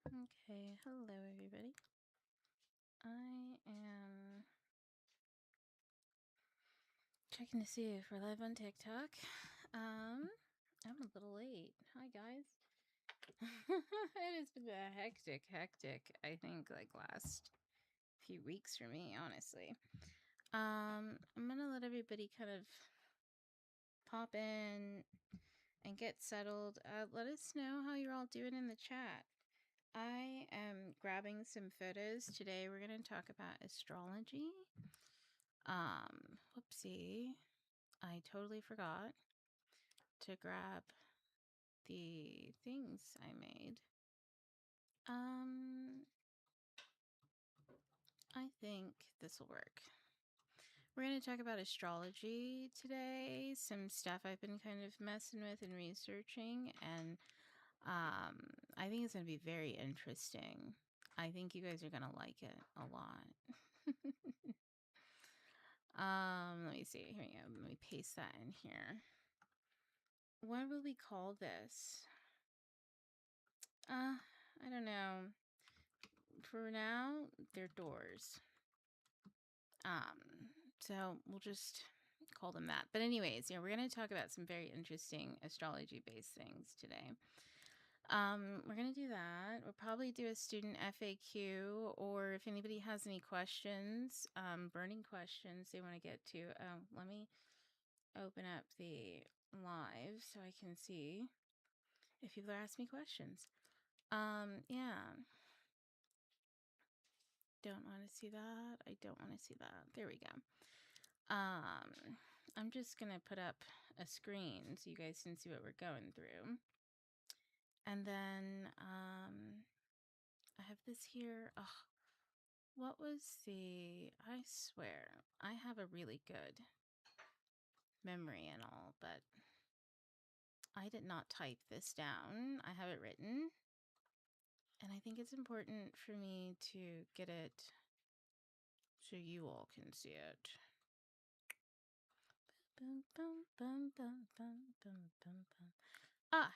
Okay, hello everybody. I am checking to see if we're live on TikTok. I'm a little late. Hi guys. It has been a hectic, I think, like last few weeks for me, honestly. I'm gonna let everybody kind of pop in and get settled. Let us know how you're all doing in the chat. I am grabbing some photos. Today we're going to talk about astrology. Whoopsie. I totally forgot to grab the things I made. I think this will work. We're going to talk about astrology today, some stuff I've been kind of messing with and researching, and I think it's going to be very interesting. I think you guys are going to like it a lot. Let me see. Here we go. Let me paste that in here. What will we call this? I don't know. For now, they're doors. So we'll just call them that. But anyways, we're going to talk about some very interesting astrology-based things today. We're going to do that. We'll probably do a student FAQ, or if anybody has any questions, burning questions they want to get to. Let me open up the live so I can see if people are asking me questions. Yeah. Don't want to see that. I don't want to see that. There we go. I'm just going to put up a screen so you guys can see what we're going through. And then, I have this here. Oh, what was I swear, I have a really good memory and all, but I did not type this down. I have it written. And I think it's important for me to get it so you all can see it.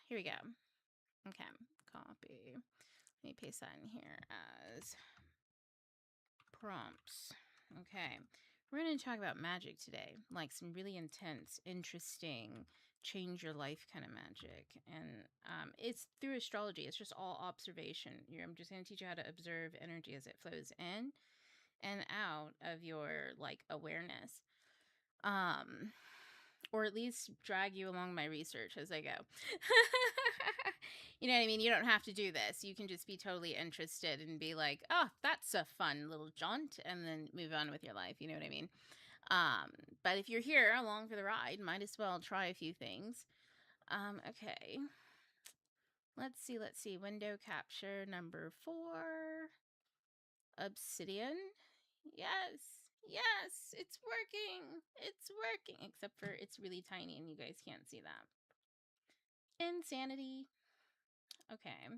Here we go. Okay, copy. Let me paste that in here as prompts. Okay, we're going to talk about magic today, like some really intense, interesting, change your life kind of magic. And it's through astrology. It's just all observation. I'm just going to teach you how to observe energy as it flows in and out of your like awareness. Or at least drag you along my research as I go. You know what I mean? You don't have to do this. You can just be totally interested and be like, oh, that's a fun little jaunt, and then move on with your life. You know what I mean? But if you're here along for the ride, might as well try a few things. Okay. Let's see. Window capture number 4. Obsidian. Yes, it's working. It's working. Except for it's really tiny and you guys can't see that. Insanity. Okay.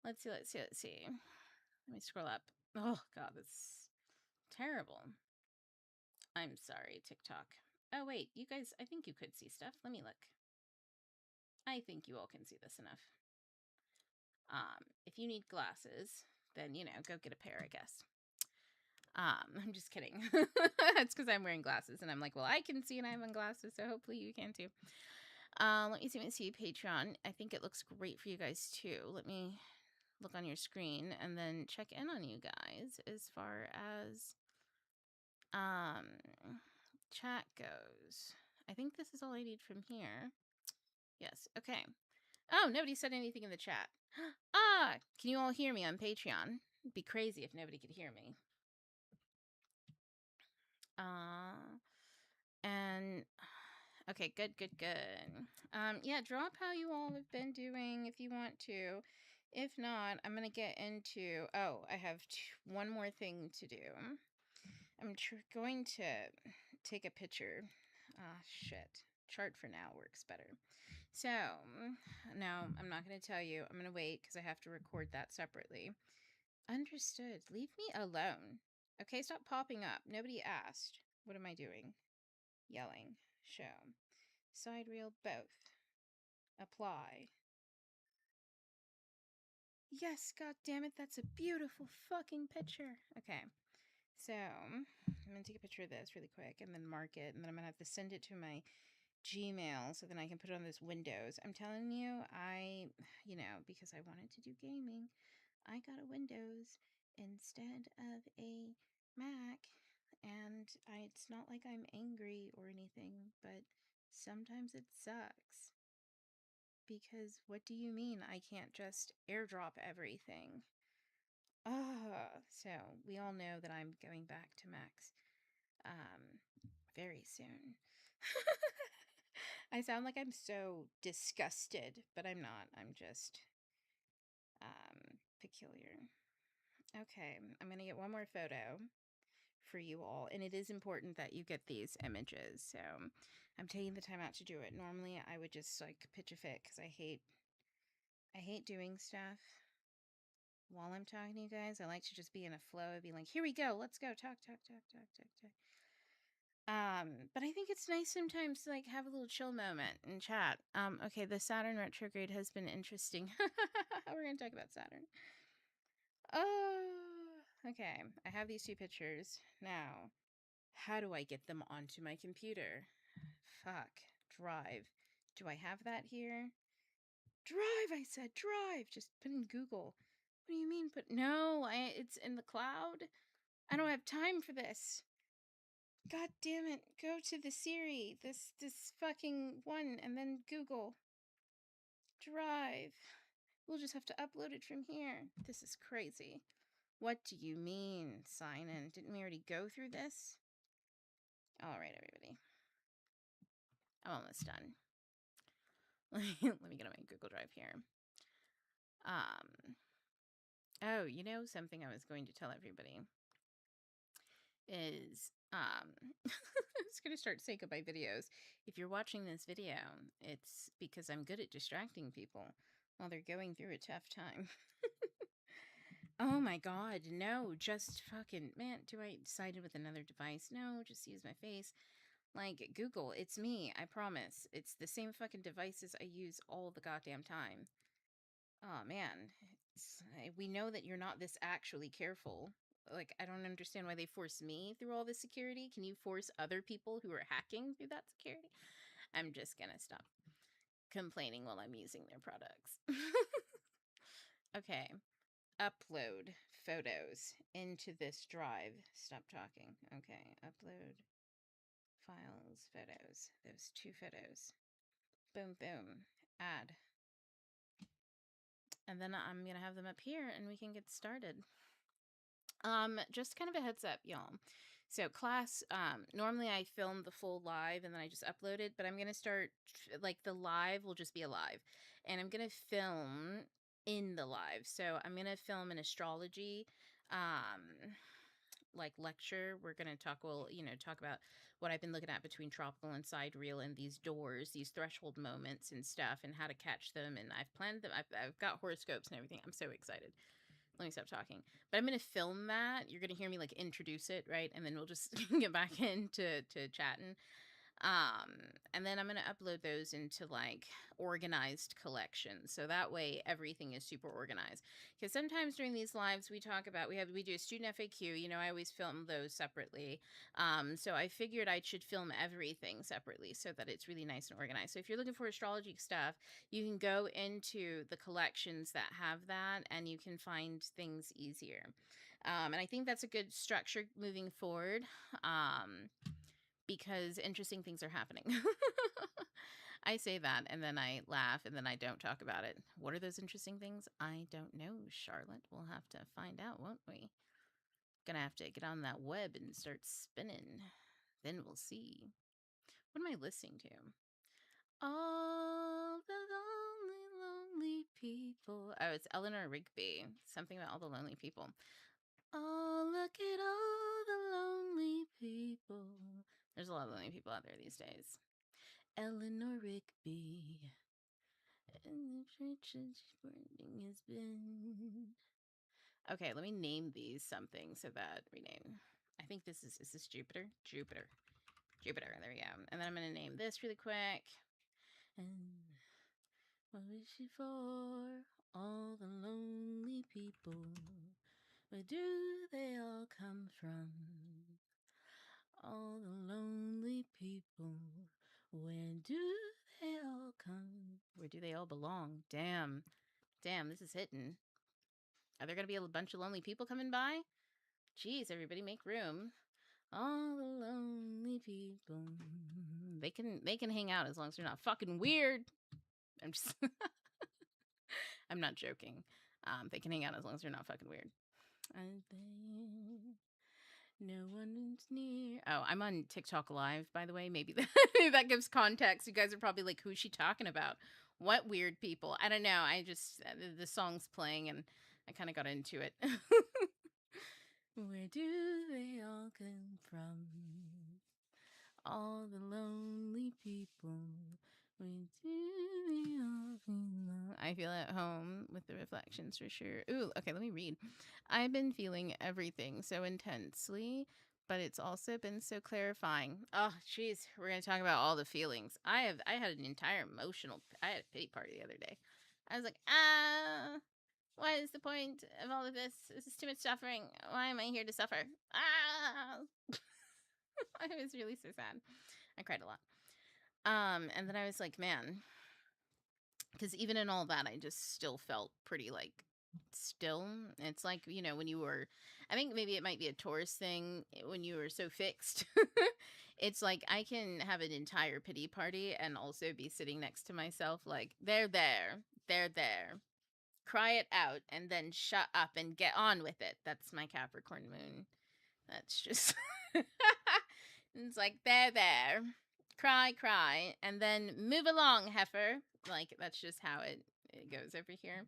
Let's see. Let me scroll up. Oh, God, that's terrible. I'm sorry, TikTok. Oh, wait, you guys, I think you could see stuff. Let me look. I think you all can see this enough. If you need glasses, then, go get a pair, I guess. I'm just kidding. It's because I'm wearing glasses, and I'm like, well, I can see and I'm on glasses, so hopefully you can too. Let me see Patreon. I think it looks great for you guys too. Let me look on your screen and then check in on you guys as far as chat goes. I think this is all I need from here. Yes, okay. Oh, nobody said anything in the chat. Can you all hear me on Patreon? It'd be crazy if nobody could hear me. And okay, good. Yeah, drop how you all have been doing if you want to. If not, I'm gonna get into. Oh, I have one more thing to do. I'm going to take a picture. Shit. Chart for now works better. So, no, I'm not going to tell you. I'm going to wait because I have to record that separately. Understood. Leave me alone. Okay, stop popping up. Nobody asked. What am I doing? Yelling. Show. Side reel both. Apply. Yes, god damn it, that's a beautiful fucking picture. Okay. So, I'm going to take a picture of this really quick and then mark it, and then I'm going to have to send it to my Gmail so then I can put it on this Windows. I'm telling you, because I wanted to do gaming, I got a Windows instead of a Mac, and it's not like I'm angry or anything, but sometimes it sucks. Because what do you mean I can't just airdrop everything? So we all know that I'm going back to Macs very soon. I sound like I'm so disgusted, but I'm not. I'm just peculiar. Okay, I'm gonna get one more photo for you all, and it is important that you get these images. So I'm taking the time out to do it. Normally, I would just like pitch a fit because I hate doing stuff while I'm talking to you guys. I like to just be in a flow, be like, here we go, let's go, talk. But I think it's nice sometimes to like have a little chill moment and chat. Okay, the Saturn retrograde has been interesting. We're gonna talk about Saturn. Oh, okay. I have these two pictures. Now, how do I get them onto my computer? Fuck. Drive. Do I have that here? Drive, I said, drive. Just put in Google. What do you mean? No, it's in the cloud. I don't have time for this. God damn it. Go to the Siri. This fucking one, and then Google. Drive. We'll just have to upload it from here. This is crazy. What do you mean, sign in? Didn't we already go through this? All right, everybody. I'm almost done. Let me get on my Google Drive here. Oh, something I was going to tell everybody is, I was going to start saying goodbye videos. If you're watching this video, it's because I'm good at distracting people while they're going through a tough time. Oh my god, no, just fucking, man, do I sided with another device? No, just use my face. Like, Google, it's me, I promise. It's the same fucking devices I use all the goddamn time. Oh man, we know that you're not this actually careful. Like, I don't understand why they force me through all this security. Can you force other people who are hacking through that security? I'm just gonna stop complaining while I'm using their products. Okay. Upload photos into this drive. Stop talking. Okay. Upload files, photos. Those two photos. Boom, boom. Add. And then I'm going to have them up here and we can get started. Just kind of a heads up, y'all. So class, normally I film the full live and then I just upload it, but I'm going to start, like the live will just be a live. And I'm going to film in the live. So I'm going to film an astrology, like lecture. We're going to talk, talk about what I've been looking at between tropical and sidereal and these doors, these threshold moments and stuff and how to catch them. And I've planned them. I've got horoscopes and everything. I'm so excited. Let me stop talking. But I'm going to film that. You're going to hear me like introduce it, right? And then we'll just get back into chatting. And then I'm going to upload those into like organized collections. So that way everything is super organized. Because sometimes during these lives we talk about, we do a student FAQ, I always film those separately. So I figured I should film everything separately so that it's really nice and organized. So if you're looking for astrology stuff, you can go into the collections that have that and you can find things easier. And I think that's a good structure moving forward. Because interesting things are happening. I say that and then I laugh and then I don't talk about it. What are those interesting things? I don't know, Charlotte. We'll have to find out, won't we? Gonna have to get on that web and start spinning. Then we'll see. What am I listening to? All the lonely people. Oh, it's Eleanor Rigby. Something about all the lonely people. Oh, look at all the lonely people. There's a lot of lonely people out there these days. Eleanor Rigby. And the church's burning has been. Okay, let me name these something so that rename. I think this is this Jupiter? Jupiter. There we go. And then I'm going to name this really quick. And what is she for? All the lonely people, where do they all come from? All the lonely people, where do they all come? Where do they all belong? Damn. Damn, this is hitting. Are there gonna be a bunch of lonely people coming by? Jeez, everybody make room. All the lonely people. They can hang out as long as they're not fucking weird. I'm just I'm not joking. They can hang out as long as they're not fucking weird. I think no one's near. Oh, I'm on TikTok Live, by the way. Maybe that gives context. You guys are probably like, who's she talking about? What weird people? I don't know. I just, the song's playing and I kind of got into it. Where do they all come from? All the lonely people. Where do they all belong? I feel at home with the reflections for sure. Ooh, okay, let me read. I've been feeling everything so intensely, but it's also been so clarifying. Oh, jeez, we're gonna talk about all the feelings. I had an entire I had a pity party the other day. I was like, what is the point of all of this? This is too much suffering. Why am I here to suffer? I was really so sad. I cried a lot. And then I was like, man, because even in all that, I just still felt pretty like still. It's like, when you were, I think maybe it might be a Taurus thing when you were so fixed. It's like I can have an entire pity party and also be sitting next to myself, like, they're there. Cry it out and then shut up and get on with it. That's my Capricorn moon. That's just, it's like, there. Cry, and then move along, heifer. Like, that's just how it goes over here.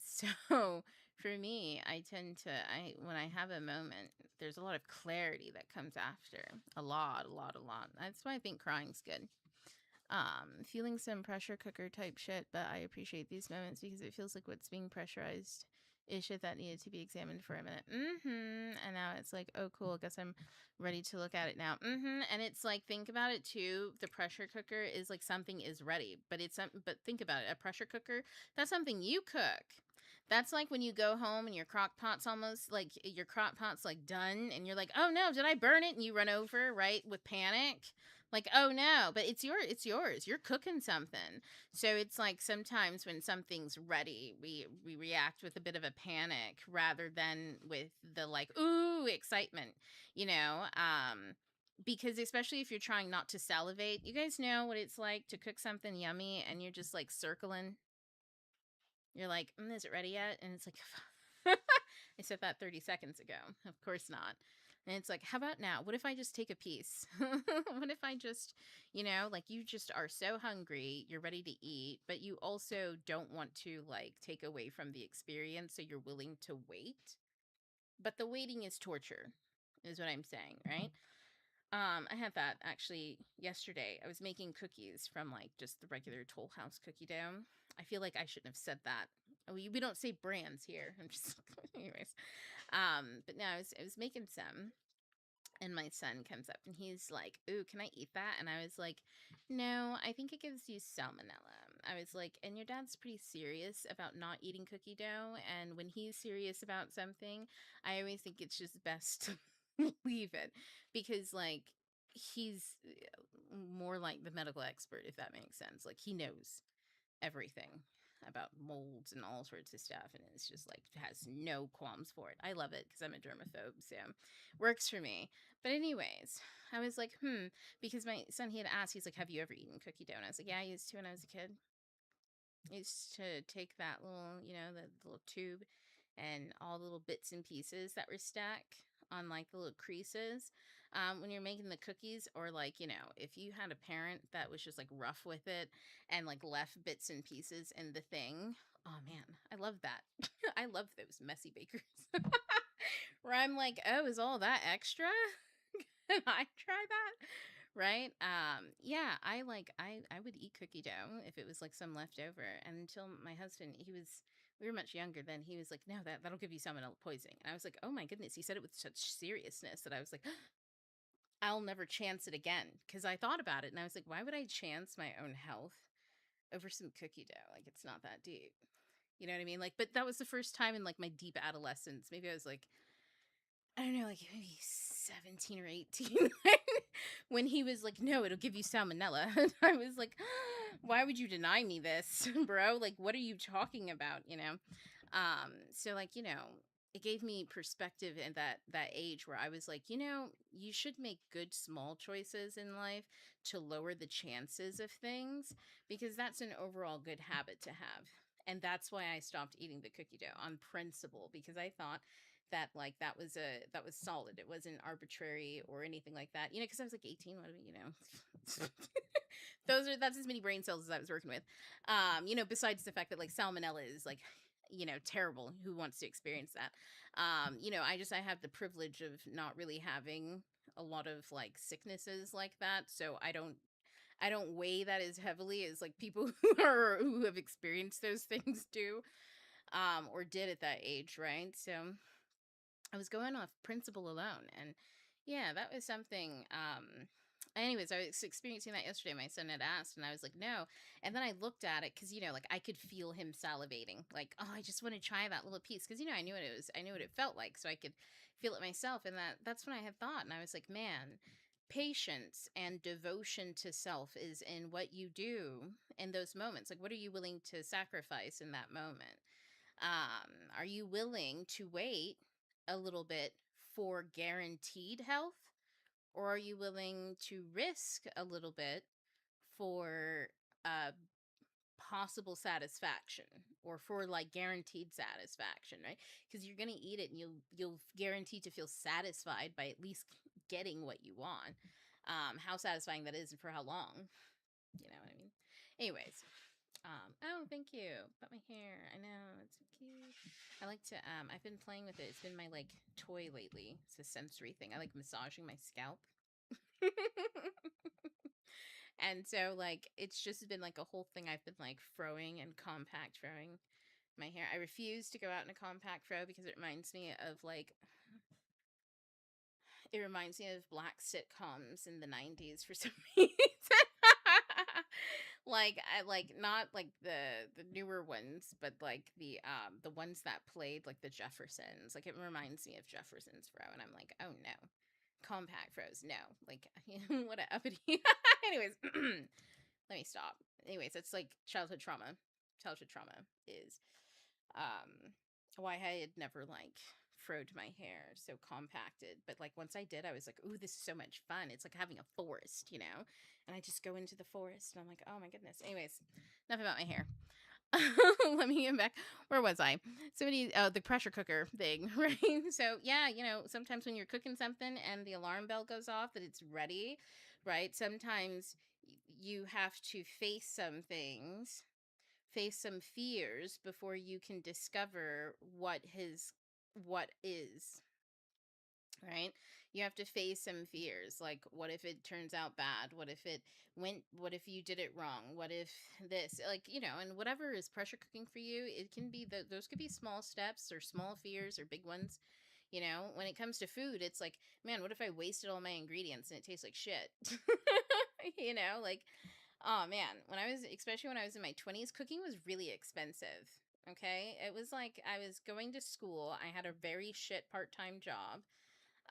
So for me, I tend to, when I have a moment, there's a lot of clarity that comes after. A lot. That's why I think crying's good. Feeling some pressure cooker type shit, but I appreciate these moments because it feels like what's being pressurized is shit that needed to be examined for a minute. And now it's like, oh, cool. Guess I'm ready to look at it now. And it's like, think about it too. The pressure cooker is like something is ready, but but think about it. A pressure cooker, that's something you cook. That's like when you go home and your crock pot's almost like done and you're like, oh no, did I burn it? And you run over, right? With panic. Like, oh no, but it's yours. You're cooking something. So it's like sometimes when something's ready, we react with a bit of a panic rather than with the like, ooh, excitement, you know? Because especially if you're trying not to salivate, you guys know what it's like to cook something yummy and you're just like circling. You're like, is it ready yet? And it's like, I said that 30 seconds ago. Of course not. And it's like, how about now? What if I just take a piece? What if I just, like you just are so hungry, you're ready to eat, but you also don't want to like take away from the experience. So you're willing to wait. But the waiting is torture, is what I'm saying, right? I had that actually yesterday. I was making cookies from like just the regular Toll House cookie dough. I feel like I shouldn't have said that. We don't say brands here. I'm just, anyways. But no, I was making some, and my son comes up and he's like, "Ooh, can I eat that?" And I was like, "No, I think it gives you salmonella." I was like, "And your dad's pretty serious about not eating cookie dough, and when he's serious about something, I always think it's just best to leave it because like he's more like the medical expert, if that makes sense. Like he knows everything about molds and all sorts of stuff, and it's just like has no qualms for it. I love it because I'm a germaphobe, so works for me. But anyways, I was like, because my son, he had asked, he's like, have you ever eaten cookie dough? And I was like, yeah, I used to when I was a kid. I used to take that little, the little tube and all the little bits and pieces that were stuck on like the little creases when you're making the cookies, or like, if you had a parent that was just like rough with it and like left bits and pieces in the thing. Oh man, I love that. I love those messy bakers. Where I'm like, oh, is all that extra? Can I try that? Right? Yeah, I would eat cookie dough if it was like some leftover. And until my husband, we were much younger then, he was like, no, that'll give you salmonella poisoning. And I was like, oh my goodness. He said it with such seriousness that I was like, I'll never chance it again. Because I thought about it and I was like, why would I chance my own health over some cookie dough. Like, it's not that deep. You know what I mean? Like, but that was the first time in like my deep adolescence. Maybe I was like, I don't know, like maybe 17 or 18 when he was like, no, it'll give you salmonella. And I was like, why would you deny me this, bro? Like, what are you talking about? So like, it gave me perspective in that age where I was like, you should make good small choices in life to lower the chances of things, because that's an overall good habit to have. And that's why I stopped eating the cookie dough on principle, because I thought that like that was solid. It wasn't arbitrary or anything like that. Because I was like 18. What do that's as many brain cells as I was working with. Besides the fact that like salmonella is like, terrible. Who wants to experience that? I have the privilege of not really having a lot of like sicknesses like that. So I don't weigh that as heavily as like people who have experienced those things do, or did at that age, right? So I was going off principle alone. And yeah, that was something. Anyways, I was experiencing that yesterday. My son had asked, and I was like, no. And then I looked at it because, like I could feel him salivating. Like, oh, I just want to try that little piece. Because, I knew what it was. I knew what it felt like. So I could feel it myself. And that's when I had thought. And I was like, man, patience and devotion to self is in what you do in those moments. Like, what are you willing to sacrifice in that moment? Are you willing to wait a little bit for guaranteed health? Or are you willing to risk a little bit for uh, possible satisfaction, or for like guaranteed satisfaction, right? Because you're gonna eat it and you'll guarantee to feel satisfied by at least getting what you want. How satisfying that is and for how long, you know what I mean? Anyways, oh, thank you. About my hair. I know, it's so cute. I like to, I've been playing with it. It's been my, like, toy lately. It's a sensory thing. I like massaging my scalp. And so, like, it's just been, like, a whole thing. I've been, like, froing and compact froing my hair. I refuse to go out in a compact fro because it reminds me of, like, black sitcoms in the 90s for some reason. Like, I like not like the newer ones, but like the ones that played like the Jeffersons. Like, it reminds me of Jefferson's fro, and I'm like, oh no, compact froze, no. Like, what a uppity. Anyways, let me stop. Anyways, it's like childhood trauma. Childhood trauma is why I had never like froed my hair so compacted. But like once I did, I was like, ooh, this is so much fun. It's like having a forest. And I just go into the forest and I'm like, oh my goodness. Anyways, enough about my hair. Let me get back. Where was I? The pressure cooker thing, right? So yeah, sometimes when you're cooking something and the alarm bell goes off that it's ready, right? Sometimes you have to face some fears before you can discover what is, right? You have to face some fears, like what if it turns out bad, what if you did it wrong, what if this, like, and whatever is pressure cooking for you, it can be those could be small steps or small fears or big ones. When it comes to food, it's like, man, what if I wasted all my ingredients and it tastes like shit? Like, oh man, especially when I was in my 20s, cooking was really expensive. Okay. It was like I was going to school. I had a very shit part time job.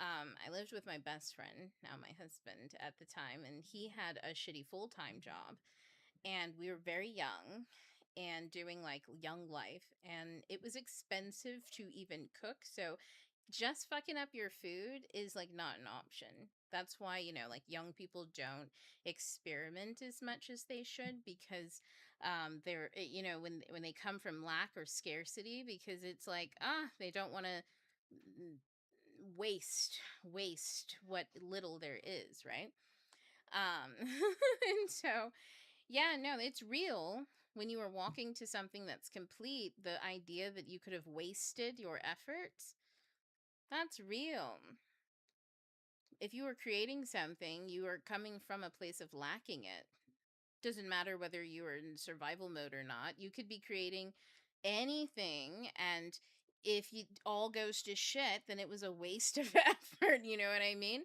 I lived with my best friend, now my husband, at the time, and he had a shitty full time job. And we were very young and doing like young life. And it was expensive to even cook. So just fucking up your food is like not an option. That's why, like young people don't experiment as much as they should, because they're when they come from lack or scarcity, because it's like, they don't want to waste what little there is, right? And so yeah, no, it's real. When you are walking to something that's complete, the idea that you could have wasted your efforts, that's real. If you are creating something, you are coming from a place of lacking it. Doesn't matter whether you are in survival mode or not. You could be creating anything, and if it all goes to shit, then it was a waste of effort. You know what I mean?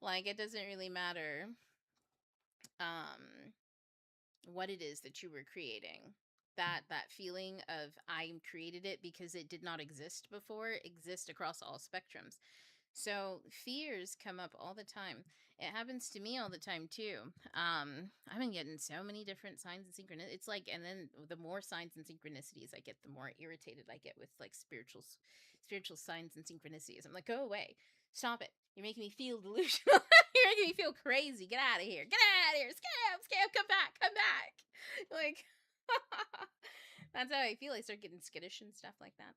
Like, it doesn't really matter. Um, what it is that you were creating. That feeling of I created it because it did not exist before, exist across all spectrums. So fears come up all the time. It happens to me all the time too. I've been getting so many different signs and synchronicities. It's like, and then the more signs and synchronicities I get, the more irritated I get with like spiritual signs and synchronicities. I'm like, go away, stop it. You're making me feel delusional. You're making me feel crazy. Get out of here. Get out of here. Scam, come back, come back. Like, that's how I feel. I start getting skittish and stuff like that.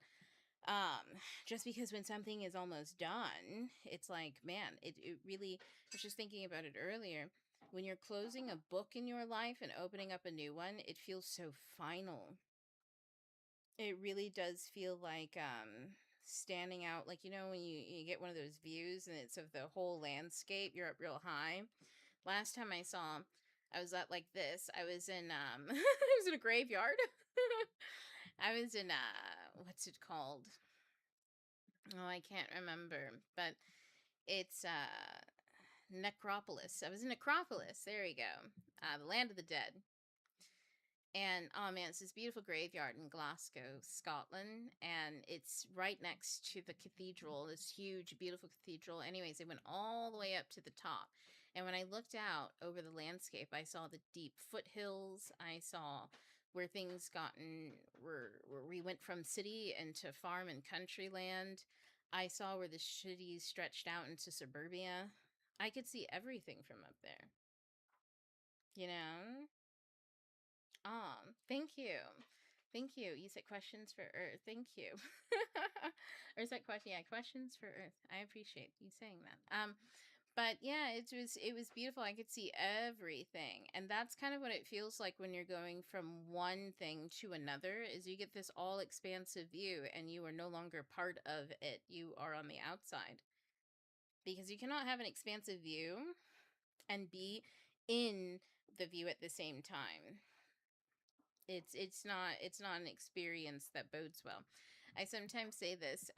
Just because when something is almost done, it's like, man, it really, I was just thinking about it earlier. When you're closing a book in your life and opening up a new one, it feels so final. It really does feel like standing out, like, you know, when you get one of those views and it's of the whole landscape, you're up real high. Last time I was at like this. I was in I was in a graveyard. I was in what's it called? Oh, I can't remember, but it's Necropolis. I was in Necropolis. There you go. The land of the dead. And oh man, it's this beautiful graveyard in Glasgow, Scotland, and it's right next to the cathedral, this huge, beautiful cathedral. Anyways, it went all the way up to the top. And when I looked out over the landscape, I saw the deep foothills. I saw where things gotten where we went from city into farm and country land. I saw where the cities stretched out into suburbia. I could see everything from up there. You know? Thank you. Thank you. You said questions for Earth. Thank you. Or is that question? Yeah, questions for Earth. I appreciate you saying that. But yeah, it was beautiful. I could see everything. And that's kind of what it feels like when you're going from one thing to another is you get this all expansive view and you are no longer part of it. You are on the outside. Because you cannot have an expansive view and be in the view at the same time. It's not an experience that bodes well. I sometimes say this.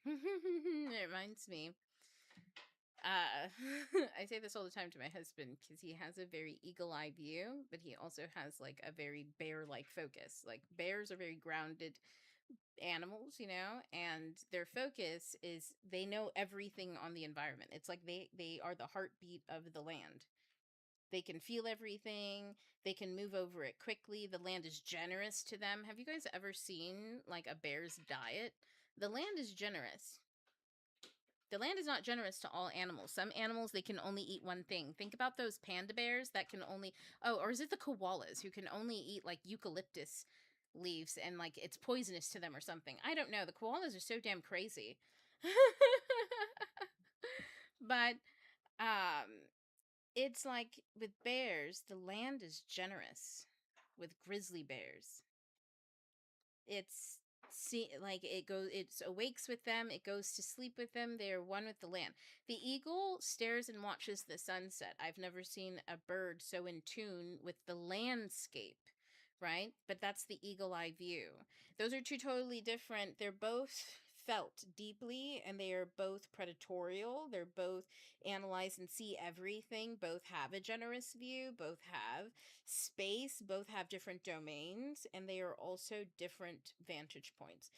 It reminds me. I say this all the time to my husband because he has a very eagle eye view, but he also has like a very bear like focus. Like bears are very grounded animals, you know, and their focus is they know everything on the environment. It's like they are the heartbeat of the land. They can feel everything. They can move over it quickly. The land is generous to them. Have you guys ever seen like a bear's diet? The land is generous. The land is not generous to all animals. Some animals, they can only eat one thing. Think about those panda bears that can only, oh, or is it the koalas who can only eat like eucalyptus leaves and like it's poisonous to them or something? I don't know. The koalas are so damn crazy. But it's like with bears, the land is generous with grizzly bears. It's like it awakes with them, it goes to sleep with them, they are one with the land. The eagle stares and watches the sunset. I've never seen a bird so in tune with the landscape, right? But that's the eagle eye view. Those are two totally different. They're both felt deeply and they are both predatorial. They're both analyze and see everything. Both have a generous view, both have space, both have different domains, and they are also different vantage points.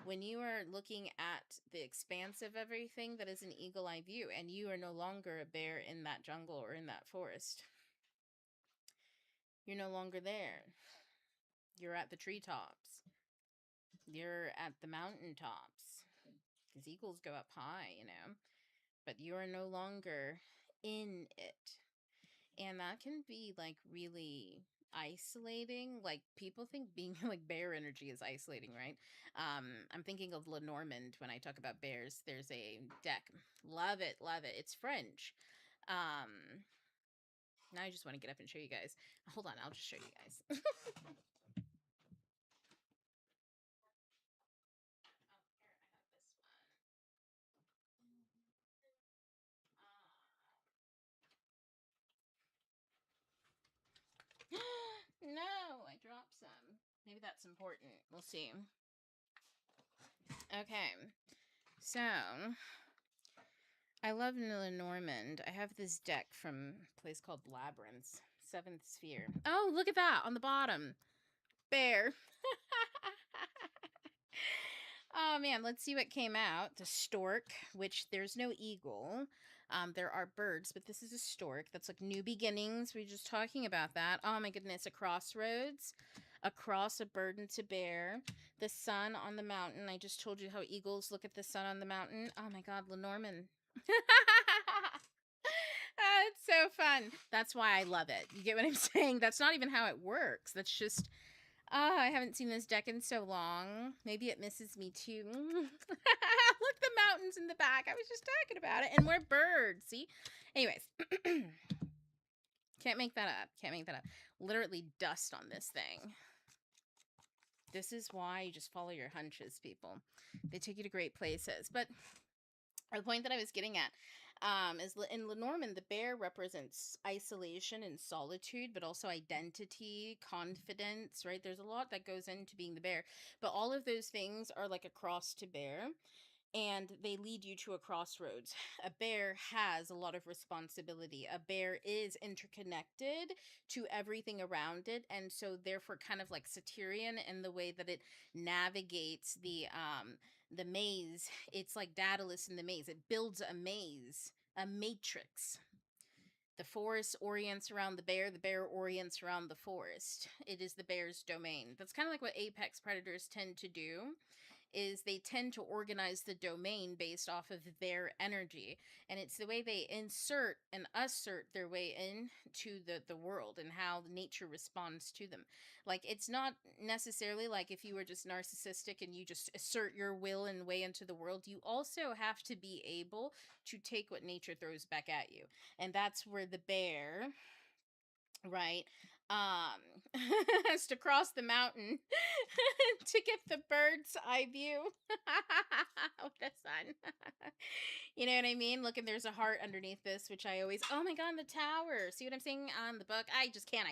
When you are looking at the expanse of everything, that is an eagle eye view, and you are no longer a bear in that jungle or in that forest. You're no longer there. You're at the treetops. You're at the mountaintops. Because eagles go up high, you know. But you are no longer in it. And that can be like really isolating. Like people think being like bear energy is isolating, right? I'm thinking of Lenormand when I talk about bears. There's a deck. Love it, love it. It's French. Now I just want to get up and show you guys. Hold on, I'll just show you guys. No, I dropped some. Maybe that's important. We'll see. Okay. So, I love Lenormand. I have this deck from a place called Labyrinth. 7th sphere. Oh, look at that on the bottom. Bear. Oh man, let's see what came out. The stork, which there's no eagle. There are birds, but this is a stork. That's like new beginnings. We were just talking about that. Oh my goodness, a crossroads, across a burden to bear. The sun on the mountain. I just told you how eagles look at the sun on the mountain. Oh my God, Lenormand. It's so fun. That's why I love it. You get what I'm saying? That's not even how it works. That's just, I haven't seen this deck in so long. Maybe it misses me too. Look, the mountains in the back. I was just talking about it. And we're birds. See? Anyways. Can't make that up. Can't make that up. Literally dust on this thing. This is why you just follow your hunches, people. They take you to great places. But the point that I was getting at is in Lenormand, the bear represents isolation and solitude, but also identity, confidence, right? There's a lot that goes into being the bear, but all of those things are like a cross to bear, and they lead you to a crossroads. A bear has a lot of responsibility. A bear is interconnected to everything around it, and so therefore kind of like Satyrian in the way that it navigates the maze. It's like Daedalus in the maze. It builds a maze, a matrix. The forest orients around the bear orients around the forest. It is the bear's domain. That's kind of like what apex predators tend to do, is they tend to organize the domain based off of their energy, and it's the way they insert and assert their way into the world and how nature responds to them. Like, it's not necessarily like if you were just narcissistic and you just assert your will and way into the world. You also have to be able to take what nature throws back at you, and that's where the bear, right, has to cross the mountain to get the bird's eye view of the sun. You know what I mean? Look, and there's a heart underneath this, which I always, oh my God, the tower. See what I'm saying on the book? I just can't.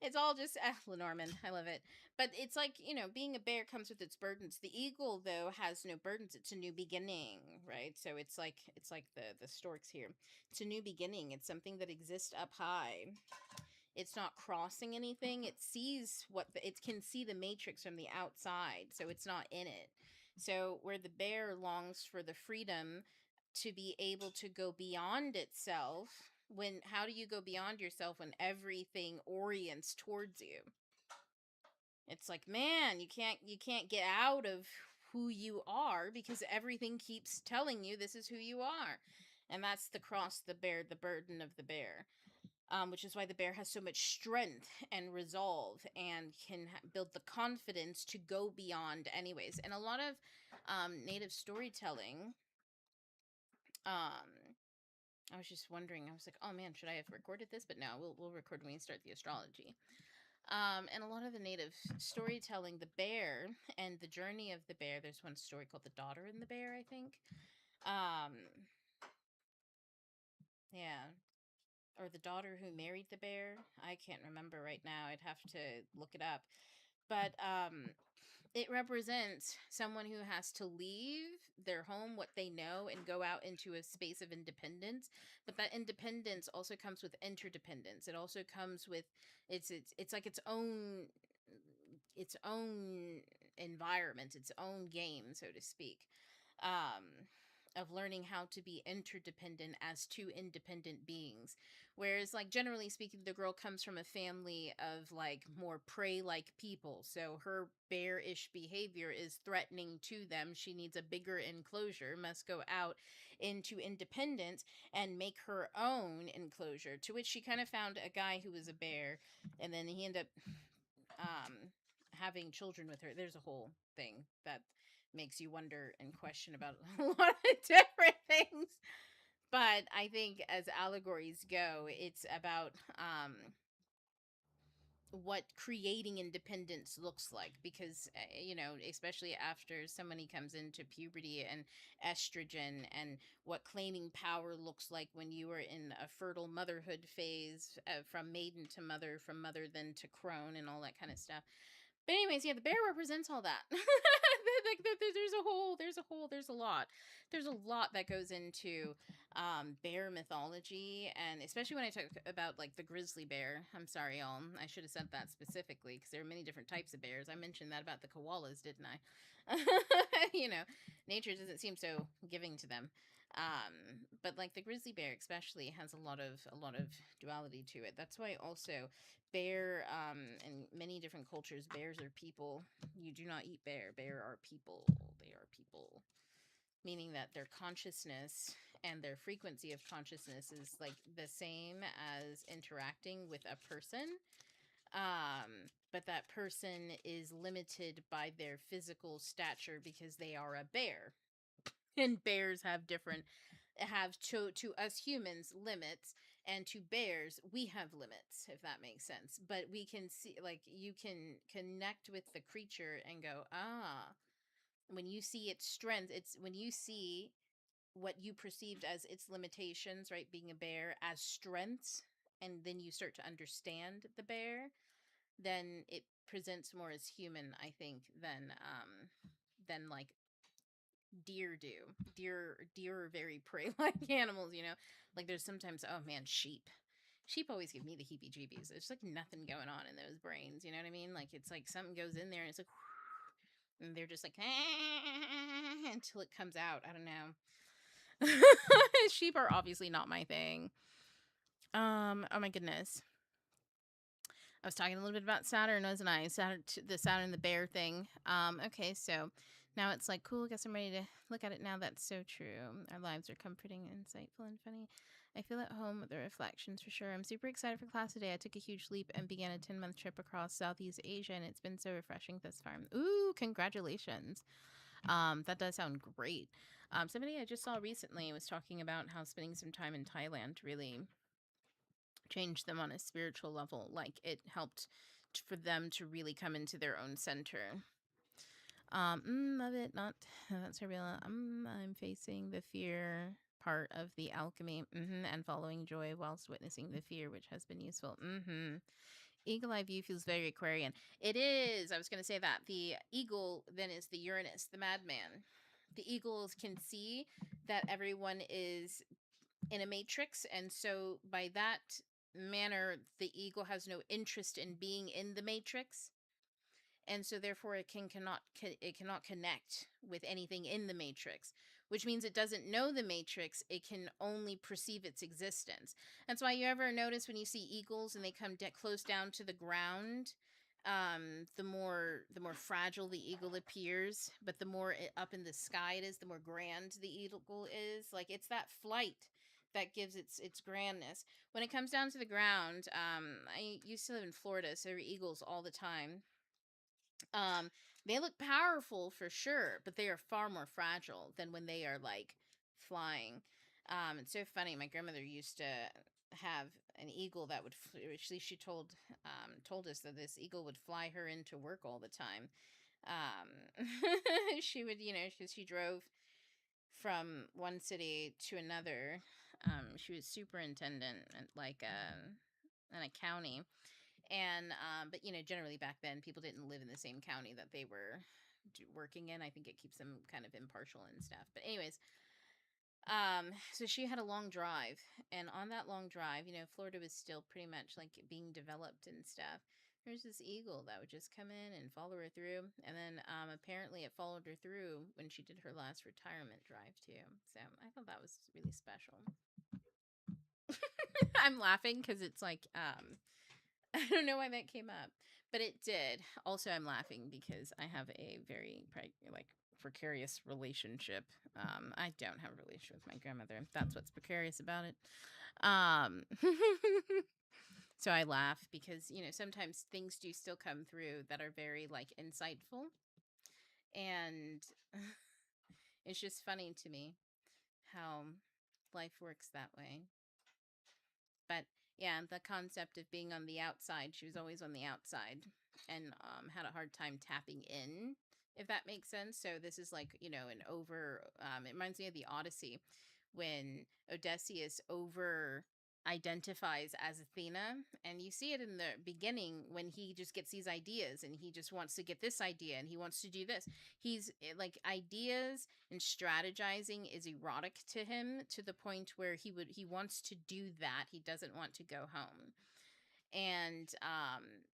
It's all just Lenormand. I love it. But it's like, being a bear comes with its burdens. The eagle, though, has no burdens. It's a new beginning, right? So it's like the storks here. It's a new beginning. It's something that exists up high. It's not crossing anything. It sees it can see the matrix from the outside, so it's not in it. So where the bear longs for the freedom to be able to go beyond itself, how do you go beyond yourself when everything orients towards you? It's like, man, you can't get out of who you are because everything keeps telling you this is who you are. And that's the cross, the bear, the burden of the bear. Which is why the bear has so much strength and resolve and can build the confidence to go beyond anyways. And a lot of native storytelling, I was just wondering, I was like, oh man, should I have recorded this? But no, we'll record when we start the astrology. And a lot of the native storytelling, the bear and the journey of the bear, there's one story called The Daughter and the Bear, I think. Yeah. Or The Daughter Who Married the Bear. I can't remember right now. I'd have to look it up. But it represents someone who has to leave their home, what they know, and go out into a space of independence. But that independence also comes with interdependence. It also comes with it's like its own environment, its own game, so to speak. Of learning how to be interdependent as two independent beings. Whereas, like, generally speaking, the girl comes from a family of, like, more prey-like people. So her bearish behavior is threatening to them. She needs a bigger enclosure, must go out into independence and make her own enclosure. To which she kind of found a guy who was a bear, and then he ended up having children with her. There's a whole thing that makes you wonder and question about a lot of different things. But I think as allegories go, it's about what creating independence looks like, because especially after somebody comes into puberty and estrogen, and what claiming power looks like when you are in a fertile motherhood phase, from maiden to mother, from mother then to crone, and all that kind of stuff. But anyways, yeah, the bear represents all that. The There's a lot that goes into bear mythology, and especially when I talk about like the grizzly bear. I'm sorry, y'all. I should have said that specifically because there are many different types of bears. I mentioned that about the koalas, didn't I? You know, nature doesn't seem so giving to them. But like the grizzly bear especially has a lot of duality to it. That's why also bear in many different cultures, bears are people. You do not eat bear. Bear are people. They are people, meaning that their consciousness and their frequency of consciousness is like the same as interacting with a person. But that person is limited by their physical stature because they are a bear. And bears have to us humans limits, and to bears we have limits, if that makes sense. But we can see, like, you can connect with the creature and go, when you see its strength, it's when you see what you perceived as its limitations, right, being a bear, as strengths, and then you start to understand the bear, then it presents more as human, I think, than like deer do. Deer are very prey like animals, you know. Like there's sometimes, oh man, sheep always give me the heebie jeebies. There's like nothing going on in those brains, you know what I mean? Like it's like something goes in there and it's like and they're just like until it comes out. I don't know. Sheep are obviously not my thing. Oh my goodness, I was talking a little bit about Saturn, wasn't I? The Saturn the bear thing. Okay, so now it's like, cool, guess I'm ready to look at it now. That's so true. Our lives are comforting, insightful, and funny. I feel at home with the reflections for sure. I'm super excited for class today. I took a huge leap and began a 10-month trip across Southeast Asia, and it's been so refreshing thus far. Ooh, congratulations. That does sound great. Somebody I just saw recently was talking about how spending some time in Thailand really changed them on a spiritual level. Like it helped for them to really come into their own center. Love it. Not that's so real. I'm facing the fear part of the alchemy, and following joy whilst witnessing the fear, which has been useful. Eagle eye view feels very Aquarian. It is. I was going to say that the eagle then is the Uranus, the madman. The eagles can see that everyone is in a matrix, and so by that manner the eagle has no interest in being in the matrix, and so therefore it cannot connect with anything in the matrix, which means it doesn't know the matrix. It can only perceive its existence. That's why you ever notice when you see eagles and they come close down to the ground, the more fragile the eagle appears, but the more up in the sky it is, the more grand the eagle is. Like it's that flight that gives its grandness. When it comes down to the ground, I used to live in Florida, so there were eagles all the time. um, they look powerful for sure, but they are far more fragile than when they are like flying. It's so funny. My grandmother used to have an eagle that would. She told us that this eagle would fly her into work all the time. She would, she drove from one city to another. She was superintendent at like in a county, and but generally back then people didn't live in the same county that they were working in. I think it keeps them kind of impartial and stuff, but anyways, so she had a long drive, and on that long drive, Florida was still pretty much like being developed and stuff. There's this eagle that would just come in and follow her through, and then apparently it followed her through when she did her last retirement drive too. So I thought that was really special. I'm laughing because it's like I don't know why that came up, but it did. Also, I'm laughing because I have a very like precarious relationship. I don't have a relationship with my grandmother. That's what's precarious about it. Um, so I laugh because sometimes things do still come through that are very like insightful, and it's just funny to me how life works that way. But yeah, the concept of being on the outside, she was always on the outside, and had a hard time tapping in, if that makes sense. So this is like, an over, it reminds me of the Odyssey when Odysseus identifies as Athena, and you see it in the beginning when he just gets these ideas and he just wants to get this idea and he wants to do this. He's like, ideas and strategizing is erotic to him, to the point where he wants to do that. He doesn't want to go home. And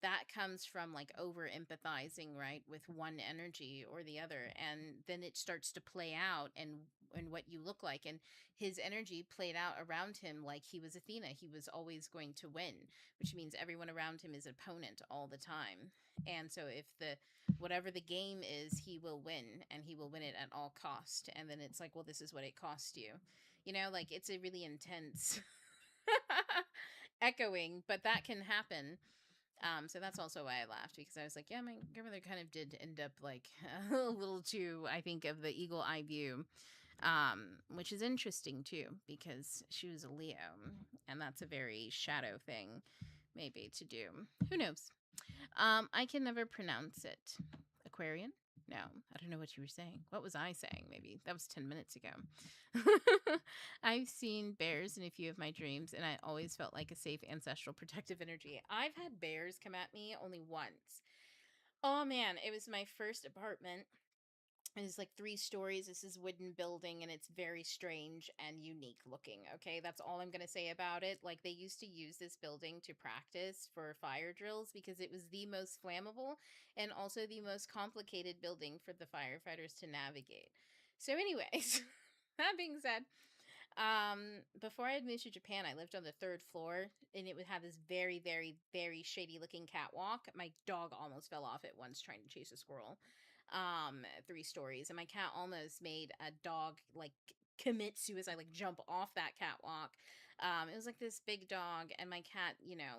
that comes from like over empathizing, right, with one energy or the other, and then it starts to play out and what you look like. And his energy played out around him like he was Athena. He was always going to win, which means everyone around him is an opponent all the time. And so if the whatever the game is, he will win, and he will win it at all cost. And then it's like, well, this is what it cost you, like it's a really intense echoing, but that can happen. So that's also why I laughed, because I was like, yeah, my grandmother kind of did end up like a little too, I think, of the eagle eye view, which is interesting too, because she was a Leo, and that's a very shadow thing, maybe, to do. Who knows? I can never pronounce it. Aquarian? No, I don't know what you were saying. What was I saying? Maybe that was 10 minutes ago. I've seen bears in a few of my dreams, and I always felt like a safe ancestral protective energy. I've had bears come at me only once. Oh man, it was my first apartment. It's like 3 stories. This is wooden building, and it's very strange and unique looking. Okay, that's all I'm gonna say about it. Like, they used to use this building to practice for fire drills because it was the most flammable and also the most complicated building for the firefighters to navigate. So, anyways, that being said, before I had moved to Japan, I lived on the 3rd floor, and it would have this very, very, very shady looking catwalk. My dog almost fell off it once trying to chase a squirrel. 3 stories, and my cat almost made a dog like commit suicide, like jump off that catwalk. It was like this big dog, and my cat,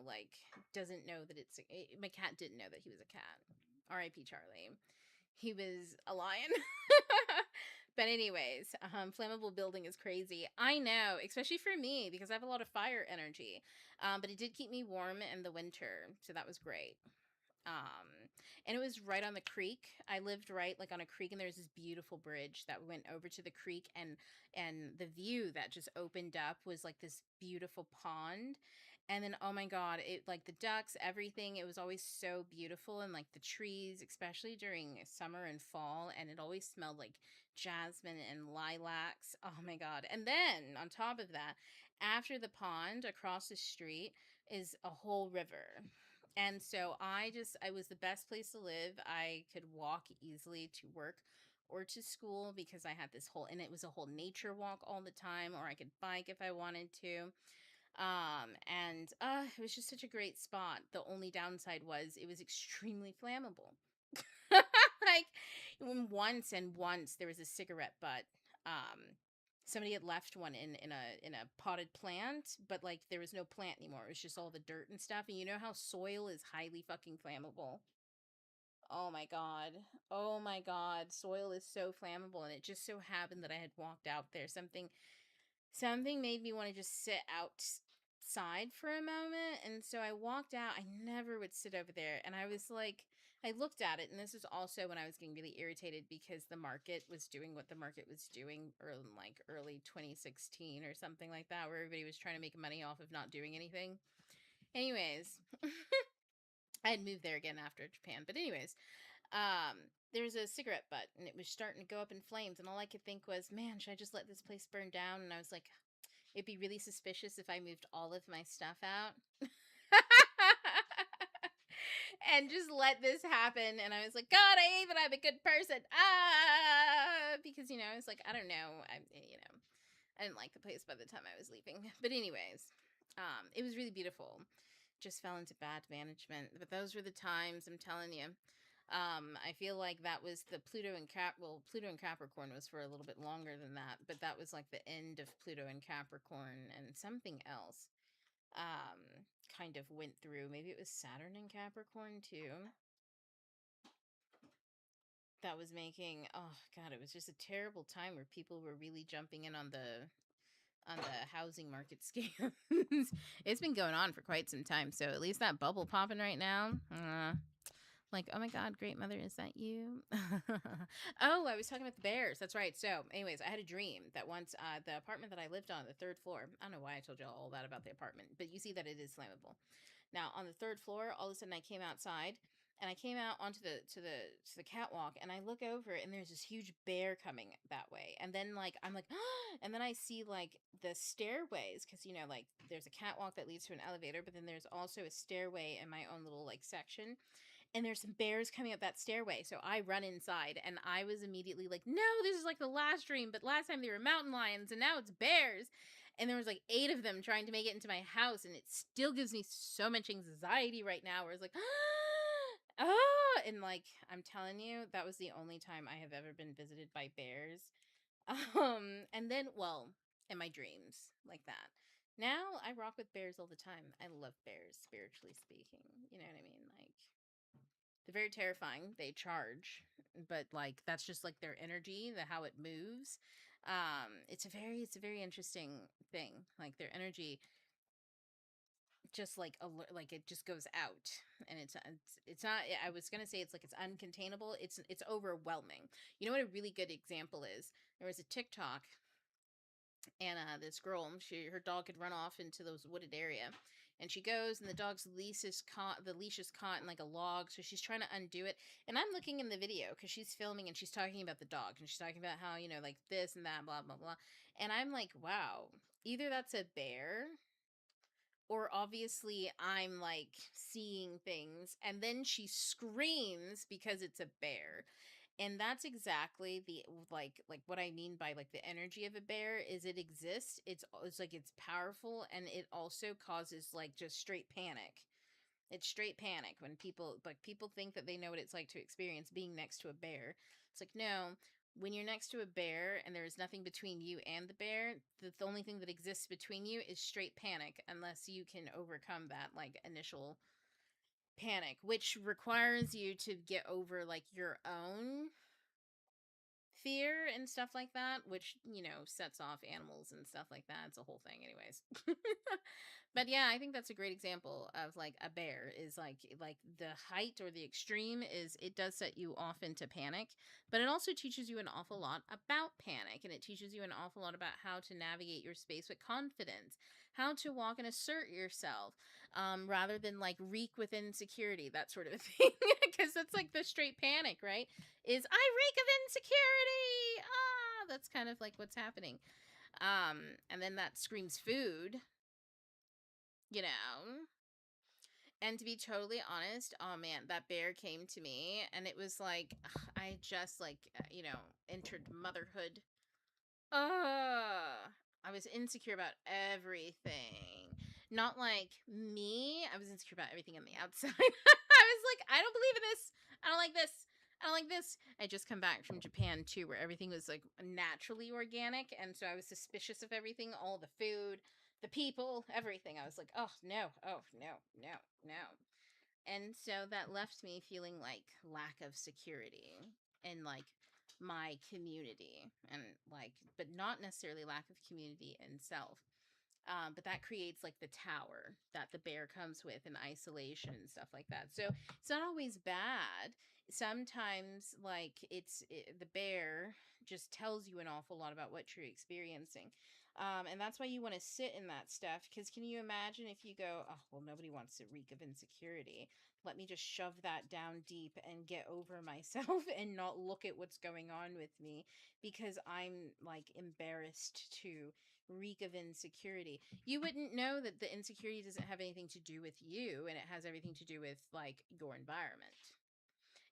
like, doesn't know that my cat didn't know that he was a cat. R.I.P. Charlie. He was a lion. But anyways, flammable building is crazy. I know, especially for me, because I have a lot of fire energy. But it did keep me warm in the winter, so that was great. Um, and it was right on the creek. I lived right like on a creek, and there's this beautiful bridge that went over to the creek, and the view that just opened up was like this beautiful pond. And then, oh my god, it, like, the ducks, everything, it was always so beautiful, and like the trees, especially during summer and fall, and it always smelled like jasmine and lilacs. Oh my god. And then on top of that, after the pond across the street is a whole river. And so I was the best place to live. I could walk easily to work or to school because I had this whole, and it was a whole nature walk all the time, or I could bike if I wanted to. And it was just such a great spot. The only downside was it was extremely flammable. Like, once there was a cigarette butt. Somebody had left one in a potted plant, but like there was no plant anymore. It was just all the dirt and stuff. And you know how soil is highly fucking flammable. Oh my god. Oh my god. Soil is so flammable, and it just so happened that I had walked out there. Something made me want to just sit outside for a moment, and so I walked out. I never would sit over there, and I was like, I looked at it, and this is also when I was getting really irritated because the market was doing what the market was doing early 2016 or something like that, where everybody was trying to make money off of not doing anything. Anyways, I had moved there again after Japan, but anyways, there's a cigarette butt, and it was starting to go up in flames, and all I could think was, man, should I just let this place burn down? And I was like, it'd be really suspicious if I moved all of my stuff out. And just let this happen. And I was like, God, I hate that I'm a good person. Because, it's like, I don't know. I didn't like the place by the time I was leaving. But anyways, it was really beautiful. Just fell into bad management. But those were the times, I'm telling you. I feel like that was the Pluto and Capricorn was for a little bit longer than that, but that was like the end of Pluto and Capricorn, and something else kind of went through. Maybe it was Saturn and Capricorn too. That was making, oh god, it was just a terrible time where people were really jumping in on the housing market scams. It's been going on for quite some time, so at least that bubble popping right now. Like, oh my God, great mother, is that you? Oh, I was talking about the bears. That's right. So, anyways, I had a dream that once the apartment that I lived on, the third floor, I don't know why I told you all that about the apartment, but you see that it is flammable. Now, on the third floor, all of a sudden I came outside and I came out onto the catwalk and I look over and there's this huge bear coming that way. And then like I'm like and then I see like the stairways cuz like there's a catwalk that leads to an elevator, but then there's also a stairway in my own little like section, and there's some bears coming up that stairway. So I run inside and I was immediately like, no, this is like the last dream, but last time they were mountain lions and now it's bears. And there was like 8 of them trying to make it into my house, and it still gives me so much anxiety right now where it's like, ah, and like I'm telling you, that was the only time I have ever been visited by bears. And then, well, in my dreams like that. Now I rock with bears all the time. I love bears, spiritually speaking. You know what I mean? Like, they're very terrifying. They charge, but like that's just like their energy, the how it moves. It's a very interesting thing. Like their energy just like it just goes out, and it's not. I was gonna say it's like it's uncontainable. It's overwhelming. You know what a really good example is? There was a TikTok, and this girl, her dog had run off into those wooded area, and she goes, and the dog's leash is caught in like a log, so she's trying to undo it. And I'm looking in the video because she's filming and she's talking about the dog, and she's talking about how like this and that, blah blah blah. And I'm like, wow, either that's a bear, or obviously I'm like seeing things, and then she screams because it's a bear. And that's exactly the like what I mean by like the energy of a bear is it exists. It's like it's powerful, and it also causes like just straight panic. It's straight panic when people think that they know what it's like to experience being next to a bear. It's like, no, when you're next to a bear and there is nothing between you and the bear, the only thing that exists between you is straight panic, unless you can overcome that like initial panic, which requires you to get over like your own fear and stuff like that, which sets off animals and stuff like that. It's a whole thing, anyways. But yeah, I think that's a great example of like a bear is like the height or the extreme is it does set you off into panic, but it also teaches you an awful lot about panic, and it teaches you an awful lot about how to navigate your space with confidence, how to walk and assert yourself, rather than like reek with insecurity, that sort of thing. Because that's like the straight panic, right? Is I reek of insecurity. That's kind of like what's happening. And then that screams food, you know. And to be totally honest, oh man, that bear came to me, and it was like I just like entered motherhood. I was insecure about everything. Not like me. I was insecure about everything on the outside. I was like, I don't believe in this. I don't like this. I don't like this. I just come back from Japan too, where everything was like naturally organic, and so I was suspicious of everything, all the food, the people, everything. I was like, oh no, no, no. And so that left me feeling like lack of security in like my community, and like, but not necessarily lack of community in self. But that creates like the tower that the bear comes with, and isolation and stuff like that. So it's not always bad. Sometimes like the bear just tells you an awful lot about what you're experiencing. And that's why you want to sit in that stuff, because can you imagine if you go, oh well, nobody wants to reek of insecurity, let me just shove that down deep and get over myself and not look at what's going on with me because I'm like embarrassed to reek of insecurity. You wouldn't know that the insecurity doesn't have anything to do with you, and it has everything to do with like your environment.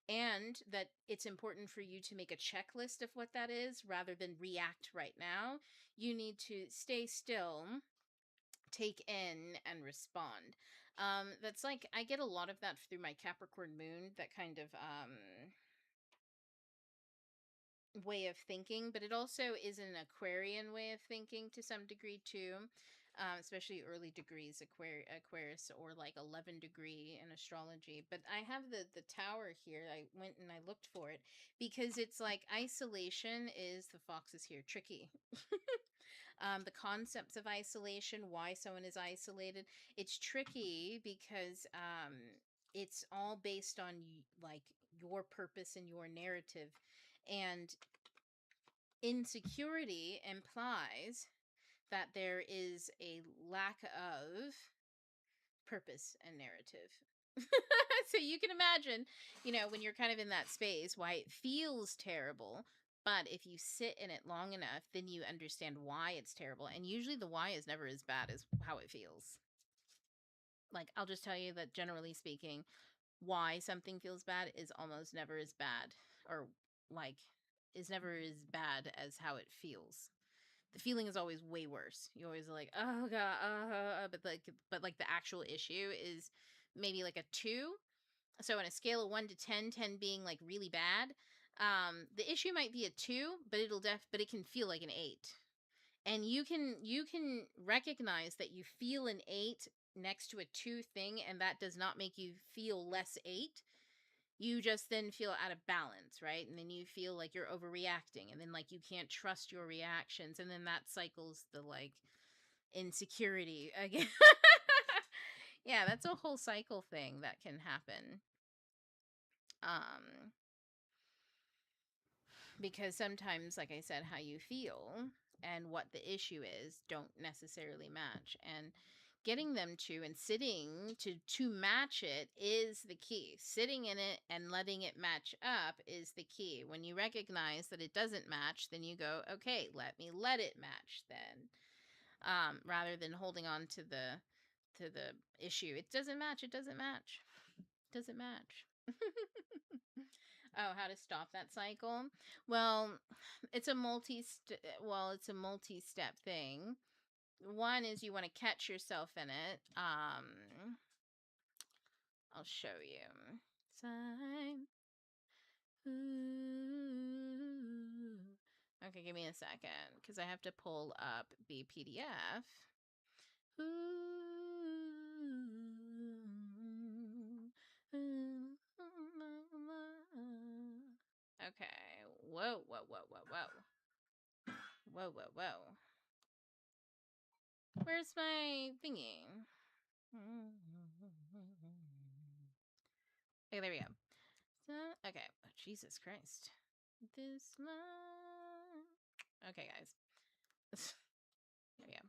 And that it's important for you to make a checklist of what that is rather than react right now. You need to stay still, take in, and respond. That's like I get a lot of that through my Capricorn moon, that kind of way of thinking, but it also is an Aquarian way of thinking to some degree too, especially early degrees Aquarius, or like 11 degree in astrology. But I have the tower here. I went and I looked for it because it's like isolation is the fox is here tricky. The concepts of isolation, why someone is isolated, it's tricky because it's all based on like your purpose and your narrative. And insecurity implies that there is a lack of purpose and narrative. So you can imagine, when you're kind of in that space, why it feels terrible. But if you sit in it long enough, then you understand why it's terrible. And usually the why is never as bad as how it feels. Like, I'll just tell you that generally speaking, why something feels bad is almost never as bad, or like is never as bad as how it feels. The feeling is always way worse. You always are like, oh god, but like the actual issue is maybe like a 2. So on a scale of 1 to 10, 10 being like really bad, the issue might be a 2, but but it can feel like an 8. And you can recognize that you feel an 8 next to a 2 thing, and that does not make you feel less 8. You just then feel out of balance, right? And then you feel like you're overreacting, and then like you can't trust your reactions, and then that cycles the like insecurity again. Yeah, that's a whole cycle thing that can happen. Um because sometimes, like I said, how you feel and what the issue is don't necessarily match, and getting them to and sitting to match it is the key. Sitting in it and letting it match up is the key. When you recognize that it doesn't match, then you go, okay, let it match then, rather than holding on to the issue. It doesn't match, it doesn't match, it doesn't match. Oh, how to stop that cycle? Well, it's a multi-step thing. One is you want to catch yourself in it. I'll show you. Time. Ooh. Okay, give me a second because I have to pull up the PDF. Okay. Whoa, whoa, whoa, whoa, whoa. Whoa, whoa, whoa. Where's my thingy? Okay, there we go. Okay. Oh, Jesus Christ. This love. Okay, guys. There we go.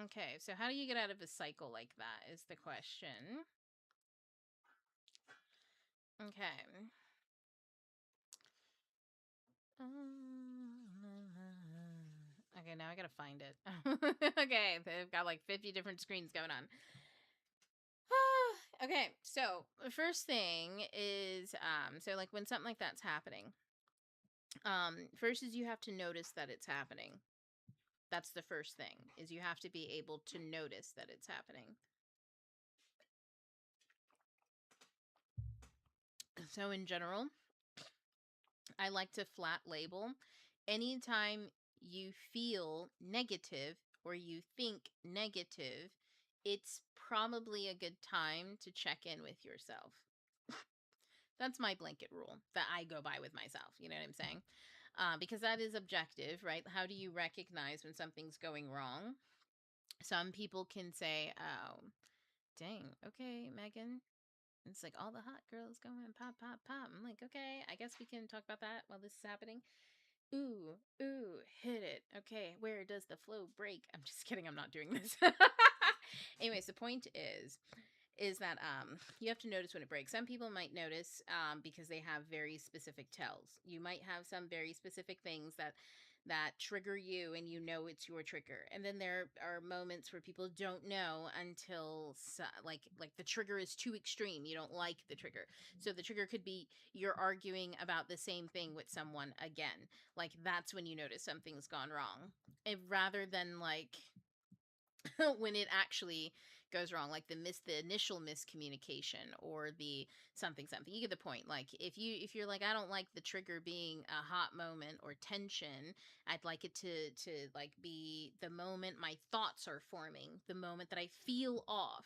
Okay, so how do you get out of a cycle like that is the question. Okay. Okay, now I gotta find it. Okay, they've got like 50 different screens going on. Okay, so the first thing is, so like when something like that's happening, first is you have to notice that it's happening. That's the first thing, is you have to be able to notice that it's happening. So in general, I like to flat label anytime you feel negative or you think negative, it's probably a good time to check in with yourself. That's my blanket rule that I go by with myself. You know what I'm saying? Because that is objective, right? How do you recognize when something's going wrong? Some people can say, oh, dang, okay, Megan. It's like all the hot girls going pop, pop, pop. I'm like, okay, I guess we can talk about that while this is happening. Ooh, ooh, hit it. Okay, where does the flow break? I'm just kidding. I'm not doing this. Anyways, the point is that you have to notice when it breaks. Some people might notice because they have very specific tells. You might have some very specific things that trigger you, and you know it's your trigger. And then there are moments where people don't know until like the trigger is too extreme. You don't like the trigger. So the trigger could be you're arguing about the same thing with someone again. Like that's when you notice something's gone wrong. Rather than like when it actually goes wrong, like the initial miscommunication or the something something. You get the point. Like if you're like, I don't like the trigger being a hot moment or tension. I'd like it to like be the moment my thoughts are forming, the moment that I feel off,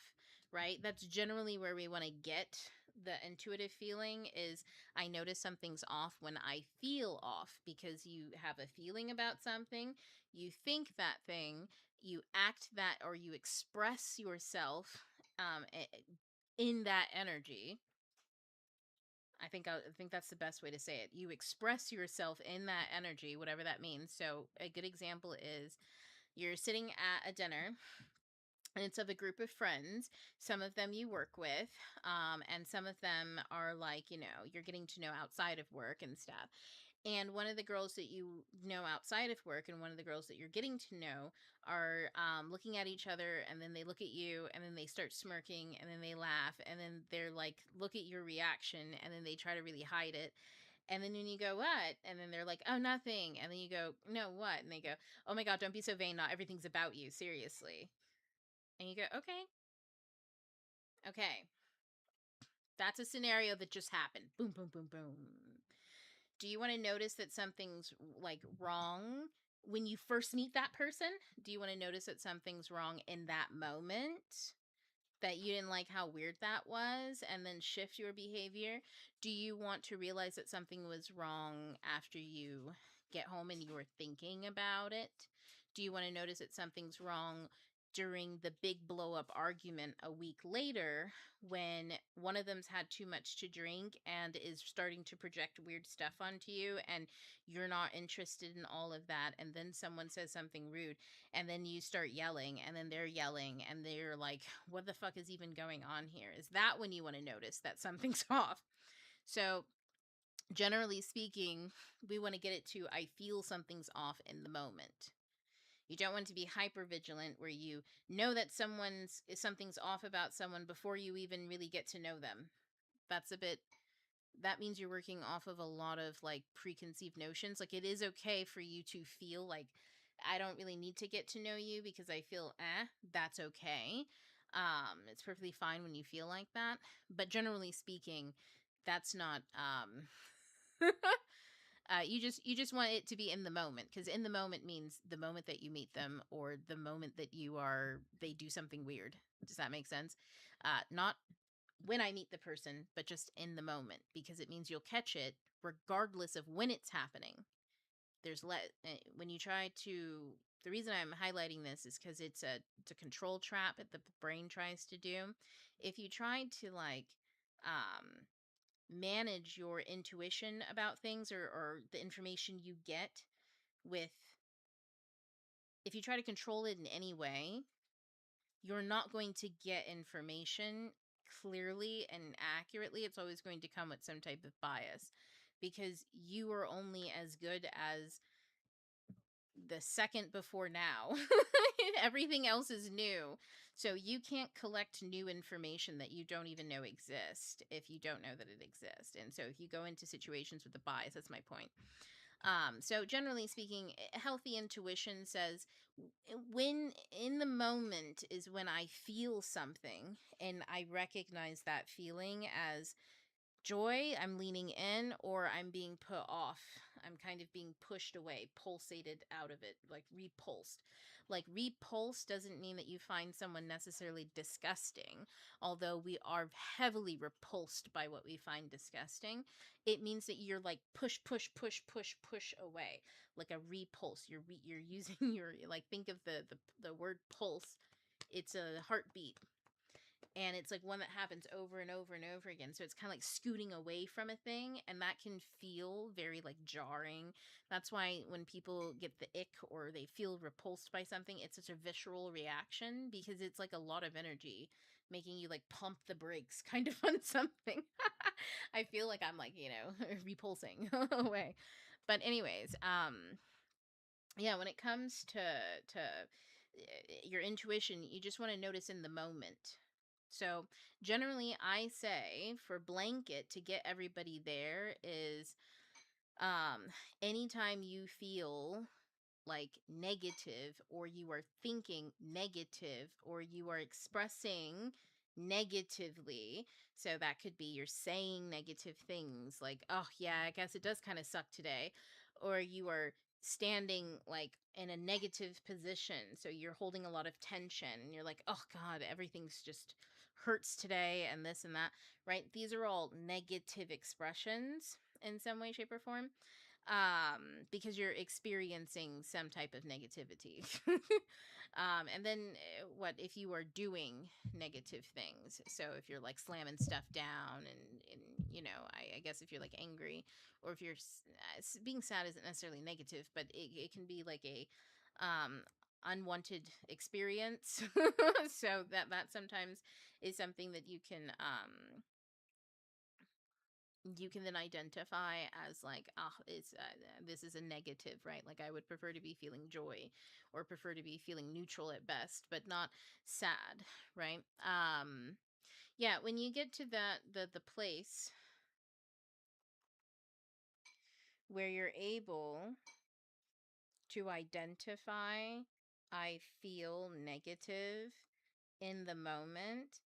right? That's generally where we want to get the intuitive feeling. Is I notice something's off when I feel off, because you have a feeling about something, you think that thing, you act that, or you express yourself in that energy. I think that's the best way to say it. You express yourself in that energy, whatever that means. So a good example is you're sitting at a dinner and it's of a group of friends. Some of them you work with, and some of them are like, you're getting to know outside of work and stuff. And one of the girls that you know outside of work and one of the girls that you're getting to know are looking at each other, and then they look at you, and then they start smirking, and then they laugh, and then they're like, look at your reaction, and then they try to really hide it. And then when you go, what? And then they're like, oh, nothing. And then you go, no, what? And they go, oh my God, don't be so vain. Not everything's about you. Seriously. And you go, okay, okay. That's a scenario that just happened. Boom, boom, boom, boom. Do you want to notice that something's like wrong when you first meet that person? Do you want to notice that something's wrong in that moment? That you didn't like how weird that was and then shift your behavior? Do you want to realize that something was wrong after you get home and you were thinking about it? Do you want to notice that something's wrong during the big blow up argument a week later when one of them's had too much to drink and is starting to project weird stuff onto you, and you're not interested in all of that, and then someone says something rude, and then you start yelling, and then they're yelling, and they're like, what the fuck is even going on here? Is that when you want to notice that something's off? So generally speaking, we want to get it to, I feel something's off in the moment. You don't want to be hyper vigilant where you know that something's off about someone before you even really get to know them. That's a bit, that means you're working off of a lot of like preconceived notions. Like, it is okay for you to feel like, I don't really need to get to know you because I feel that's okay. It's perfectly fine when you feel like that, but generally speaking, that's not you just want it to be in the moment, because in the moment means the moment that you meet them or the moment that they do something weird. Does that make sense? Not when I meet the person, but just in the moment, because it means you'll catch it regardless of when it's happening. When you try to, the reason I'm highlighting this is because it's a control trap that the brain tries to do. If you try to like um manage your intuition about things, or the information you get with, if you try to control it in any way, you're not going to get information clearly and accurately. It's always going to come with some type of bias, because you are only as good as the second before now. Everything else is new. So you can't collect new information that you don't even know exist if you don't know that it exists. And so if you go into situations with a bias, that's my point. So generally speaking, healthy intuition says, when in the moment is when I feel something and I recognize that feeling as joy, I'm leaning in, or I'm being put off. I'm kind of being pushed away, pulsated out of it, like repulsed. Like, repulsed doesn't mean that you find someone necessarily disgusting, although we are heavily repulsed by what we find disgusting. It means that you're like push, push, push, push, push away, like a repulse. You're using your, like, think of the word pulse. It's a heartbeat, and it's like one that happens over and over and over again. So it's kind of like scooting away from a thing, and that can feel very like jarring. That's why when people get the ick or they feel repulsed by something, it's such a visceral reaction, because it's like a lot of energy making you like pump the brakes kind of on something. I feel like I'm like, repulsing away. But anyways, yeah, when it comes to your intuition, you just want to notice in the moment. So generally, I say for blanket, to get everybody there, is um anytime you feel like negative, or you are thinking negative, or you are expressing negatively. So that could be you're saying negative things like, oh yeah, I guess it does kind of suck today. Or you are standing like in a negative position, so you're holding a lot of tension and you're like, oh god, everything's just hurts today, and this and that, right? These are all negative expressions in some way, shape, or form. because you're experiencing some type of negativity. And then what if you are doing negative things? So if you're like slamming stuff down and I guess if you're like angry, or if you're being sad isn't necessarily negative, but it can be like a um unwanted experience. So that sometimes is something that you can then identify as like, it's this is a negative, right? Like I would prefer to be feeling joy, or prefer to be feeling neutral at best, but not sad, right? Yeah, when you get to the place where you're able to identify, I feel negative in the moment,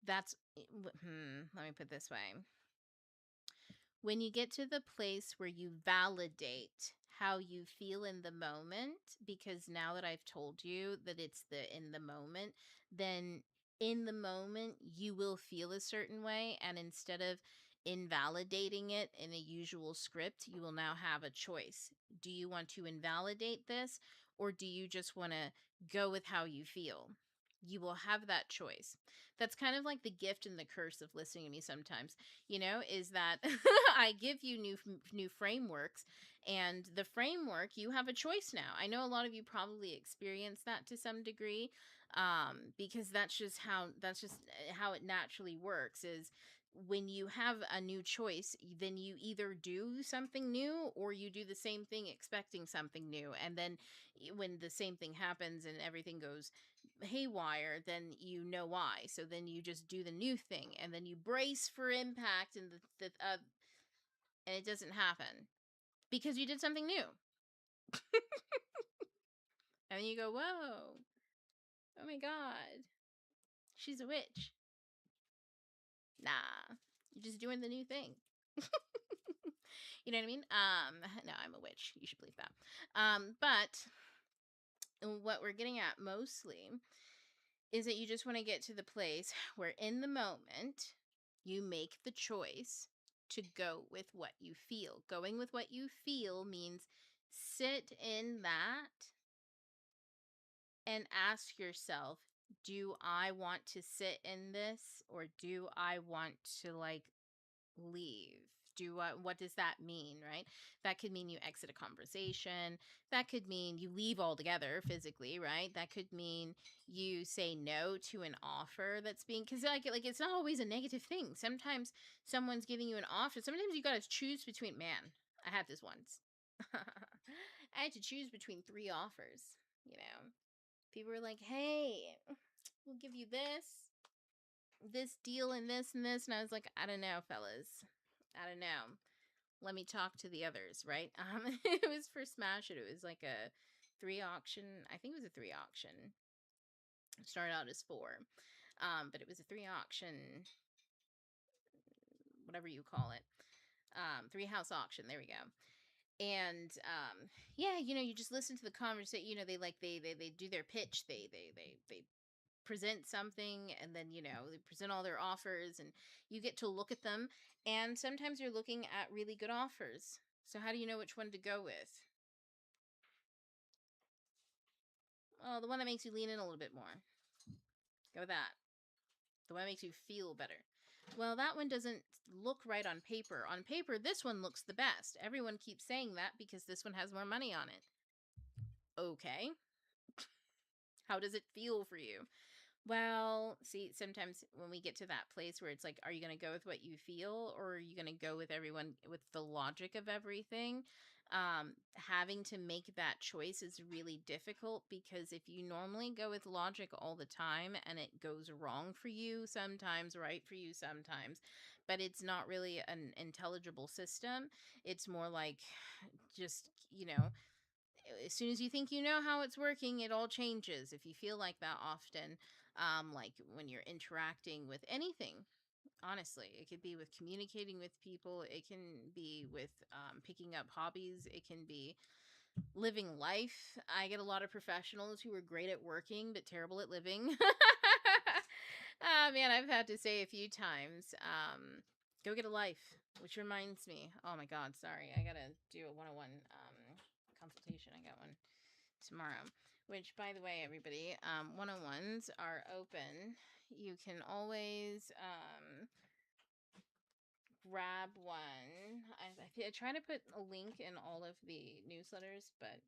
that's let me put it this way. When you get to the place where you validate how you feel in the moment, because now that I've told you that it's the in the moment, then in the moment you will feel a certain way. And instead of invalidating it in a usual script, you will now have a choice. Do you want to invalidate this, or do you just want to go with how you feel? You will have that choice. That's kind of like the gift and the curse of listening to me sometimes, is that I give you new frameworks, and the framework, you have a choice now. I know a lot of you probably experience that to some degree, because that's just how it naturally works. Is when you have a new choice, then you either do something new, or you do the same thing expecting something new. And then when the same thing happens and everything goes haywire, then you know why. So then you just do the new thing, and then you brace for impact, and and it doesn't happen because you did something new. And then you go, whoa, oh my God, she's a witch. Nah, you're just doing the new thing. You know what I mean? No, I'm a witch. You should believe that. But what we're getting at mostly is that you just want to get to the place where in the moment you make the choice to go with what you feel. Going with what you feel means sit in that and ask yourself, do I want to sit in this, or do I want to like leave? What does that mean, right? That could mean you exit a conversation. That could mean you leave altogether physically, right? That could mean you say no to an offer that's being, because like it's not always a negative thing. Sometimes someone's giving you an offer. Sometimes you got to choose between, man, I had this once. I had to choose between 3 offers, you know. People were like, "Hey, we'll give you this deal, and this," and I was like, "I don't know, fellas. I don't know. Let me talk to the others," right? It was for Smash It. It was like a 3 auction. I think it was a 3 auction. It started out as 4. But it was a 3 auction, whatever you call it. 3 house auction. There we go. And yeah, you just listen to the conversation. They do their pitch. They present something, and then they present all their offers, and you get to look at them, and sometimes you're looking at really good offers. So how do you know which one to go with? Well, the one that makes you lean in a little bit more. Go with that. The one that makes you feel better. Well, that one doesn't look right on paper. On paper, this one looks the best. Everyone keeps saying that because this one has more money on it. Okay. How does it feel for you? Well, see, sometimes when we get to that place where it's like, are you going to go with what you feel, or are you going to go with everyone, with the logic of everything? Having to make that choice is really difficult, because if you normally go with logic all the time and it goes wrong for you sometimes, right for you sometimes, but it's not really an intelligible system. It's more like just, as soon as you think you know how it's working, it all changes. If you feel like that often, like when you're interacting with anything, honestly, it could be with communicating with people, it can be with picking up hobbies, it can be living life. I get a lot of professionals who are great at working but terrible at living. Man, I've had to say a few times, go get a life. which reminds me, oh my God, sorry. I got to do a 101 consultation. I got one tomorrow, which, by the way, everybody, 101s are open. You can always grab one. I try to put a link in all of the newsletters, but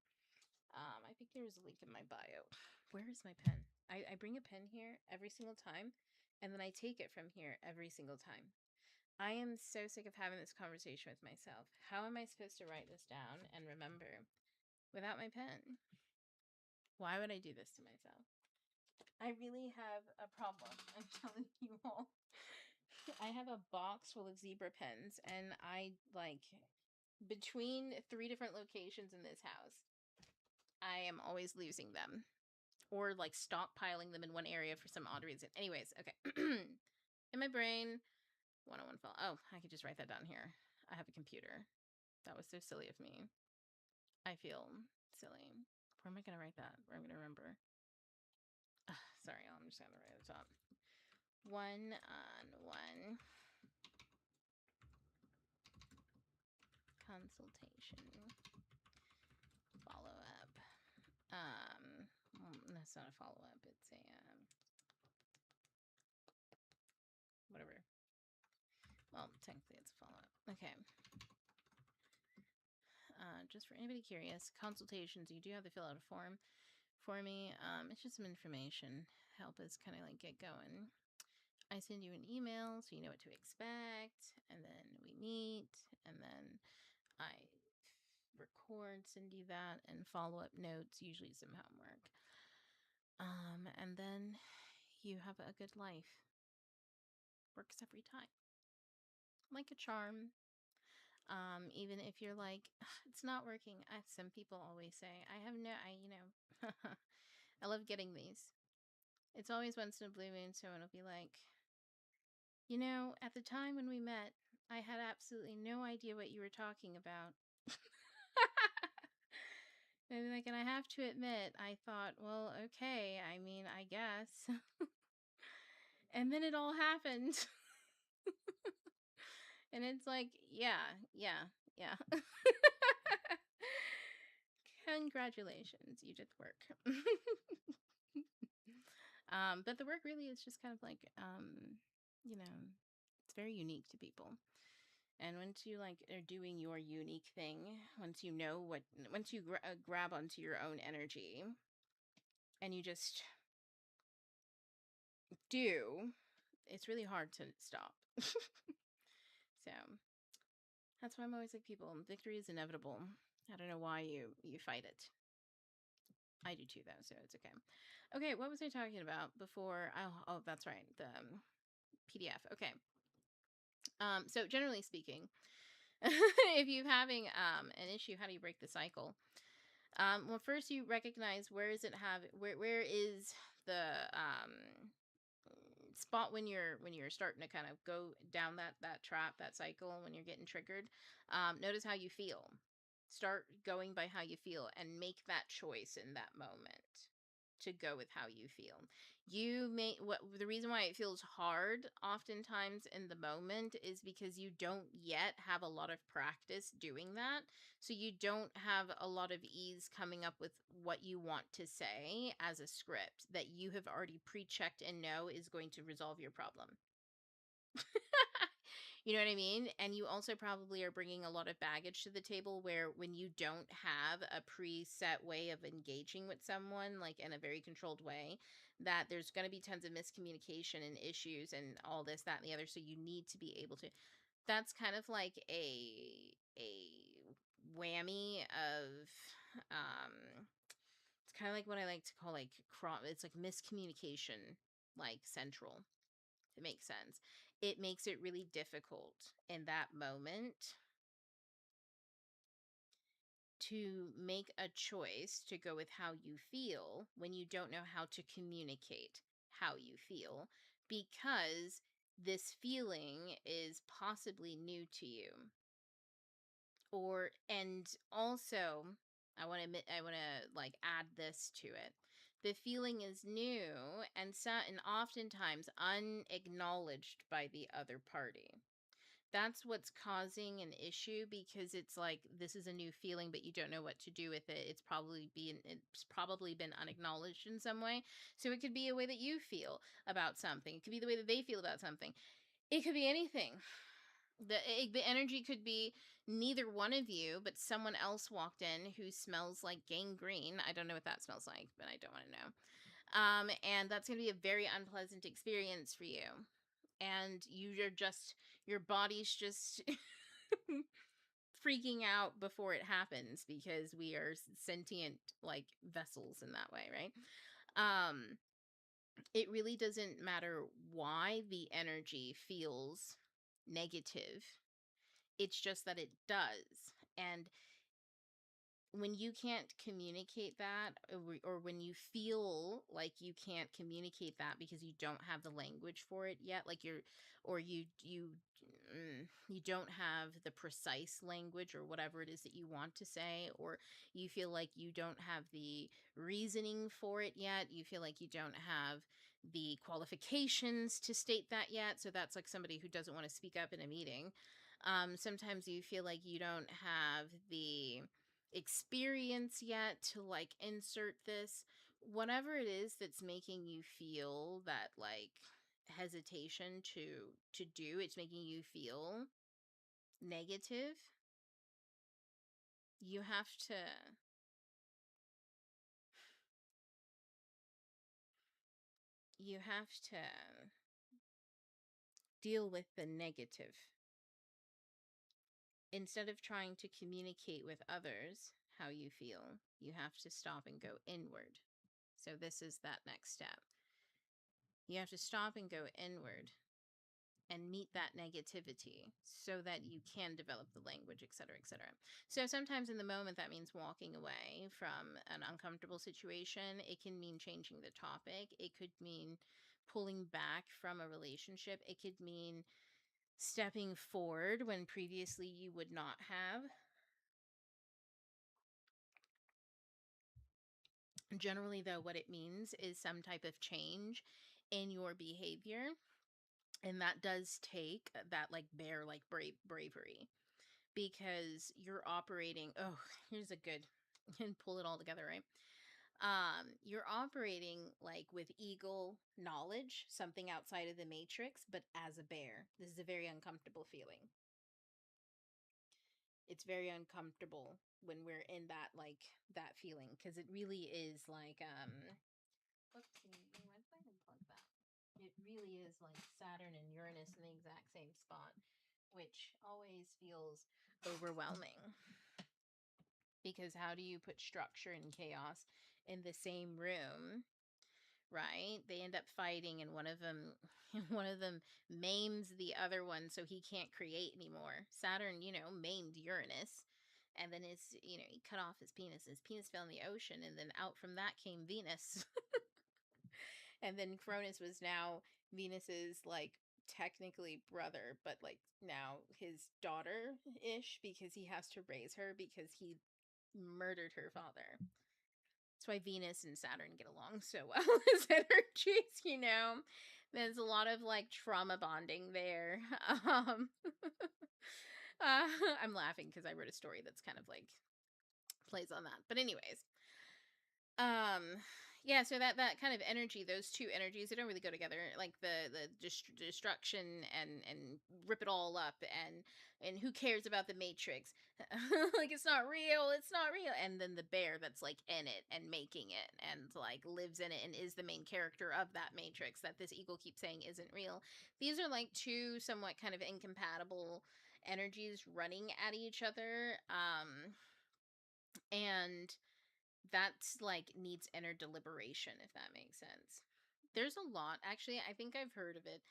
I think there was a link in my bio. Where is my pen? I bring a pen here every single time, and then I take it from here every single time. I am so sick of having this conversation with myself. How am I supposed to write this down and remember without my pen? Why would I do this to myself? I really have a problem. I'm telling you all. I have a box full of zebra pens, and I like between 3 different locations in this house, I am always losing them or like stockpiling them in one area for some odd reason. Anyways, okay. In my brain, 101 file. Oh, I could just write that down here. I have a computer. That was so silly of me. I feel silly. Where am I going to write that? Where am I going to remember? Sorry, I'm just going to write it top. 1-on-1 consultation follow up. That's not a follow up. It's a whatever. Well, technically it's a follow up. Okay. Just for anybody curious, consultations, you do have to fill out a form for me. It's just some information, help us kind of like get going. I send you an email so you know what to expect, and then we meet, and then I record, send you that, and follow-up notes, usually some homework. And then you have a good life. Works every time. Like a charm. Even if you're like, it's not working. Some people always say, I love getting these. It's always once in a blue moon, someone will be like, at the time when we met, I had absolutely no idea what you were talking about. And I have to admit, I thought, well, okay, I guess. And then it all happened. And it's like, yeah. Congratulations, you did the work. But the work really is just kind of like, it's very unique to people. And once you are doing your unique thing, once you grab onto your own energy and you just do, it's really hard to stop. So that's why I'm always like, people, victory is inevitable. I don't know why you fight it. I do too, though, so it's okay. Okay, what was I talking about before? Oh, that's right, the PDF. Okay. So generally speaking, if you're having an issue, how do you break the cycle? Well, first you recognize where is the spot when you're starting to kind of go down that trap, that cycle, when you're getting triggered. Notice how you feel. Start going by how you feel and make that choice in that moment to go with how you feel. The reason why it feels hard oftentimes in the moment is because you don't yet have a lot of practice doing that. So you don't have a lot of ease coming up with what you want to say as a script that you have already pre-checked and know is going to resolve your problem. You know what I mean? And you also probably are bringing a lot of baggage to the table where when you don't have a preset way of engaging with someone, like in a very controlled way, that there's going to be tons of miscommunication and issues and all this, that, and the other. So you need to be able to, that's kind of like a whammy of, it's kind of like what I like to call it's like miscommunication, like central. It makes sense. It makes it really difficult in that moment to make a choice to go with how you feel when you don't know how to communicate how you feel, because this feeling is possibly new to you. And also, I want to like add this to it. The feeling is new and oftentimes unacknowledged by the other party. That's what's causing an issue, because it's like this is a new feeling, but you don't know what to do with it. It's probably been unacknowledged in some way. So it could be a way that you feel about something. It could be the way that they feel about something. It could be anything. The energy could be neither one of you, but someone else walked in who smells like gangrene. I don't know what that smells like, but I don't want to know. And that's going to be a very unpleasant experience for you. And your body's just freaking out before it happens, because we are sentient like vessels in that way, right? Um, it really doesn't matter why the energy feels negative. It's just that it does. And when you can't communicate that, or when you feel like you can't communicate that because you don't have the language for it yet, like you don't have the precise language or whatever it is that you want to say, or you feel like you don't have the reasoning for it yet, you feel like you don't have the qualifications to state that yet. So that's like somebody who doesn't want to speak up in a meeting. Sometimes you feel like you don't have the experience yet to like insert this, whatever it is that's making you feel that like hesitation to do, it's making you feel negative. You have to you have to deal with the negative instead of trying to communicate with others how you feel. You have to stop and go inward. So this is that next step. You have to stop and go inward and meet that negativity so that you can develop the language, et cetera, et cetera. So sometimes in the moment, that means walking away from an uncomfortable situation. It can mean changing the topic. It could mean pulling back from a relationship. It could mean stepping forward when previously you would not have. Generally, though, what it means is some type of change in your behavior. And that does take that like bear, like bravery, because you're operating. Oh, here's a good and pull it all together, right? You're operating like with eagle knowledge, something outside of the matrix, but as a bear. This is a very uncomfortable feeling. It's very uncomfortable when we're in that like that feeling, because it really is like let's see, why did I unplug that? It really is like Saturn and Uranus in the exact same spot, which always feels overwhelming. Because how do you put structure and chaos in the same room, right? They end up fighting, and one of them one of them maims the other one so he can't create anymore. Saturn, maimed Uranus, and then he cut off his penis. His penis fell in the ocean, and then out from that came Venus. And then Cronus was now Venus's like technically brother, but like now his daughter ish, because he has to raise her because he murdered her father. That's why Venus and Saturn get along so well as energies. There's a lot of like trauma bonding there. Um, I'm laughing because I wrote a story that's kind of like plays on that. But anyways, um, yeah. So that kind of energy, those two energies, they don't really go together. Like the destruction and rip it all up, and who cares about the Matrix? Like it's not real. It's not real. And then the bear that's like in it and making it and like lives in it and is the main character of that Matrix that this eagle keeps saying isn't real. These are like two somewhat kind of incompatible energies running at each other. And that's like needs inner deliberation, if that makes sense. There's a lot, actually. I think I've heard of it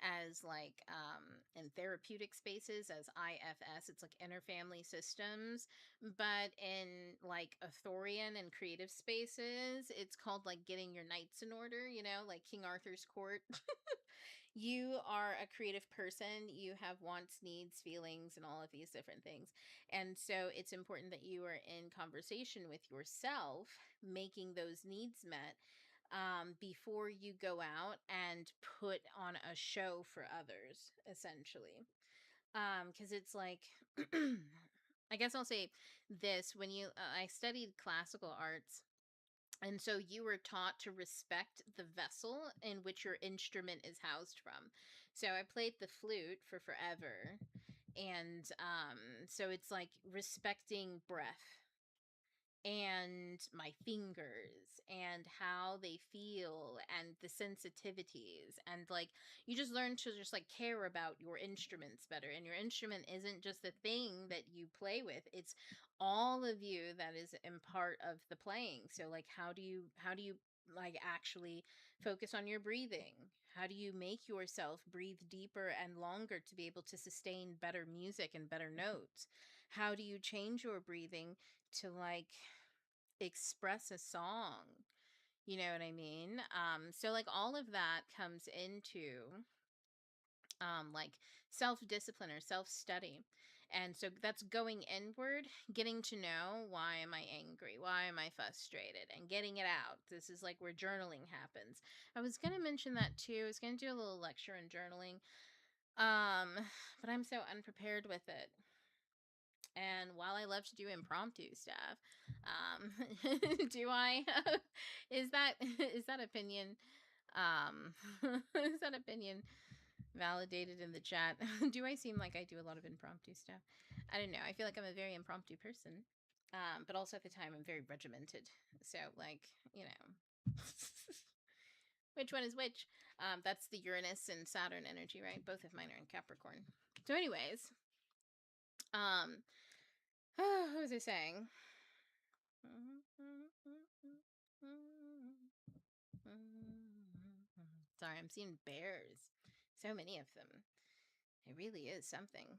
as like in therapeutic spaces as IFS. It's like inner family systems, but in like authorian and creative spaces it's called like getting your knights in order, like King Arthur's court. You are a creative person. You have wants, needs, feelings, and all of these different things. And so it's important that you are in conversation with yourself, making those needs met, before you go out and put on a show for others, essentially. Because it's like, I guess I'll say this: when I studied classical arts, and so you were taught to respect the vessel in which your instrument is housed from. So I played the flute for forever, and so it's like respecting breath and my fingers and how they feel and the sensitivities, and like you just learn to just like care about your instruments better, and your instrument isn't just the thing that you play with, it's all of you that is in part of the playing. So like how do you like actually focus on your breathing? How do you make yourself breathe deeper and longer to be able to sustain better music and better notes? How do you change your breathing to like express a song? You know what I mean? So like all of that comes into like self-discipline or self-study. And so that's going inward, getting to know, why am I angry? Why am I frustrated? And getting it out. This is like where journaling happens. I was going to mention that too. I was going to do a little lecture on journaling. Um, but I'm so unprepared with it. And while I love to do impromptu stuff, do I is that is that opinion um is that opinion validated in the chat? Do I seem like I do a lot of impromptu stuff? I don't know. I feel like I'm a very impromptu person. But also at the time I'm very regimented. So like, you know, which one is which? That's the Uranus and Saturn energy, right? Both of mine are in Capricorn. So anyways, um what was I saying? Sorry, I'm seeing bears. So many of them. It really is something.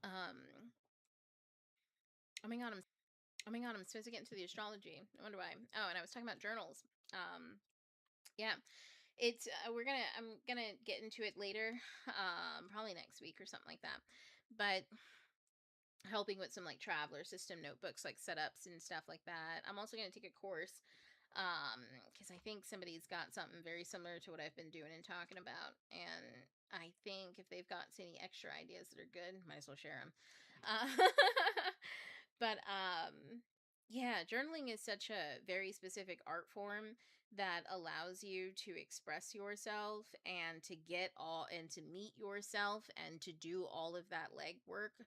Um, oh my god, I'm supposed to get into the astrology. I wonder why. Oh, and I was talking about journals. Yeah, it's I'm gonna get into it later, probably next week or something like that. But helping with some like traveler system notebooks, like setups and stuff like that. I'm also going to take a course because I think somebody's got something very similar to what I've been doing and talking about, and I think if they've got any extra ideas that are good, might as well share them. uh, but yeah, journaling is such a very specific art form that allows you to express yourself and to get all and to meet yourself and to do all of that legwork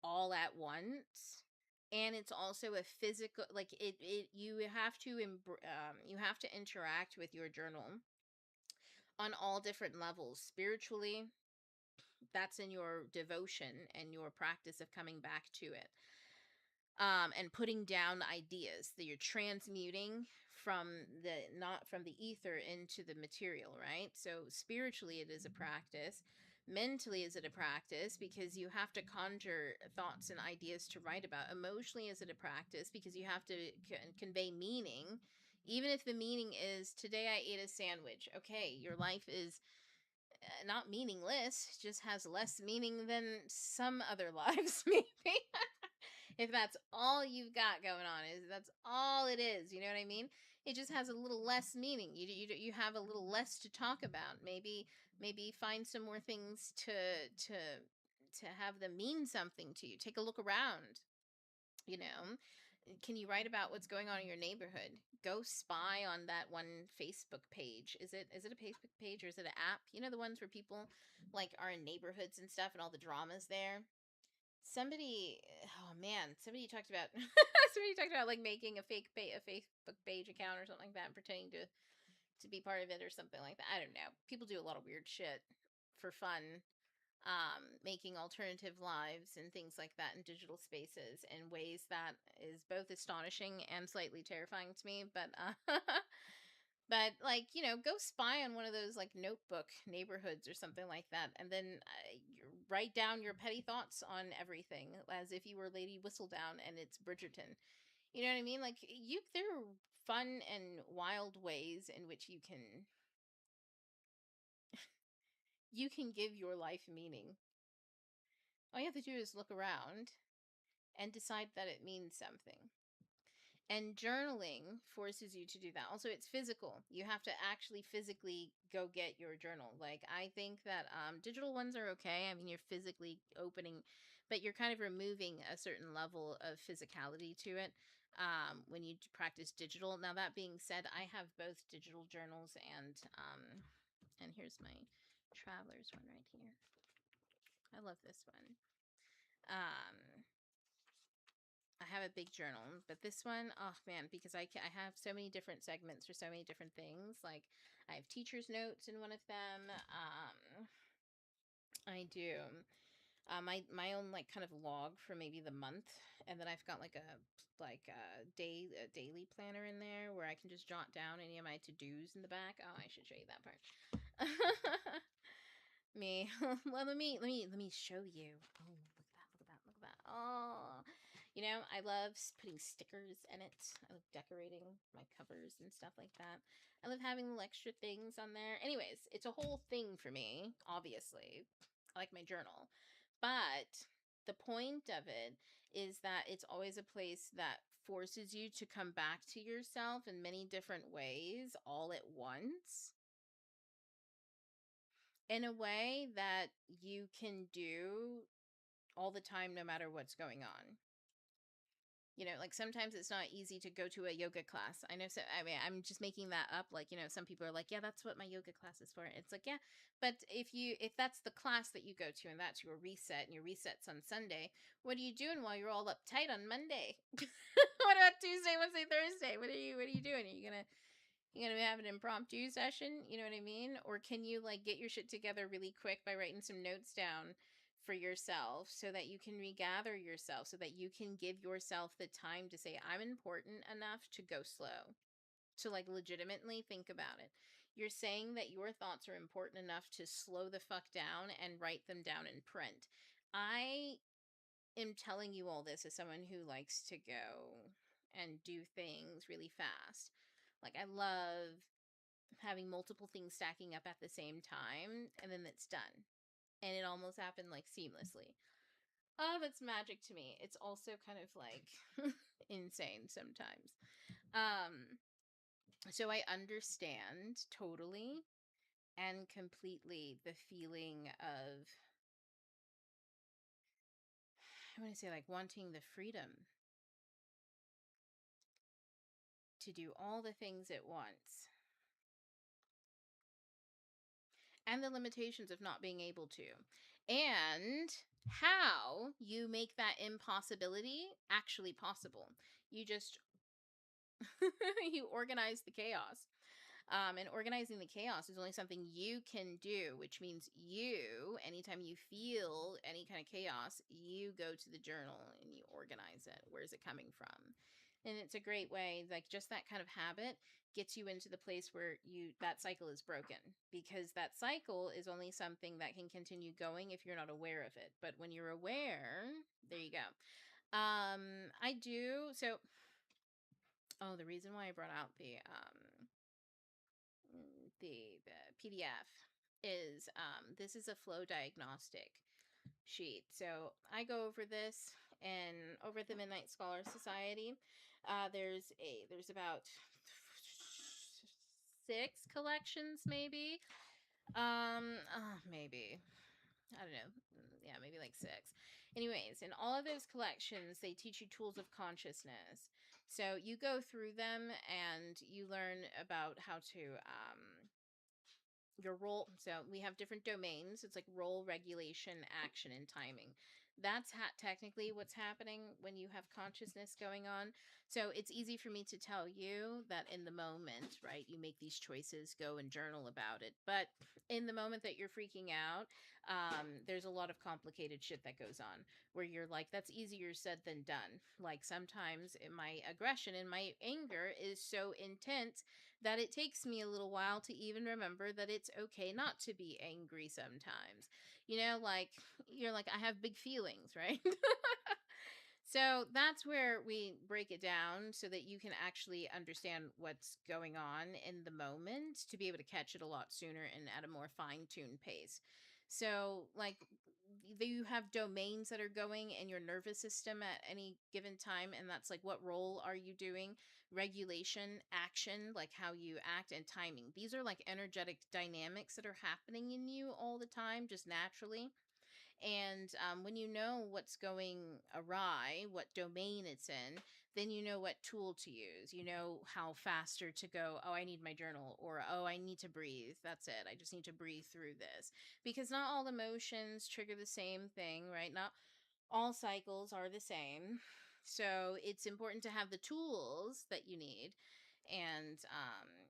all at once. And it's also a physical, like it you have to you have to interact with your journal on all different levels. Spiritually, that's in your devotion and your practice of coming back to it, and putting down the ideas that you're transmuting from the not from the ether into the material, right? So spiritually it is a practice. Mentally is it a practice because you have to conjure thoughts and ideas to write about. Emotionally is it a practice because you have to convey meaning, even if the meaning is today I ate a sandwich. Okay, your life is not meaningless, just has less meaning than some other lives maybe. If that's all you've got going on, is that's all it is, you know what I mean? It just has a little less meaning. You have a little less to talk about. Maybe find some more things to have them mean something to you. Take a look around, you know. Can you write about what's going on in your neighborhood? Go spy on that one Facebook page. Is it a Facebook page or is it an app? You know, the ones where people like are in neighborhoods and stuff and all the dramas there. Somebody, oh man, somebody talked about somebody talked about like making a Facebook page account or something like that and pretending to be part of it or something like that. I don't know. People do a lot of weird shit for fun, making alternative lives and things like that in digital spaces in ways that is both astonishing and slightly terrifying to me. But but like, you know, go spy on one of those like notebook neighborhoods or something like that, and then write down your petty thoughts on everything as if you were Lady Whistledown and it's Bridgerton. You know what I mean? Like there are fun and wild ways in which you can give your life meaning. All you have to do is look around and decide that it means something. And journaling forces you to do that. Also, it's physical. You have to actually physically go get your journal. Like, I think that digital ones are okay. I mean, you're physically opening, but you're kind of removing a certain level of physicality to it when you practice digital. Now, that being said, I have both digital journals and here's my traveler's one right here. I love this one. I have a big journal, but this one, oh man, because I have so many different segments for so many different things. Like I have teacher's notes in one of them. I do my own like kind of log for maybe the month, and then I've got like a daily planner in there where I can just jot down any of my to dos in the back. Oh, I should show you that part. Me. Well, let me show you. Oh, look at that, look at that, look at that. Oh, I love putting stickers in it. I love decorating my covers and stuff like that. I love having little extra things on there. Anyways, it's a whole thing for me, obviously. I like my journal. But the point of it is that it's always a place that forces you to come back to yourself in many different ways all at once, in a way that you can do all the time, no matter what's going on. Like sometimes it's not easy to go to a yoga class. I know. So, I mean, I'm just making that up. Like, some people are like, yeah, that's what my yoga class is for. It's like, yeah, but if that's the class that you go to and that's your reset and your resets on Sunday, what are you doing while you're all uptight on Monday? What about Tuesday, Wednesday, Thursday? What are you doing? Are you gonna have an impromptu session? You know what I mean? Or can you like get your shit together really quick by writing some notes down for yourself so that you can regather yourself, so that you can give yourself the time to say, I'm important enough to go slow, to like legitimately think about it. You're saying that your thoughts are important enough to slow the fuck down and write them down in print. I am telling you all this as someone who likes to go and do things really fast. Like, I love having multiple things stacking up at the same time, and then it's done. And it almost happened like seamlessly. Oh, that's magic to me. It's also kind of like insane sometimes. Um, so I understand totally and completely the feeling of, I want to say, like wanting the freedom to do all the things at once, and the limitations of not being able to, and how you make that impossibility actually possible. You just you organize the chaos. And organizing the chaos is only something you can do, which means anytime you feel any kind of chaos, you go to the journal and you organize it. Where's it coming from? And it's a great way, like just that kind of habit gets you into the place where that cycle is broken, because that cycle is only something that can continue going if you're not aware of it. But when you're aware, there you go. I do. So, oh, the reason why I brought out the PDF is this is a flow diagnostic sheet. So I go over this, and over at the Midnight Scholar Society, there's about 6 collections, maybe. Maybe, I don't know. Yeah, maybe like 6. Anyways, in all of those collections, they teach you tools of consciousness. So you go through them and you learn about how to your role. So we have different domains. It's like role, regulation, action, and timing. That's technically what's happening when you have consciousness going on. So it's easy for me to tell you that in the moment, right, you make these choices, go and journal about it. But in the moment that you're freaking out, there's a lot of complicated shit that goes on where you're like, that's easier said than done. Like sometimes my aggression and my anger is so intense that it takes me a little while to even remember that it's okay not to be angry sometimes. Like you're like, I have big feelings, right? So that's where we break it down so that you can actually understand what's going on in the moment, to be able to catch it a lot sooner and at a more fine-tuned pace. So, like, you have domains that are going in your nervous system at any given time, and that's like what role are you doing, regulation, action, like how you act, and timing. These are like energetic dynamics that are happening in you all the time, just naturally. And when you know what's going awry, what domain it's in, then you know what tool to use. You know how faster to go, oh, I need my journal, or oh, I need to breathe. That's it. I just need to breathe through this. Because not all emotions trigger the same thing, right? Not all cycles are the same. So it's important to have the tools that you need. And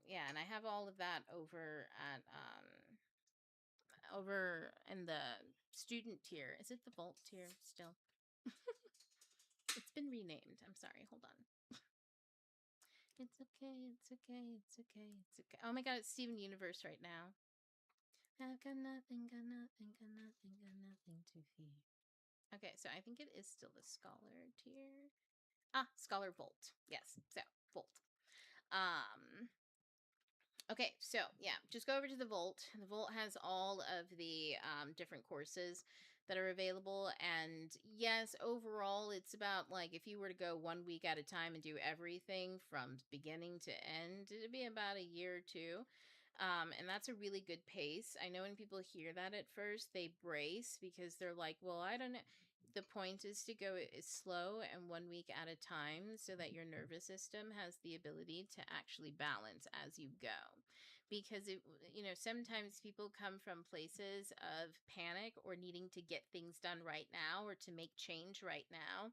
yeah, and I have all of that over in the student tier. Is it the vault tier still? It's been renamed. I'm sorry. Hold on. It's okay. It's okay. It's okay. It's okay. Oh my god, it's Steven Universe right now. I've got nothing, got nothing, got nothing, got nothing to fear. Okay, so I think it is still the scholar tier. Ah, scholar vault. Yes. So, vault. Um Okay, so yeah, just go over to the Vault. The Vault has all of the different courses that are available. And yes, overall, it's about like if you were to go 1 week at a time and do everything from beginning to end, it'd be about a year or two. And that's a really good pace. I know when people hear that at first, they brace because they're like, well, I don't know. The point is to go slow and 1 week at a time so that your nervous system has the ability to actually balance as you go. Because sometimes people come from places of panic or needing to get things done right now or to make change right now.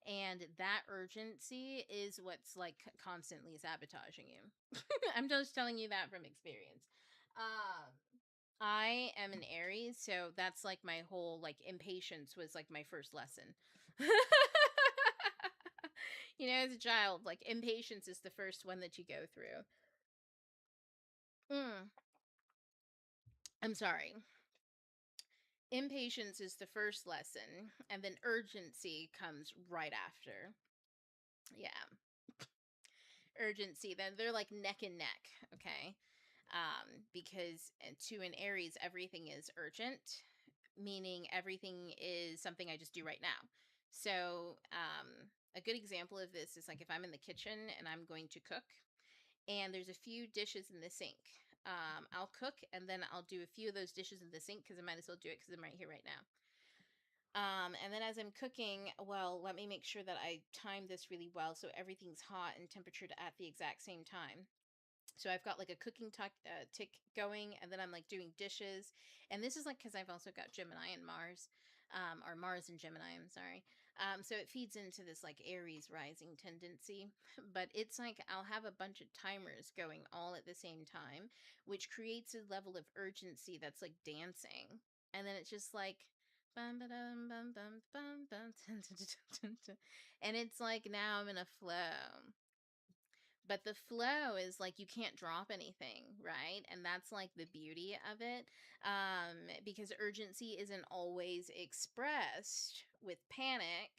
And that urgency is what's like constantly sabotaging you. I'm just telling you that from experience. Um, I am an Aries, so that's like my whole like impatience was like my first lesson. As a child, like impatience is the first one that you go through. I'm sorry. Impatience is the first lesson, and then urgency comes right after. Yeah, urgency. Then they're like neck and neck, okay? Because to an Aries, everything is urgent, meaning everything is something I just do right now. So, a good example of this is like if I'm in the kitchen and I'm going to cook, and there's a few dishes in the sink. I'll cook and then I'll do a few of those dishes in the sink because I might as well do it because I'm right here right now. And then as I'm cooking, well, let me make sure that I time this really well so everything's hot and temperatured at the exact same time. So I've got like a cooking tick going, and then I'm like doing dishes. And this is like because I've also got Gemini and Mars, or Mars and Gemini, I'm sorry. So it feeds into this like Aries rising tendency. But it's like I'll have a bunch of timers going all at the same time, which creates a level of urgency that's like dancing. And then it's just like, bum, ba-dum, bum, bum, bum, bum, dun, dun, dun, dun, dun. And it's like now I'm in a flow. But the flow is like you can't drop anything, right? And that's like the beauty of it. Because urgency isn't always expressed with panic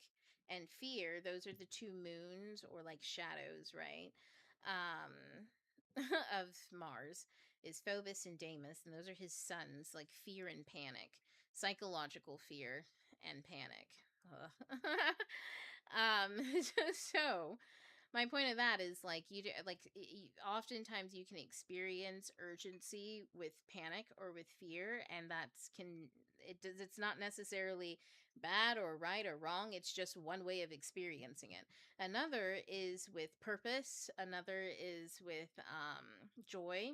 and fear. Those are the two moons or like shadows, right? Of Mars is Phobos and Deimos, and those are his sons, like fear and panic, psychological fear and panic. So my point of that is like oftentimes you can experience urgency with panic or with fear, and it's not necessarily bad or right or wrong. It's just one way of experiencing it. Another is with purpose. Another is with joy,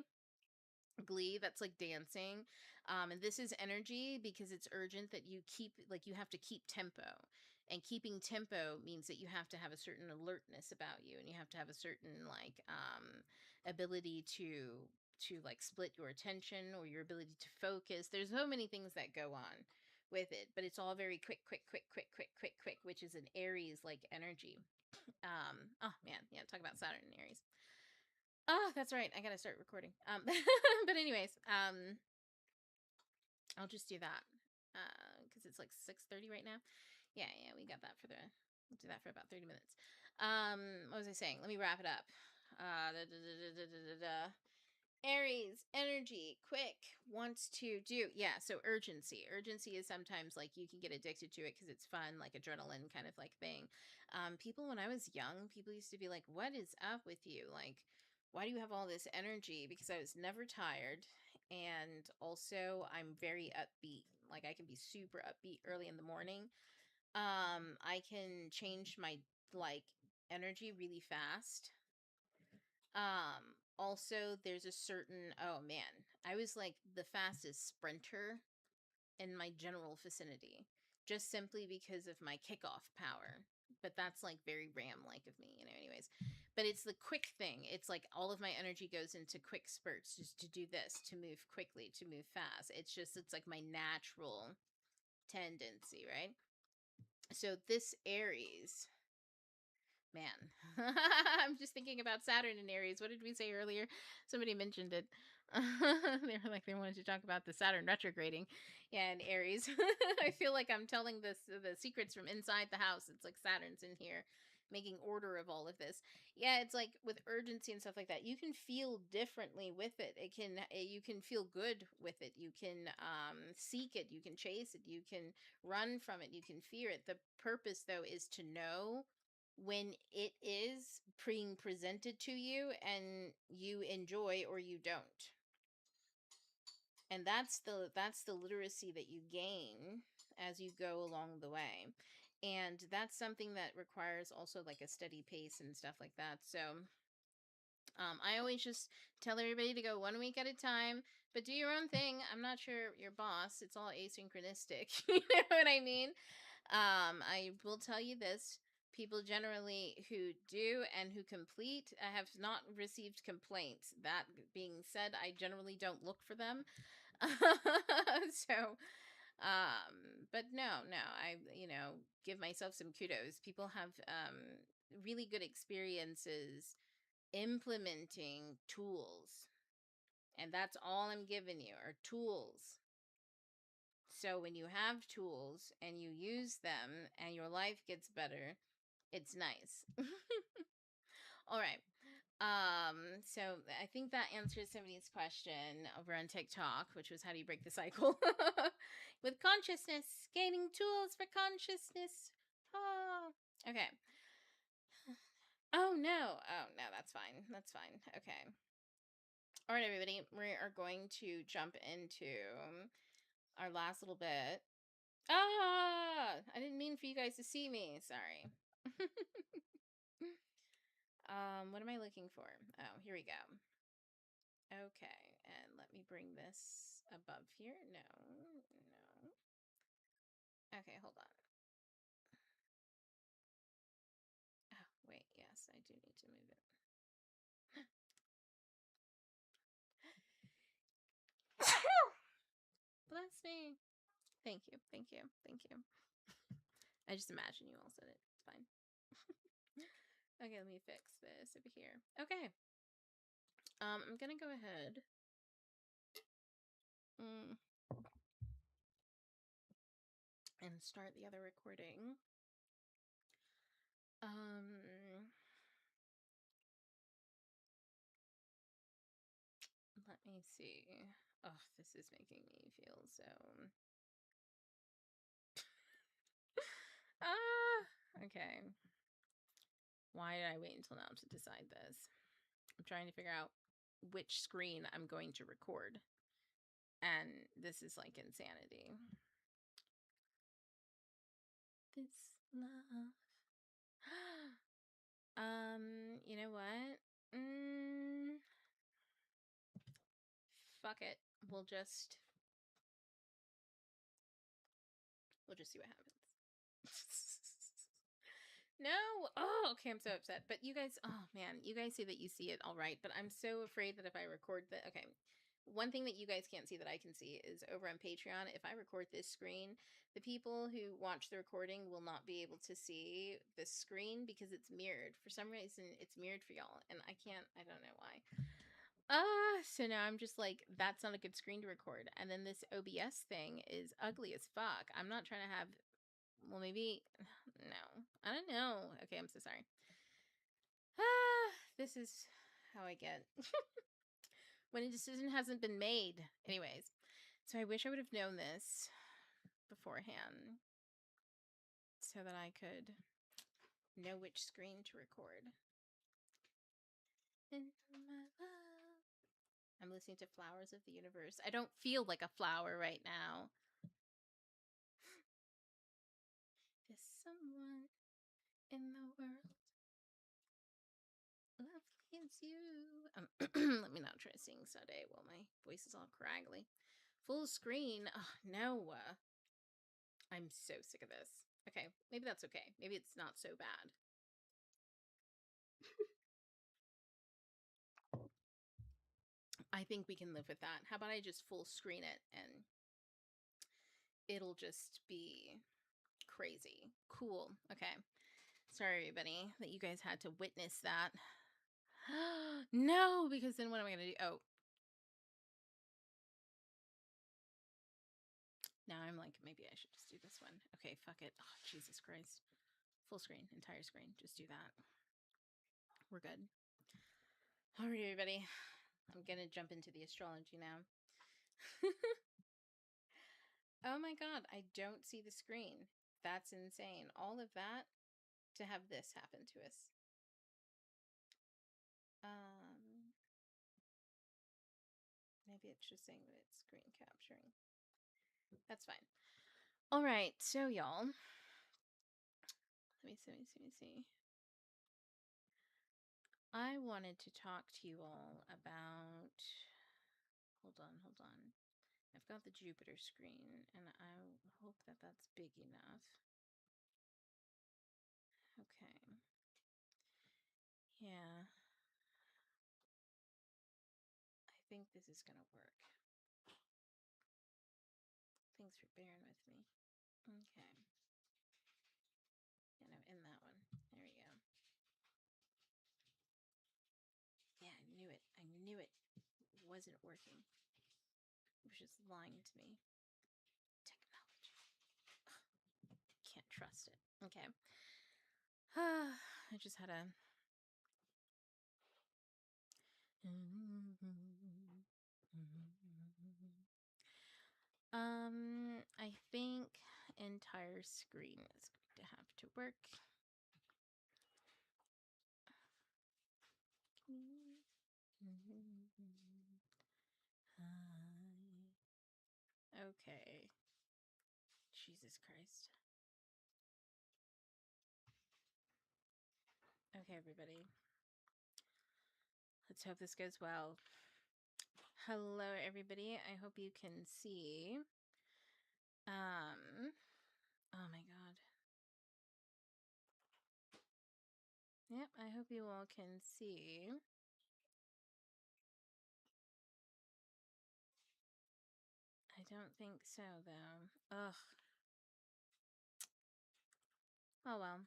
glee, that's like dancing. And this is energy because it's urgent that you have to keep tempo, and keeping tempo means that you have to have a certain alertness about you, and you have to have a certain like ability to like split your attention, or your ability to focus. There's so many things that go on with it, but it's all very quick, quick, quick, quick, quick, quick, quick, which is an Aries like energy. Oh man, yeah, talk about Saturn and Aries. Oh, that's right. I gotta start recording. But anyways, I'll just do that because it's like 6:30 right now. Yeah, yeah, we got that for the. We'll do that for about 30 minutes. What was I saying? Let me wrap it up. Da, da, da, da, da, da, da. Aries, energy, quick, wants to do. Yeah, so urgency. Urgency is sometimes like you can get addicted to it because it's fun, like adrenaline kind of like thing. People, when I was young, people used to be like, what is up with you? Like, why do you have all this energy? Because I was never tired. And also, I'm very upbeat. Like, I can be super upbeat early in the morning. I can change my like energy really fast. Also there's a certain, oh man, I was like the fastest sprinter in my general vicinity just simply because of my kickoff power. But that's like very ram like of me, anyways. But it's the quick thing. It's like all of my energy goes into quick spurts just to do this, to move quickly, to move fast. It's like my natural tendency, right? So this Aries, man, I'm just thinking about Saturn in Aries. What did we say earlier? Somebody mentioned it. They were like they wanted to talk about the Saturn retrograding. Yeah, in Aries. I feel like I'm telling the secrets from inside the house. It's like Saturn's in here making order of all of this. Yeah, it's like with urgency and stuff like that. You can feel differently with it. You can feel good with it. You can seek it, you can chase it, you can run from it, you can fear it. The purpose though is to know when it is being presented to you and you enjoy or you don't. And that's the literacy that you gain as you go along the way. And that's something that requires also like a steady pace and stuff like that. So I always just tell everybody to go 1 week at a time, but do your own thing. I'm not sure your boss. It's all asynchronistic. You know what I mean? I will tell you this. People generally who do and who complete have not received complaints. That being said, I generally don't look for them. So, but no, I, give myself some kudos. People have really good experiences implementing tools. And that's all I'm giving you are tools. So when you have tools and you use them and your life gets better, it's nice. All right. So I think that answers somebody's question over on TikTok, which was how do you break the cycle with consciousness, gaining tools for consciousness. Ah. Okay. Oh no. Oh no, that's fine. That's fine. Okay. All right, everybody. We are going to jump into our last little bit. Ah, I didn't mean for you guys to see me. Sorry. What am I looking for? Oh, here we go. Okay, and let me bring this above here. No, no. Okay, hold on. Oh, wait, yes, I do need to move it. Bless me. Thank you, thank you, thank you. I just imagine you all said it. It's fine. Okay, let me fix this over here. Okay. I'm gonna go ahead. And start the other recording. Let me see. Oh, this is making me feel so. Okay. Why did I wait until now to decide this? I'm trying to figure out which screen I'm going to record. And this is like insanity. This love. You know what? Fuck it. We'll just see what happens. No. Oh, okay. I'm so upset. But you guys, oh man, you guys say that you see it all right. But I'm so afraid that if I record the, okay, one thing that you guys can't see that I can see is over on Patreon. If I record this screen, the people who watch the recording will not be able to see the screen because it's mirrored. For some reason, it's mirrored for y'all. And I don't know why. So now I'm just like, that's not a good screen to record. And then this OBS thing is ugly as fuck. I'm not trying to have, well, maybe, no, I don't know. Okay, I'm so sorry. This is how I get. when a decision hasn't been made. Anyways, so I wish I would have known this beforehand so that I could know which screen to record. I'm listening to Flowers of the Universe. I don't feel like a flower right now. There's someone in the world lovely as you. Let me not try to sing Sade while my voice is all craggly. Full screen. Oh, no. I'm so sick of this. Okay, maybe that's okay. Maybe it's not so bad. I think we can live with that. How about I just full screen it and it'll just be crazy. Cool. Okay. Sorry, everybody, that you guys had to witness that. No, because then what am I going to do? Oh. Now I'm like, maybe I should just do this one. Okay, fuck it. Oh, Jesus Christ. Full screen, entire screen. Just do that. We're good. All right, everybody. I'm going to jump into the astrology now. Oh my God, I don't see the screen. That's insane. All of that to have this happen to us. Maybe it's just saying that it's screen capturing. That's fine. All right, so y'all. Let me see. I wanted to talk to you all about... Hold on. I've got the Jupiter screen, and I hope that that's big enough. Okay. Yeah. I think this is going to work. Thanks for bearing with me. Okay. Yeah, no, in that one. There we go. Yeah, I knew it. It wasn't working. It was just lying to me. Technology. Ugh. Can't trust it. Okay. I just had a... I think entire screen is going to have to work. Okay. Jesus Christ. Okay, everybody. Let's hope this goes well. Hello, everybody. I hope you can see. Oh my God. Yep, I hope you all can see. I don't think so, though. Ugh. Oh, well.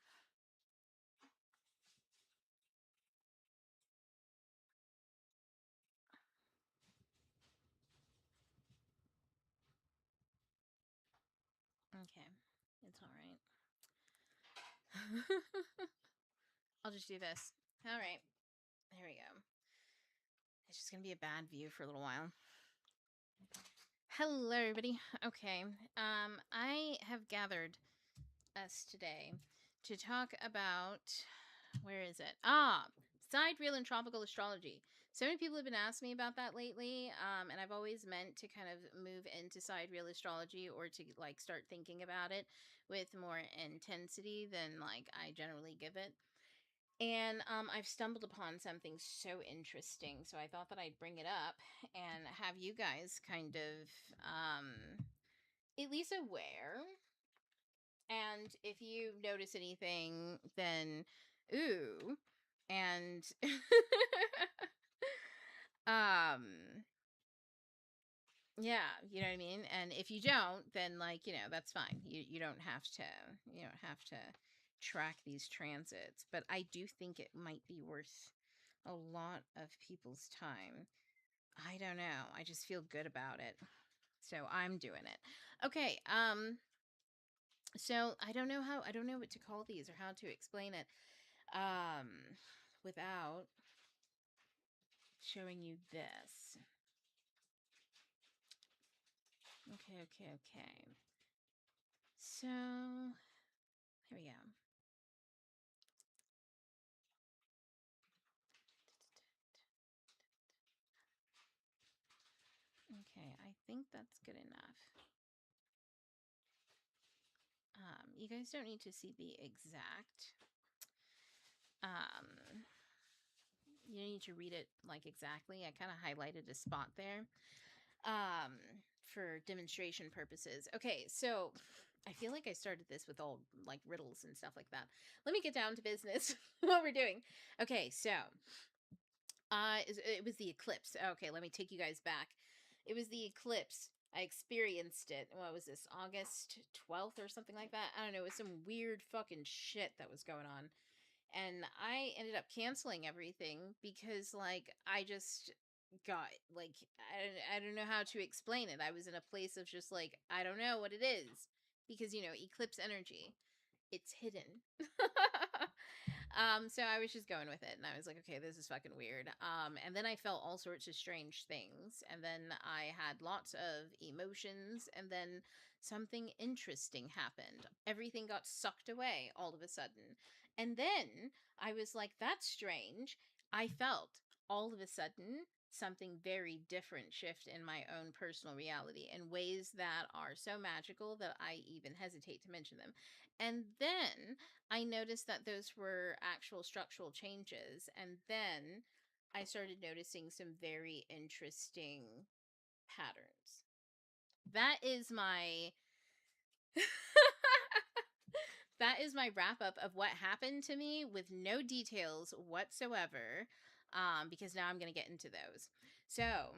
Okay. It's all right. I'll just do this. All right. There we go. It's just going to be a bad view for a little while. Hello, everybody. Okay. I have gathered us today to talk about... Where is it? Sidereal and tropical astrology. So many people have been asking me about that lately, and I've always meant to kind of move into sidereal astrology or to like start thinking about it with more intensity than like I generally give it. And I've stumbled upon something so interesting, so I thought that I'd bring it up and have you guys kind of at least aware. And if you notice anything, then ooh. And yeah, you know what I mean? And if you don't, then like, you know, that's fine. You don't have to track these transits, but I do think it might be worth a lot of people's time. I don't know. I just feel good about it. So I'm doing it. Okay, so I don't know what to call these or how to explain it without showing you this. Okay. So, here we go. Okay, I think that's good enough. You guys don't need to see the exact. You don't need to read it like exactly. I kind of highlighted a spot there for demonstration purposes. Okay, so I feel like I started this with all like riddles and stuff like that. Let me get down to business. What we're doing. Okay, so it was the eclipse. Okay, let me take you guys back. It was the eclipse. I experienced it. What was this? August 12th or something like that? I don't know. It was some weird fucking shit that was going on. And I ended up canceling everything because like I just got like I don't know how to explain it. I was in a place of just like I don't know what it is because eclipse energy, it's hidden. So I was just going with it and I was like, okay, this is fucking weird. And then I felt all sorts of strange things. And then I had lots of emotions. And then something interesting happened. Everything got sucked away all of a sudden. And then I was like, that's strange. I felt all of a sudden something very different shift in my own personal reality in ways that are so magical that I even hesitate to mention them. And then I noticed that those were actual structural changes. And then I started noticing some very interesting patterns. That is my that is my wrap up of what happened to me with no details whatsoever. Because now I'm going to get into those. So,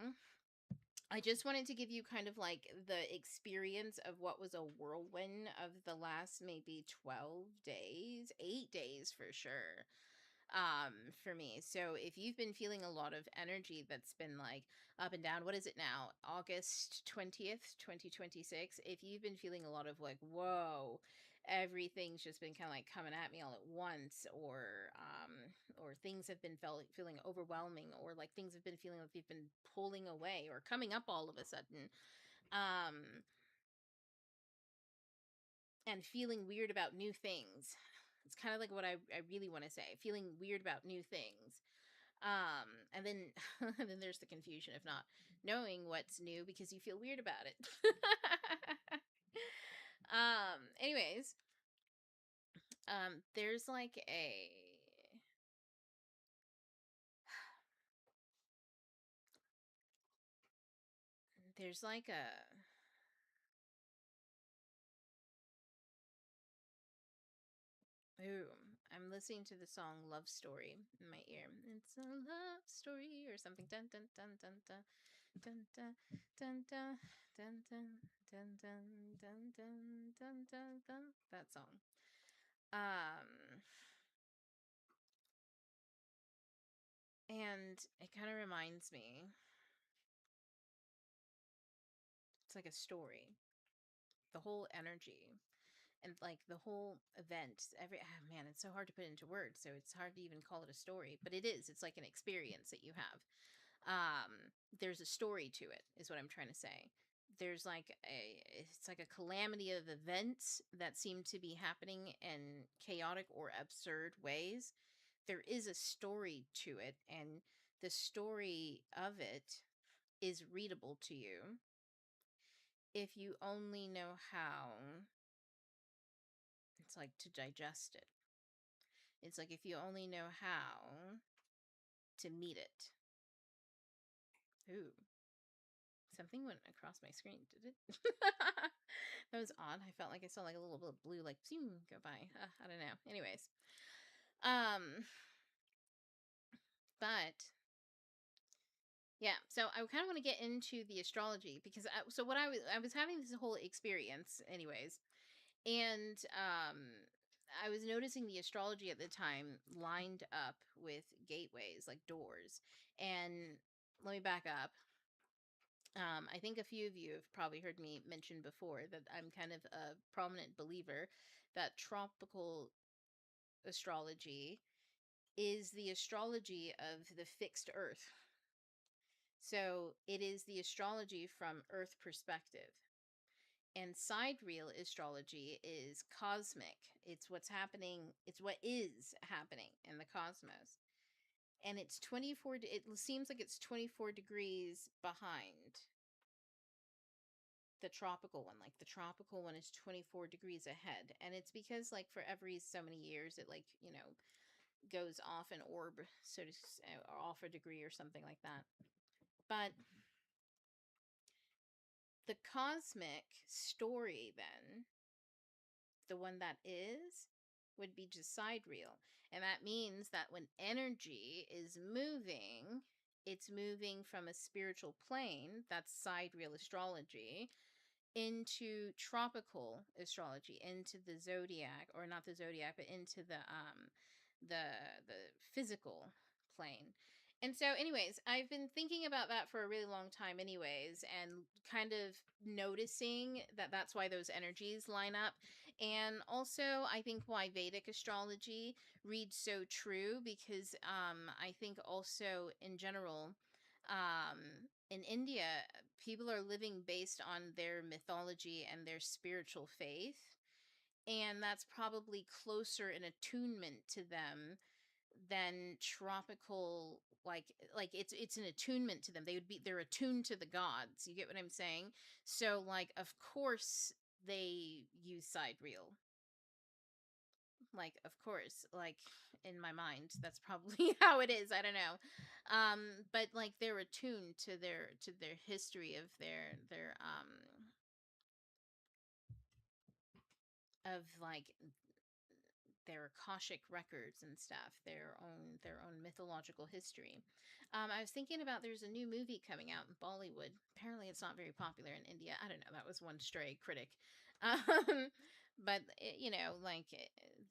I just wanted to give you kind of like the experience of what was a whirlwind of the last maybe 12 days, 8 days for sure. For me. So if you've been feeling a lot of energy that's been like up and down, what is it now? August 20th, 2026. If you've been feeling a lot of like, whoa, everything's just been kind of like coming at me all at once, or things have been feeling overwhelming, or like things have been feeling like they've been pulling away or coming up all of a sudden. Um and feeling weird about new things. It's kind of like what I really want to say. Feeling weird about new things. And then and then there's the confusion of not knowing what's new because you feel weird about it. Anyways, there's like there's like a ooh, I'm listening to the song Love Story in my ear. It's a love story or something. Dun dun dun dun dun dun dun dun dun dun dun dun dun dun dun dun dun dun, that song. Um and it kind of reminds me, it's like a story. The whole energy and like the whole event, man, it's so hard to put into words, so it's hard to even call it a story, but it is. It's like an experience that you have. There's a story to it, is what I'm trying to say. There's like it's like a calamity of events that seem to be happening in chaotic or absurd ways. There is a story to it, and the story of it is readable to you if you only know how, it's like, to digest it. It's like if you only know how to meet it. Ooh, something went across my screen, did it? That was odd. I felt like I saw like a little bit of blue like go by. I don't know. Anyways, um but yeah, so I kind of want to get into the astrology because so what I was having this whole experience anyways. And I was noticing the astrology at the time lined up with gateways, like doors. And let me back up. I think a few of you have probably heard me mention before that I'm kind of a prominent believer that tropical astrology is the astrology of the fixed earth. So it is the astrology from Earth perspective. And sidereal astrology is cosmic. It's what's happening, it's what is happening in the cosmos. And it's 24, it seems like it's 24 degrees behind the tropical one. Like the tropical one is 24 degrees ahead. And it's because, like, for every so many years, it, like, goes off an orb, so to or off a degree or something like that. But the cosmic story, then, the one that is, would be just sidereal. And that means that when energy is moving, it's moving from a spiritual plane, that's sidereal astrology, into tropical astrology, into the zodiac, or not the zodiac, but into the physical plane. And so, anyways, I've been thinking about that for a really long time, anyways, and kind of noticing that that's why those energies line up. And also, I think why Vedic astrology reads so true, because I think also in general, in India, people are living based on their mythology and their spiritual faith. And that's probably closer in attunement to them than tropical, like it's an attunement to them. They're attuned to the gods. You get what I'm saying? So, like, of course they use sidereal. Like, of course, like, in my mind, that's probably how it is. I don't know. But, like, they're attuned to their history of of, like, their Akashic records and stuff, their own mythological history. I was thinking about, there's a new movie coming out in Bollywood. Apparently, it's not very popular in India. I don't know. That was one stray critic. Um, but like,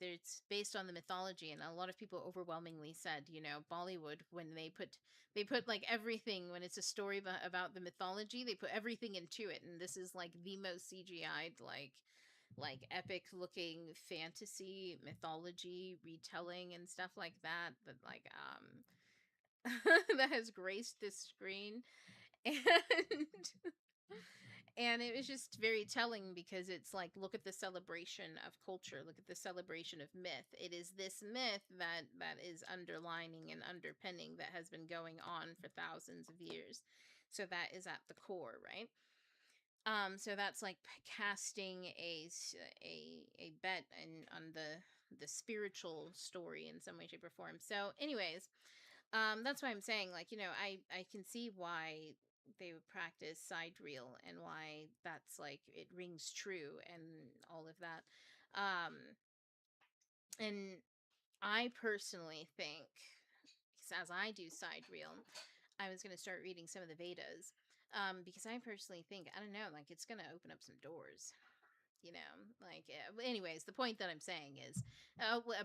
it's based on the mythology, and a lot of people overwhelmingly said, Bollywood, when they put like everything, when it's a story about the mythology, they put everything into it, and this is like the most CGI'd, like epic looking fantasy mythology retelling and stuff like that, like that has graced this screen. And and it was just very telling, because it's like, look at the celebration of culture, look at the celebration of myth. It is this myth that is underlining and underpinning, that has been going on for thousands of years. So that is at the core, right? So that's like casting a bet on the spiritual story in some way, shape, or form. So, anyways, that's why I'm saying, like, I can see why they would practice sidereal, and why that's, like, it rings true and all of that. Um, and I personally think, because as I do sidereal, I was going to start reading some of the Vedas. Because I personally think, I don't know, like, it's going to open up some doors, like, anyways, the point that I'm saying is,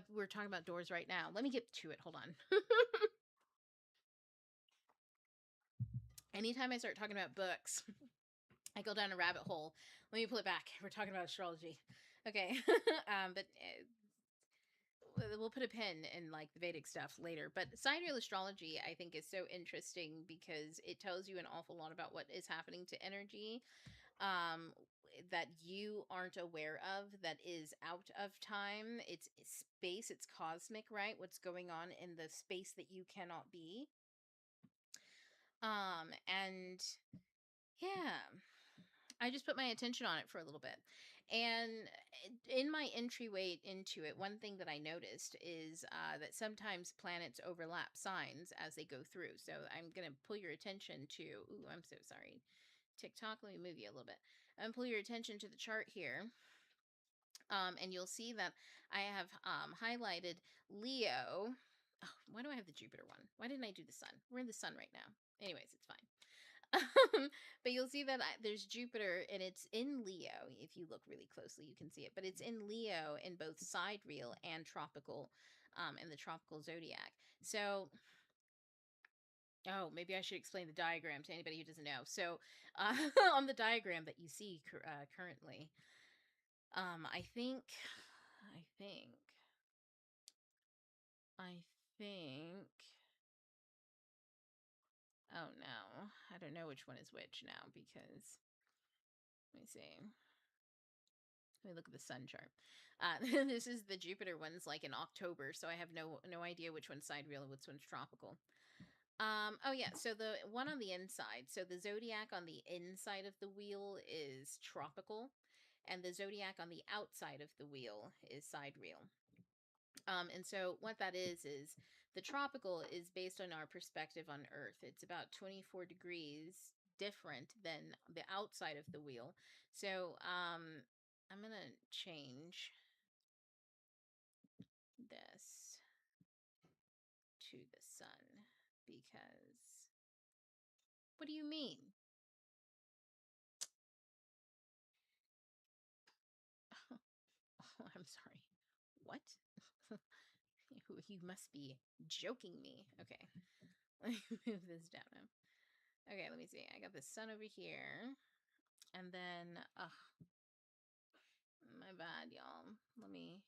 we're talking about doors right now. Let me get to it. Hold on. Anytime I start talking about books, I go down a rabbit hole. Let me pull it back. We're talking about astrology. Okay. But we'll put a pin in, like, the Vedic stuff later. But sidereal astrology, I think, is so interesting, because it tells you an awful lot about what is happening to energy, um that you aren't aware of, that is out of time. It's space, it's cosmic, right? What's going on in the space that you cannot be. And yeah, I just put my attention on it for a little bit. And in my entryway into it, one thing that I noticed is, that sometimes planets overlap signs as they go through. So I'm going to pull your attention to, ooh, I'm so sorry, TikTok, let me move you a little bit. And pull your attention to the chart here. And you'll see that I have highlighted Leo. Oh, why do I have the Jupiter one? Why didn't I do the sun? We're in the sun right now. Anyways, it's fine. But you'll see that there's Jupiter, and it's in Leo. If you look really closely, you can see it. But it's in Leo in both sidereal and tropical, in the tropical zodiac. So, oh, maybe I should explain the diagram to anybody who doesn't know. So, on the diagram that you see currently, I think, I think, I think, Oh no, I don't know which one is which now because let me see. Let me look at the sun chart. This is the Jupiter one's like in October, so I have no idea which one's sidereal and which one's tropical. Oh yeah, so the one on the inside, so the zodiac on the inside of the wheel is tropical, and the zodiac on the outside of the wheel is sidereal. And so what that is the tropical is based on our perspective on Earth. It's about 24 degrees different than the outside of the wheel. So I'm gonna change this to the sun because what do you mean? Oh, I'm sorry. What? You must be joking me. Okay. Let me move this down now. Okay, let me see. I got the sun over here. And then, my bad, y'all. Let me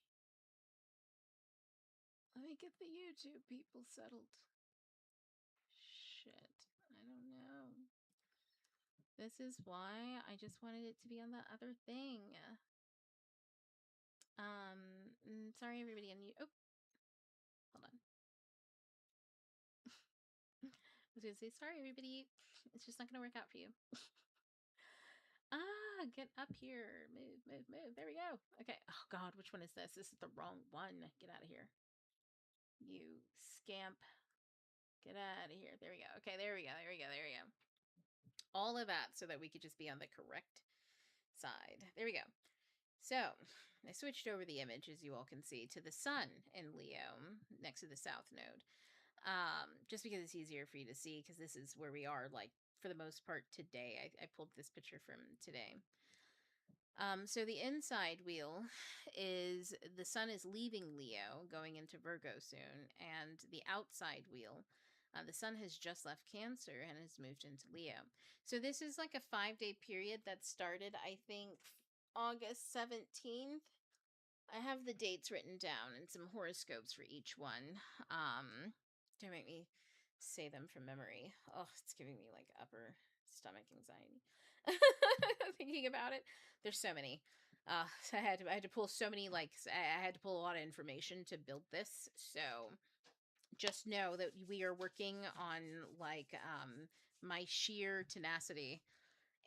get the YouTube people settled. Shit. I don't know. This is why I just wanted it to be on the other thing. Sorry everybody on you. Oh, hold on. I was gonna say sorry everybody. It's just not gonna work out for you. Get up here. Move, move, move. There we go. Okay. Oh god, which one is this? This is the wrong one. Get out of here. You scamp. Get out of here. There we go. Okay, there we go. There we go. There we go. All of that so that we could just be on the correct side. There we go. So I switched over the image, as you all can see, to the sun in Leo next to the south node. Just because it's easier for you to see, because this is where we are, like, for the most part today. I pulled this picture from today. So the inside wheel is the sun is leaving Leo, going into Virgo soon, and the outside wheel, the sun has just left Cancer and has moved into Leo. So this is like a 5-day period that started, I think, August 17th. I have the dates written down and some horoscopes for each one. Don't make me say them from memory. Oh, it's giving me like upper stomach anxiety. Thinking about it. There's so many. So I had to pull so many, like, I had to pull a lot of information to build this. So just know that we are working on like my sheer tenacity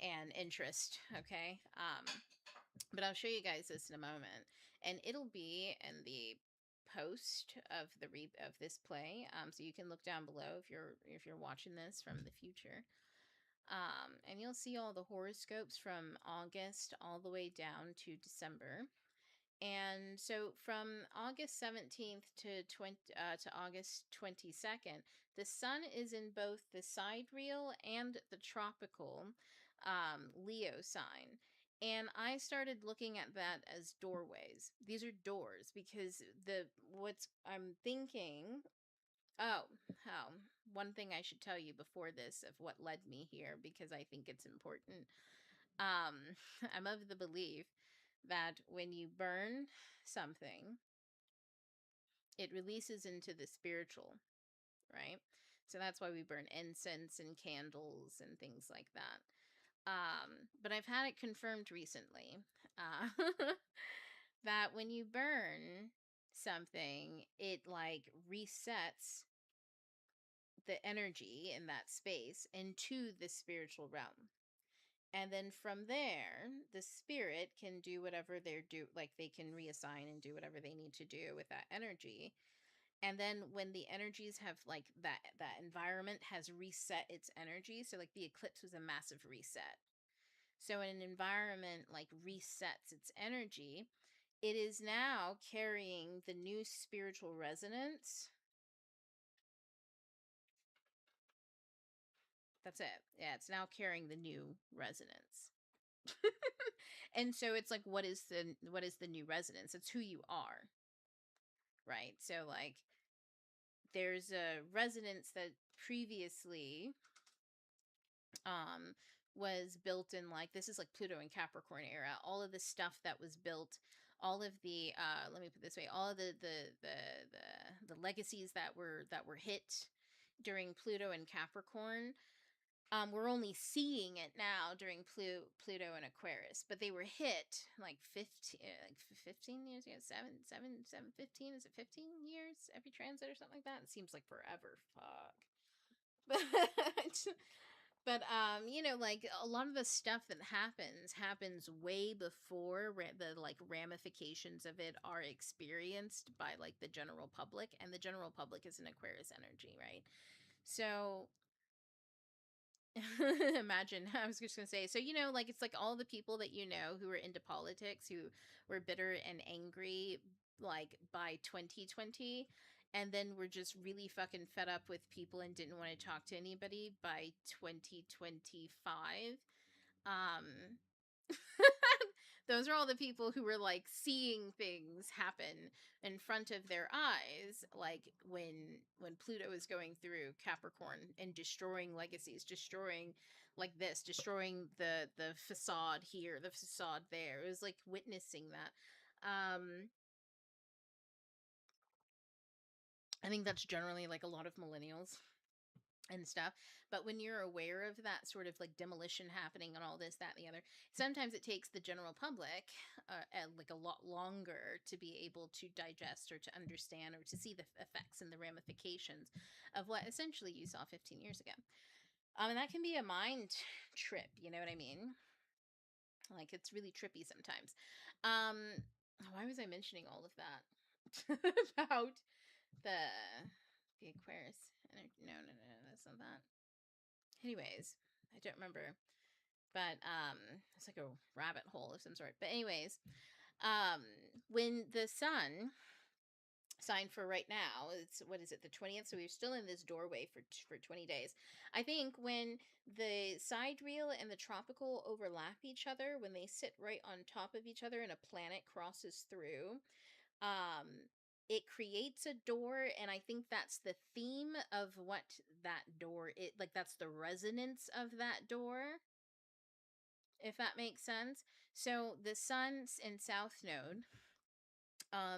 and interest. Okay. But I'll show you guys this in a moment, and it'll be in the post of the of this play. So you can look down below if you're watching this from the future. And you'll see all the horoscopes from August all the way down to December. And so from August 17th to August 22nd, the sun is in both the sidereal and the tropical Leo sign. And I started looking at that as doorways. These are doors because what's I'm thinking. Oh, one thing I should tell you before this of what led me here, because I think it's important. I'm of the belief that when you burn something, it releases into the spiritual, right? So that's why we burn incense and candles and things like that. But I've had it confirmed recently that when you burn something, it like resets the energy in that space into the spiritual realm. And then from there, the spirit can do whatever like they can reassign and do whatever they need to do with that energy. And then when the energies have like that environment has reset its energy, so like the eclipse was a massive reset. So when an environment like resets its energy, it is now carrying the new spiritual resonance. That's it. Yeah, it's now carrying the new resonance. And so it's like what is the new resonance? It's who you are. Right? So like there's a resonance that previously was built in, like, this is like Pluto and Capricorn era. All of the stuff that was built, all of the let me put it this way, all of the legacies that were hit during Pluto and Capricorn We're only seeing it now during Pluto and Aquarius, but they were hit like 15 years ago, 15, is it 15 years every transit or something like that? It seems like forever. Fuck. But you know, like a lot of the stuff that happens way before the like ramifications of it are experienced by like the general public, and the general public is an Aquarius energy, right? So imagine, I was just gonna say, so you know, like it's like all the people that you know who are into politics who were bitter and angry like by 2020, and then were just really fucking fed up with people and didn't want to talk to anybody by 2025. um Those are all the people who were like seeing things happen in front of their eyes, like when Pluto is going through Capricorn and destroying legacies, destroying like this, destroying the facade here, the facade there. It was like witnessing that. I think that's generally like a lot of millennials and stuff. But when you're aware of that sort of like demolition happening and all this, that, and the other, sometimes it takes the general public like a lot longer to be able to digest or to understand or to see the effects and the ramifications of what essentially you saw 15 years ago. And that can be a mind trip, you know what I mean? Like it's really trippy sometimes. Why was I mentioning all of that? About the the Aquarius energy. No, no, no, that's not that. Anyways, I don't remember, but it's like a rabbit hole of some sort. But anyways, um, when the sun sign for right now, it's what is it, the 20th, so we're still in this doorway for 20 days. I think when the sidereal and the tropical overlap each other, when they sit right on top of each other and a planet crosses through, um it creates a door, and I think that's the theme of what that door it like that's the resonance of that door, if that makes sense. So the sun's in south node.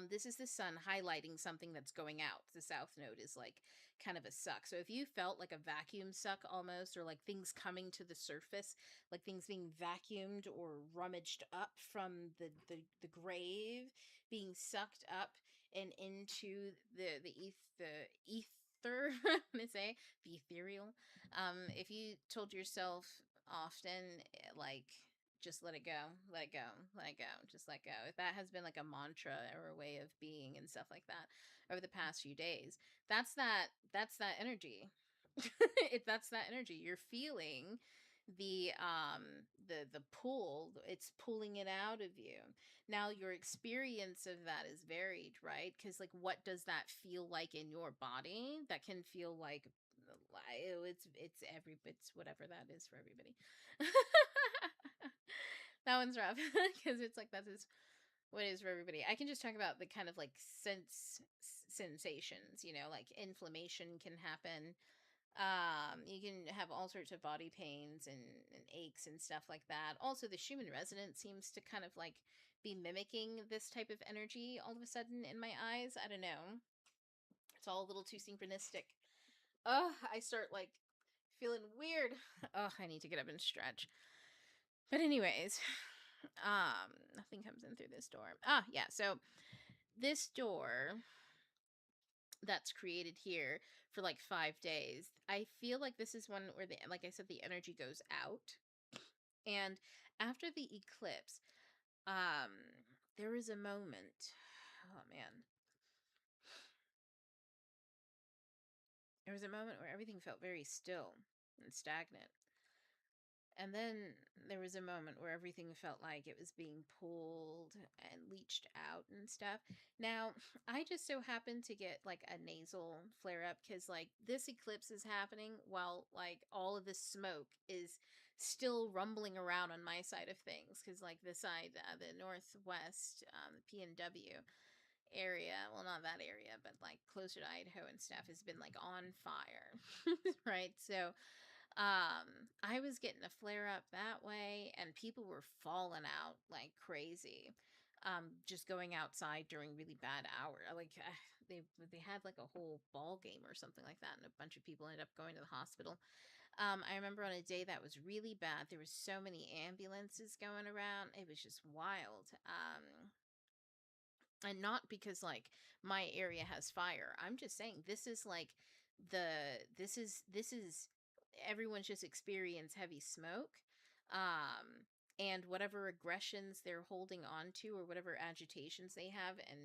This is the sun highlighting something that's going out. The south node is like kind of a suck. So if you felt like a vacuum suck almost, or like things coming to the surface, like things being vacuumed or rummaged up from the grave, being sucked up and into the ether, I'm gonna say the ethereal. If you told yourself often, like, just let it go, let it go, let it go, just let go. If that has been like a mantra or a way of being and stuff like that over the past few days, that's that energy. That's that energy. You're feeling the pull, it's pulling it out of you. Now your experience of that is varied, right? Because like what does that feel like in your body? That can feel like it's whatever that is for everybody. That one's rough because it's like that's what is for everybody. I can just talk about the kind of like sensations, you know, like inflammation can happen. You can have all sorts of body pains and aches and stuff like that. Also, the Schumann resonance seems to kind of like be mimicking this type of energy all of a sudden in my eyes. I don't know. It's all a little too synchronistic. I start like feeling weird. I need to get up and stretch. But anyways, nothing comes in through this door. Yeah, so this door that's created here for like 5 days, I feel like this is one where the like I said, the energy goes out. And after the eclipse, um, there was a moment. Oh man. There was a moment where everything felt very still and stagnant. And then there was a moment where everything felt like it was being pulled and leached out and stuff. Now, I just so happened to get like a nasal flare up because like this eclipse is happening while like all of this smoke is still rumbling around on my side of things, because like the side, the northwest, the PNW area, well, not that area, but like closer to Idaho and stuff, has been like on fire. Right, so I was getting a flare up that way, and people were falling out like crazy. Just going outside during really bad hour. Like they had like a whole ball game or something like that, and a bunch of people ended up going to the hospital. I remember on a day that was really bad, there was so many ambulances going around. It was just wild. And not because like my area has fire. I'm just saying this is like this is everyone's just experience heavy smoke. Um and whatever aggressions they're holding on to or whatever agitations they have, and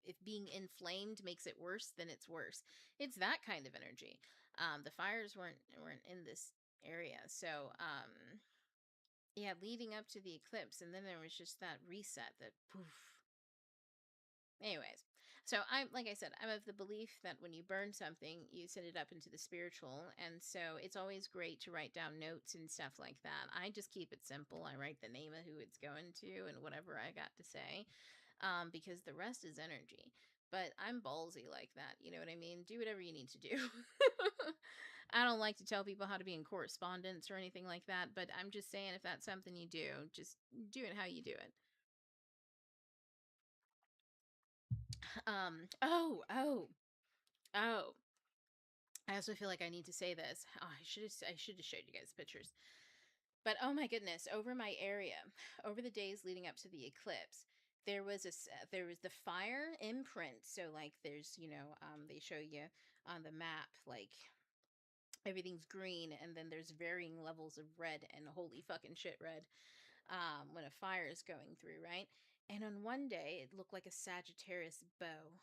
if being inflamed makes it worse, then it's worse. It's that kind of energy. The fires weren't in this area. So yeah, leading up to the eclipse, and then there was just that reset, that poof. Anyways, so I'm, like I said, I'm of the belief that when you burn something, you send it up into the spiritual. And so it's always great to write down notes and stuff like that. I just keep it simple. I write the name of who it's going to and whatever I got to say, because the rest is energy. But I'm ballsy like that. You know what I mean? Do whatever you need to do. I don't like to tell people how to be in correspondence or anything like that, but I'm just saying, if that's something you do, just do it how you do it. Oh. I also feel like I need to say this. Oh, I should have showed you guys pictures. But oh my goodness, over my area, over the days leading up to the eclipse, there was the fire imprint. So like there's, they show you on the map like everything's green, and then there's varying levels of red, and holy fucking shit red, when a fire is going through, right? And on one day it looked like a Sagittarius bow.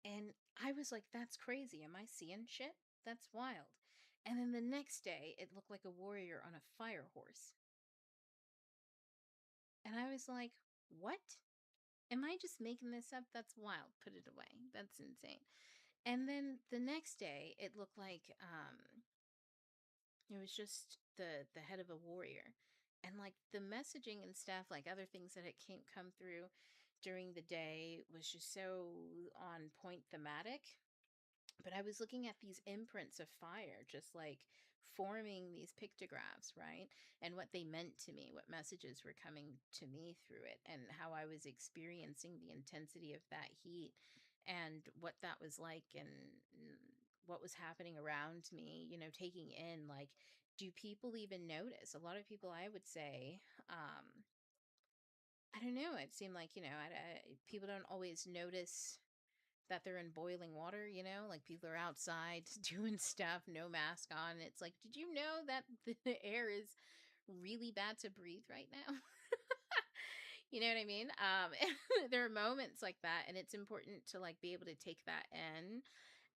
And I was like, that's crazy. Am I seeing shit? That's wild. And then the next day, it looked like a warrior on a fire horse. And I was like, what? Am I just making this up? That's wild. Put it away. That's insane. And then the next day, it looked like it was just the head of a warrior. And like the messaging and stuff, like other things that had come through during the day, was just so on point thematic. But I was looking at these imprints of fire, just like forming these pictographs, right? And what they meant to me, what messages were coming to me through it, and how I was experiencing the intensity of that heat, and what that was like, and what was happening around me, taking in, like, do people even notice? A lot of people, I would say, I don't know, it seemed like, people don't always notice that they're in boiling water, like people are outside doing stuff, no mask on. It's like, did you know that the air is really bad to breathe right now? You know what I mean? There are moments like that, and it's important to like be able to take that in,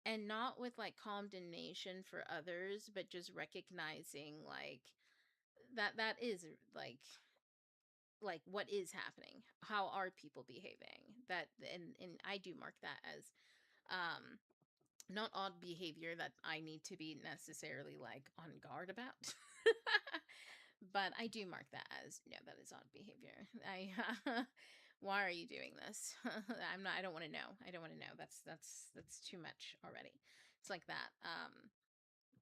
and not with like condemnation for others, but just recognizing like that is like what is happening, how are people behaving, that, and I do mark that as um not odd behavior that I need to be necessarily like on guard about. But I do mark that as, no, that is odd behavior. Why are you doing this? I don't want to know. I don't want to know. That's too much already. It's like that.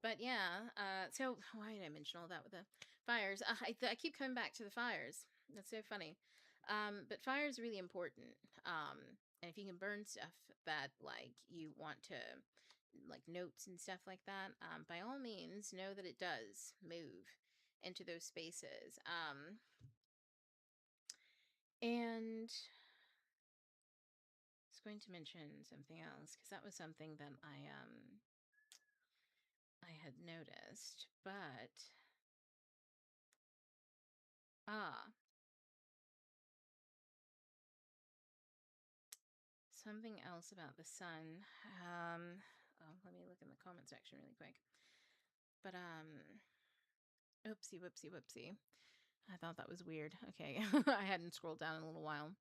But yeah, so why did I mention all that with the fires? I keep coming back to the fires. That's so funny. But fire is really important. And if you can burn stuff that like you want to, like notes and stuff like that, by all means, know that it does move into those spaces. And I was going to mention something else because that was something that I had noticed, but ah, something else about the sun. Oh, let me look in the comment section really quick. But oopsie whoopsie whoopsie. I thought that was weird. Okay, I hadn't scrolled down in a little while.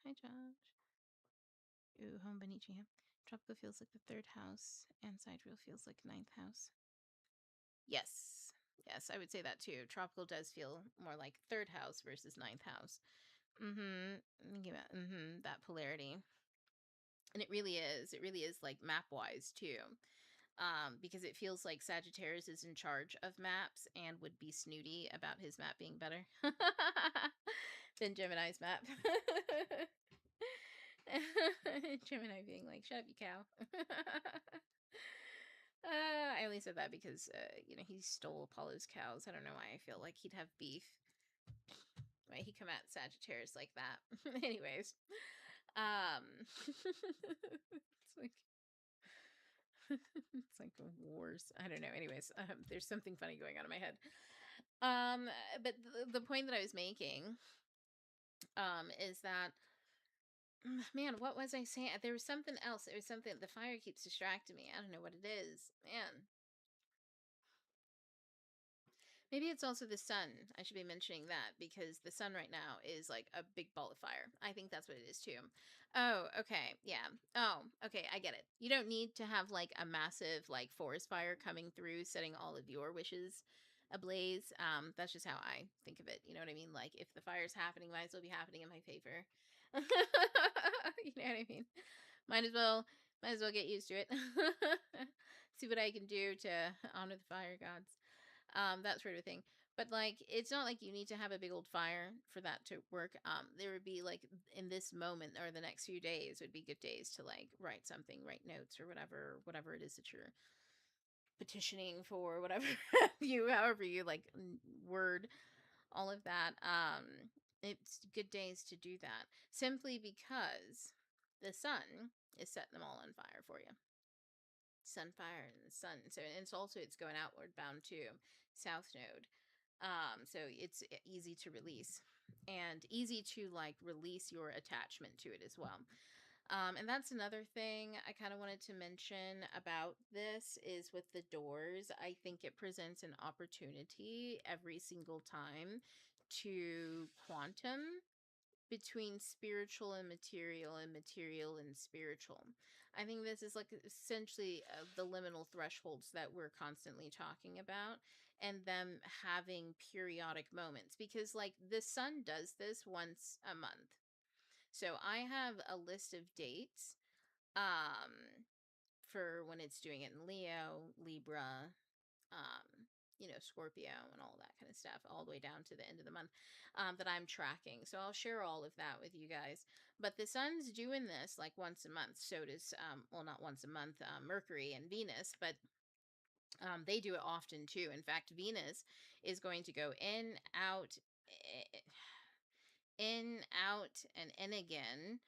Hi, Josh. Ooh, home Benichi. Tropical feels like the third house, and sidereal feels like ninth house. Yes. Yes, I would say that too. Tropical does feel more like third house versus ninth house. Mm-hmm. That polarity. And it really is. It really is like map wise too. because it feels like Sagittarius is in charge of maps and would be snooty about his map being better than Gemini's map. Gemini being like, "Shut up, you cow." I only said that because, he stole Apollo's cows. I don't know why I feel like he'd have beef. Why he come at Sagittarius like that. Anyways, it's like it's like wars. I don't know. Anyways, there's something funny going on in my head. But the point that I was making, is that, man, what was I saying? There was something else. There was something. The fire keeps distracting me. I don't know what it is, man. Maybe it's also the sun. I should be mentioning that because the sun right now is like a big ball of fire. I think that's what it is too. Oh, okay. Yeah. Oh, okay. I get it. You don't need to have like a massive like forest fire coming through, setting all of your wishes ablaze. That's just how I think of it. You know what I mean? Like if the fire's happening, might as well be happening in my favor. You know what I mean? Might as well get used to it. See what I can do to honor the fire gods, that sort of thing. But like it's not like you need to have a big old fire for that to work. There would be like in this moment or the next few days would be good days to like write something, write notes or whatever it is that you're petitioning for, whatever however you like word all of that. It's good days to do that simply because the sun is setting them all on fire for you. Sunfire and the sun. So and it's going outward bound too, south node. So it's easy to release and easy to like release your attachment to it as well. And that's another thing I kind of wanted to mention about this is with the doors. I think it presents an opportunity every single time to quantum between spiritual and material and spiritual. I think this is like essentially the liminal thresholds that we're constantly talking about and them having periodic moments because like the sun does this once a month. So I have a list of dates um for when it's doing it in Leo, Libra, Scorpio and all that kind of stuff, all the way down to the end of the month, that I'm tracking. So I'll share all of that with you guys. But the sun's doing this like once a month. So does, well, not once a month, Mercury and Venus, but they do it often too. In fact, Venus is going to go in, out, eh, in, out, and in again.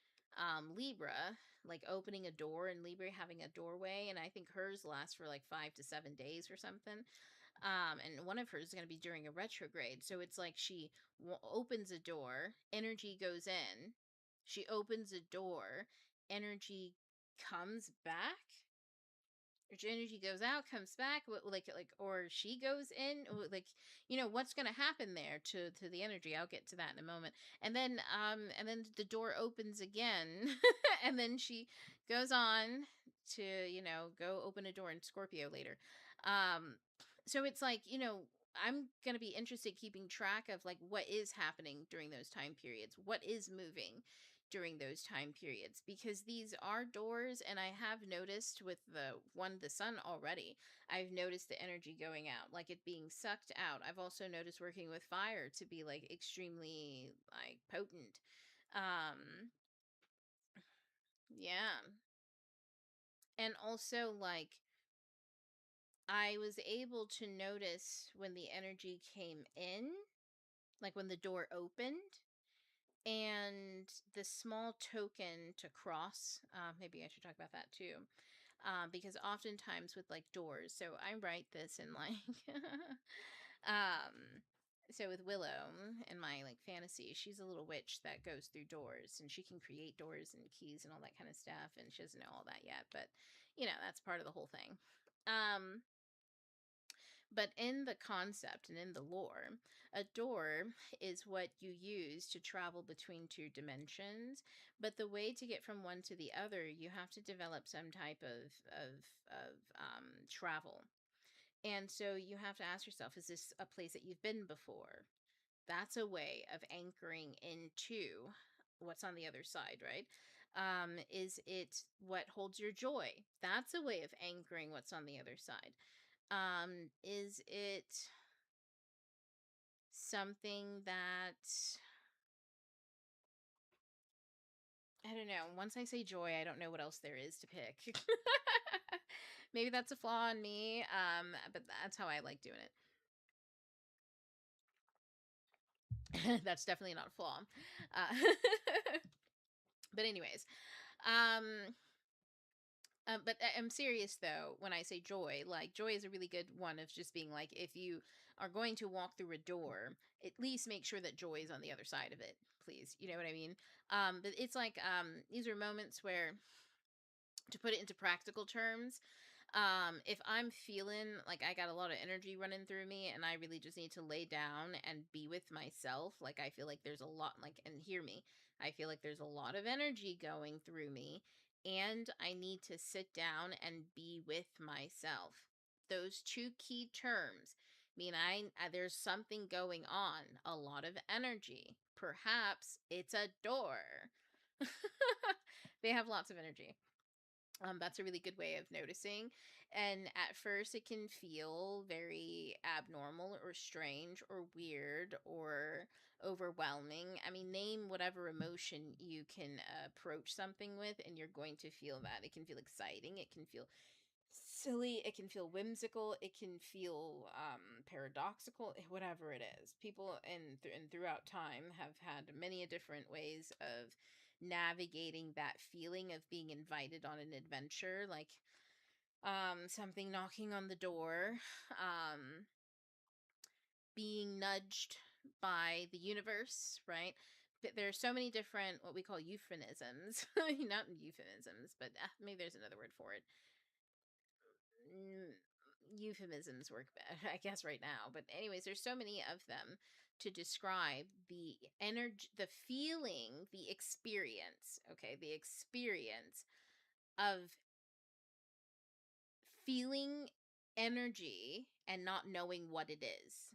Libra, like opening a door, and Libra having a doorway, and I think hers lasts for like 5 to 7 days or something. And one of hers is going to be during a retrograde. So it's like she opens a door, energy goes in, she opens a door, energy comes back, energy goes out, comes back, like, or she goes in, like, what's going to happen there to the energy. I'll get to that in a moment. And then the door opens again, and then she goes on to, go open a door in Scorpio later. So it's like, I'm going to be interested keeping track of like what is happening during those time periods, what is moving during those time periods, because these are doors. And I have noticed with the sun already, I've noticed the energy going out, like it being sucked out. I've also noticed working with fire to be like extremely like potent. um yeah. And also like I was able to notice when the energy came in, like when the door opened, and the small token to cross. Maybe I should talk about that too, because oftentimes with like doors. So I write this in like, um, so with Willow in my like fantasy, she's a little witch that goes through doors, and she can create doors and keys and all that kind of stuff. And she doesn't know all that yet, but that's part of the whole thing. But in the concept and in the lore, a door is what you use to travel between two dimensions. But the way to get from one to the other, you have to develop some type of travel. And so you have to ask yourself, is this a place that you've been before? That's a way of anchoring into what's on the other side, right? Is it what holds your joy? That's a way of anchoring what's on the other side. Is it something that, I don't know. Once I say joy, I don't know what else there is to pick. Maybe that's a flaw in me, but that's how I like doing it. That's definitely not a flaw. Uh, but anyways, um, but I'm serious though when I say joy. Like, joy is a really good one of just being like, if you are going to walk through a door, at least make sure that joy is on the other side of it, please. You know what I mean? But it's like, these are moments where, to put it into practical terms, if I'm feeling like I got a lot of energy running through me and I really just need to lay down and be with myself, like I feel like there's a lot, like, and hear me, I feel like there's a lot of energy going through me and I need to sit down and be with myself. Those two key terms mean there's something going on, a lot of energy. Perhaps it's a door. They have lots of energy. That's a really good way of noticing. And at first, it can feel very abnormal or strange or weird or overwhelming. I mean, name whatever emotion you can approach something with, and you're going to feel that. It can feel exciting, it can feel silly, it can feel whimsical, it can feel paradoxical, whatever it is. People and throughout time have had many a different ways of navigating that feeling of being invited on an adventure, like something knocking on the door, um being nudged by the universe, right? But there are so many different, what we call euphemisms, not euphemisms, but maybe there's another word for it. mm, Euphemisms work I guess right now, but anyways, there's so many of them to describe the energy, the feeling, the experience, okay, the experience of feeling energy and not knowing what it is.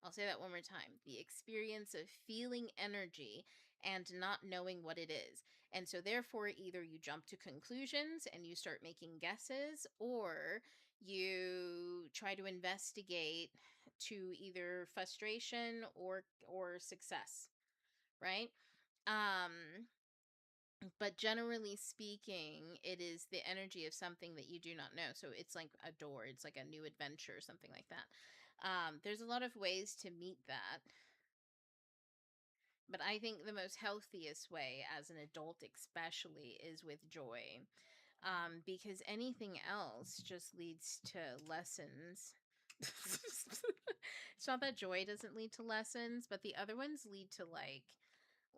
I'll say that one more time. The experience of feeling energy and not knowing what it is. And so, therefore, either you jump to conclusions and you start making guesses, or you try to investigate to either frustration or success, right? Um, but generally speaking, it is the energy of something that you do not know. So it's like a door, it's like a new adventure, or something like that. There's a lot of ways to meet that, but I think the most healthiest way as an adult, especially, is with joy. Because anything else just leads to lessons. It's not that joy doesn't lead to lessons, but the other ones lead to like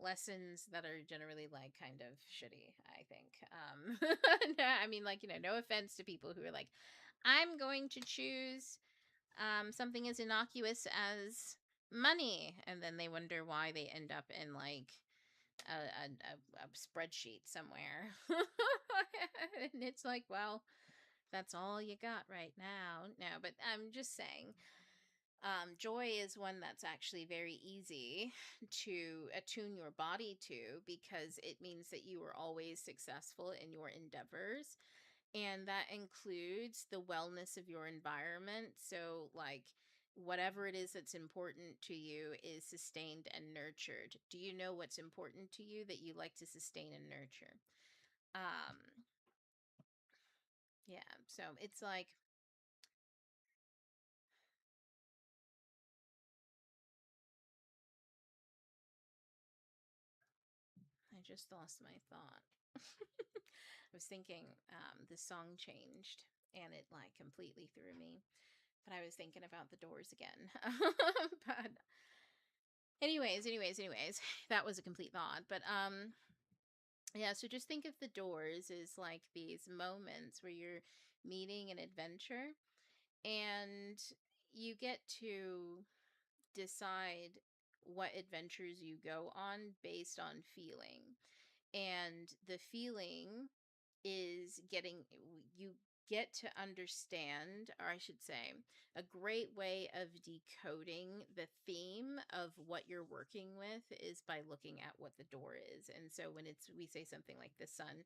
lessons that are generally like kind of shitty, I think. I mean, like, no offense to people who are like, I'm going to choose something as innocuous as money, and then they wonder why they end up in like a spreadsheet somewhere. And it's like, well, that's all you got right now. No, but I'm just saying, joy is one that's actually very easy to attune your body to, because it means that you are always successful in your endeavors. And that includes the wellness of your environment. So, like, whatever it is that's important to you is sustained and nurtured. Do you know what's important to you that you like to sustain and nurture? Um, yeah. So it's like, I just lost my thought. I was thinking, the song changed and it like completely threw me. But I was thinking about the doors again. But anyways, that was a complete thought. But yeah, so just think of the doors as like these moments where you're meeting an adventure, and you get to decide what adventures you go on based on feeling. And the feeling is getting you get to understand, or I should say, a great way of decoding the theme of what you're working with is by looking at what the door is. And so when we say something like the sun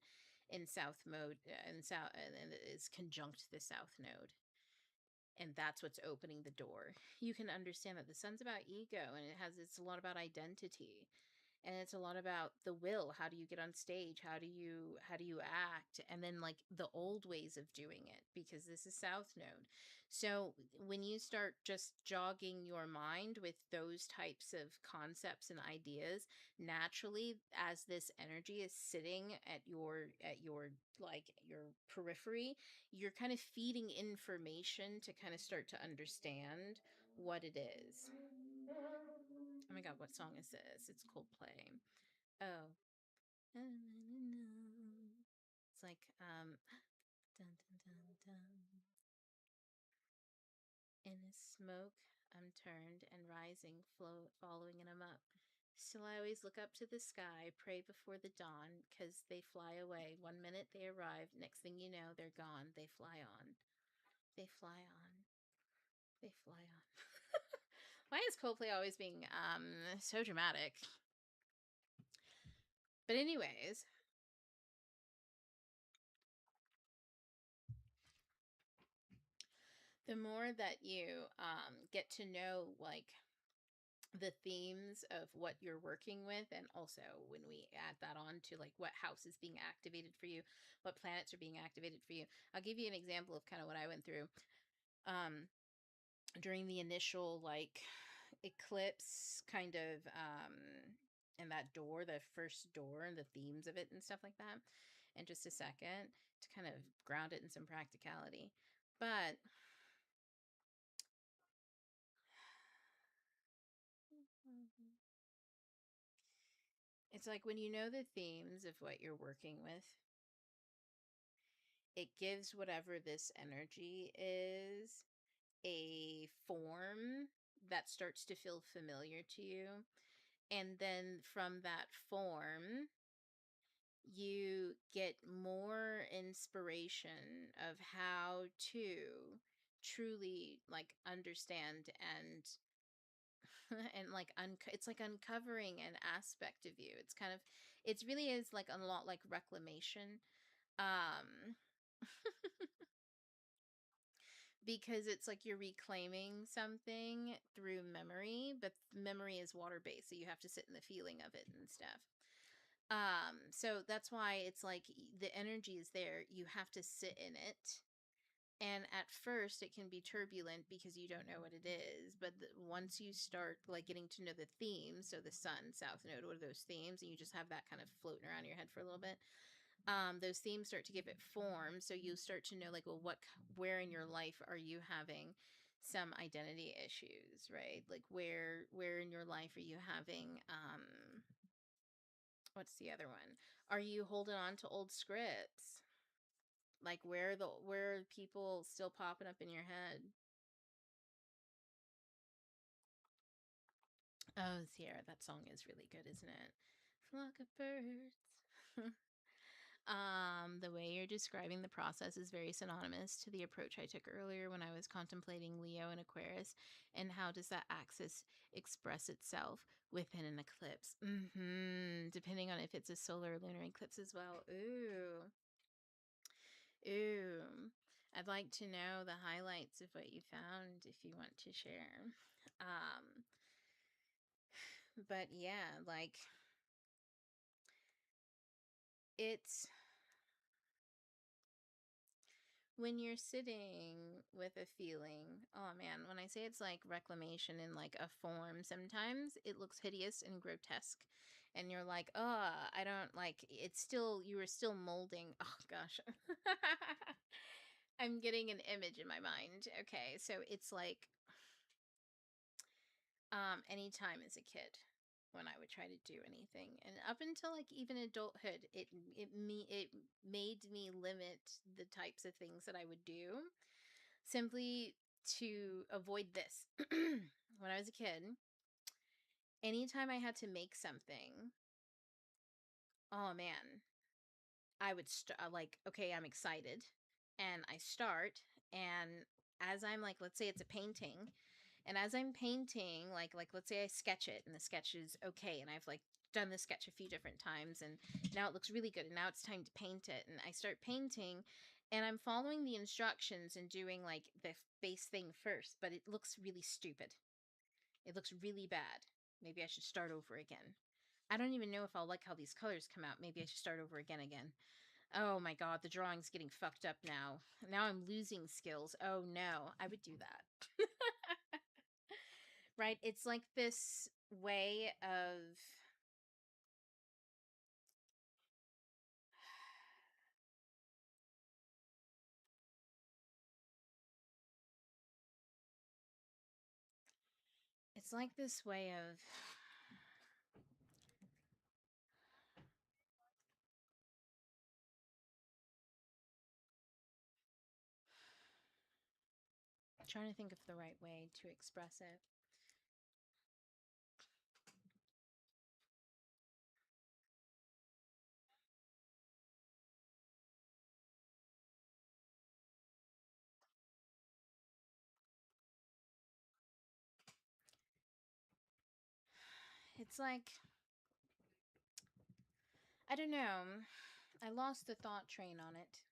in south mode and south and it is conjunct the south node, and that's what's opening the door, you can understand that the sun's about ego, and it's a lot about identity, and it's a lot about the will. How do you get on stage? How do you act? And then like the old ways of doing it, because this is south node. So when you start just jogging your mind with those types of concepts and ideas, naturally, as this energy is sitting at your like your periphery, you're kind of feeding information to kind of start to understand what it is. Oh my god, what song is this? It's Coldplay. Oh. It's like dun dun dun dun. In his smoke I'm turned and rising, following and I'm up. Still I always look up to the sky, pray before the dawn, 'cause they fly away. 1 minute they arrive, next thing you know they're gone. They fly on. They fly on. They fly on. Why is Coldplay always being so dramatic? But anyways, the more that you get to know like the themes of what you're working with, and also when we add that on to like what house is being activated for you, what planets are being activated for you. I'll give you an example of kind of what I went through during the initial like eclipse kind of and that door, the first door, and the themes of it and stuff like that, in just a second, to kind of ground it in some practicality. But it's like when you know the themes of what you're working with, it gives whatever this energy is a form that starts to feel familiar to you. And then from that form, you get more inspiration of how to truly like understand and and like it's like uncovering an aspect of you. It's kind of, it really is like a lot like reclamation. um because it's like you're reclaiming something through memory, but memory is water based, so you have to sit in the feeling of it and stuff. So that's why it's like the energy is there, you have to sit in it. And at first it can be turbulent because you don't know what it is, but once you start like getting to know the themes, so the sun, south node, what are those themes, and you just have that kind of floating around your head for a little bit, those themes start to give it form. So you start to know like, well, where in your life are you having some identity issues, right? Like where in your life are you having what's the other one, are you holding on to old scripts? Like where are people still popping up in your head? Oh, Sierra, that song is really good, isn't it? Flock of birds. The way you're describing the process is very synonymous to the approach I took earlier when I was contemplating Leo and Aquarius. And how does that axis express itself within an eclipse? Depending on if it's a solar or lunar eclipse as well. Ooh. Ooh. I'd like to know the highlights of what you found if you want to share. Um, but yeah, like it's when you're sitting with a feeling, oh man, when I say it's like reclamation in like a form, sometimes it looks hideous and grotesque. And you're like, oh, I don't like it's still, you were still molding. Oh gosh. I'm getting an image in my mind. Okay, so it's like anytime as a kid when I would try to do anything, and up until like even adulthood, it made me limit the types of things that I would do simply to avoid this. When I was a kid, anytime I had to make something, oh man, I would like, okay, I'm excited. and I start, and as I'm like, let's say it's a painting, and as I'm painting, like let's say I sketch it and the sketch is okay, and I've like done the sketch a few different times, and now it looks really good, and now it's time to paint it, and I start painting, and I'm following the instructions and doing like the base thing first, but it looks really stupid. It looks really bad. Maybe I should start over again. I don't even know if I'll like how these colors come out. Maybe I should start over again. Oh my god, the drawing's getting fucked up now. Now I'm losing skills. Oh no, I would do that. Right? It's like this way of it's like this way of trying to think of the right way to express it. It's like, I don't know. I lost the thought train on it.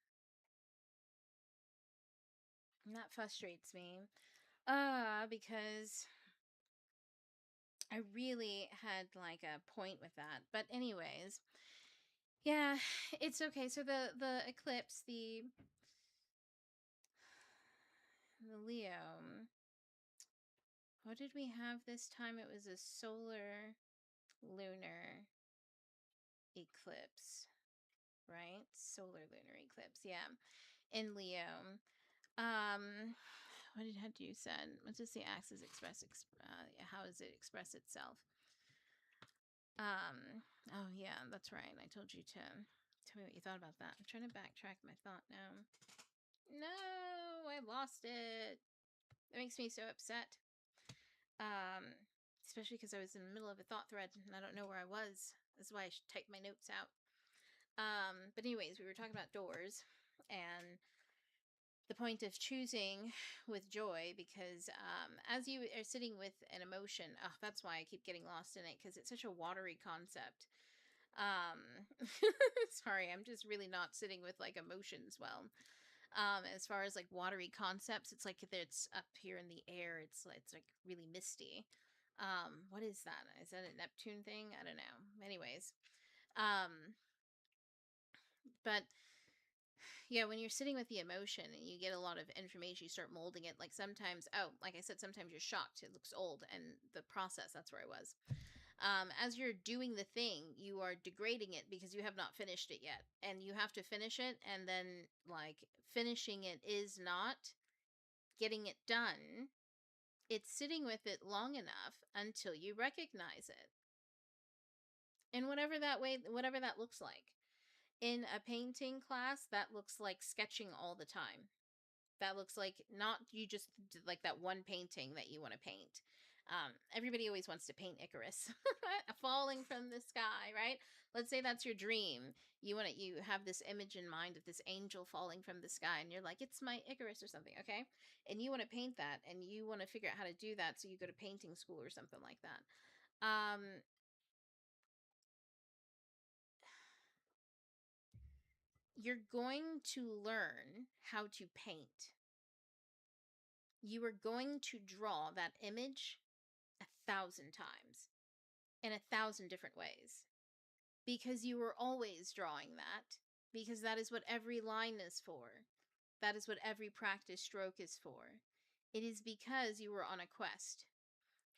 And that frustrates me. Because I really had like a point with that. But anyways, yeah, it's okay. So the eclipse, the Leo. What did we have this time? It was a solar lunar eclipse, right? Solar lunar eclipse, yeah. In Leo. Um how do you said? What does the axis express? How does it express itself? Oh yeah, that's right. I told you to tell me what you thought about that. I'm trying to backtrack my thought now. No, I lost it. That makes me so upset. Um, Especially because I was in the middle of a thought thread and I don't know where I was. That's why I should type my notes out. But anyways, we were talking about doors and the point of choosing with joy, because as you are sitting with an emotion, oh, that's why I keep getting lost in it, because it's such a watery concept. Um, Sorry, I'm just really not sitting with like emotions well. As far as like watery concepts, it's like it's up here in the air. It's like really misty. What is that? Is that a Neptune thing? I don't know. Anyways, um, but yeah, when you're sitting with the emotion and you get a lot of information, you start molding it. Like sometimes, oh, like I said, sometimes you're shocked. It looks old, and the process. That's where I was. As you're doing the thing, you are degrading it because you have not finished it yet, and you have to finish it. And then, like finishing it is not getting it done. It's sitting with it long enough until you recognize it, in whatever that way, whatever that looks like. In a painting class, that looks like sketching all the time. That looks like not you just like that one painting that you want to paint. Everybody always wants to paint Icarus falling from the sky, right? Let's say that's your dream. You have this image in mind of this angel falling from the sky, and you're like, it's my Icarus or something, okay? And you want to paint that, and you want to figure out how to do that, so you go to painting school or something like that. You're going to learn how to paint. You are going to draw that image 1,000 times in 1,000 different ways, because you were always drawing that, because that is what every line is for. That is what every practice stroke is for. It is because you were on a quest.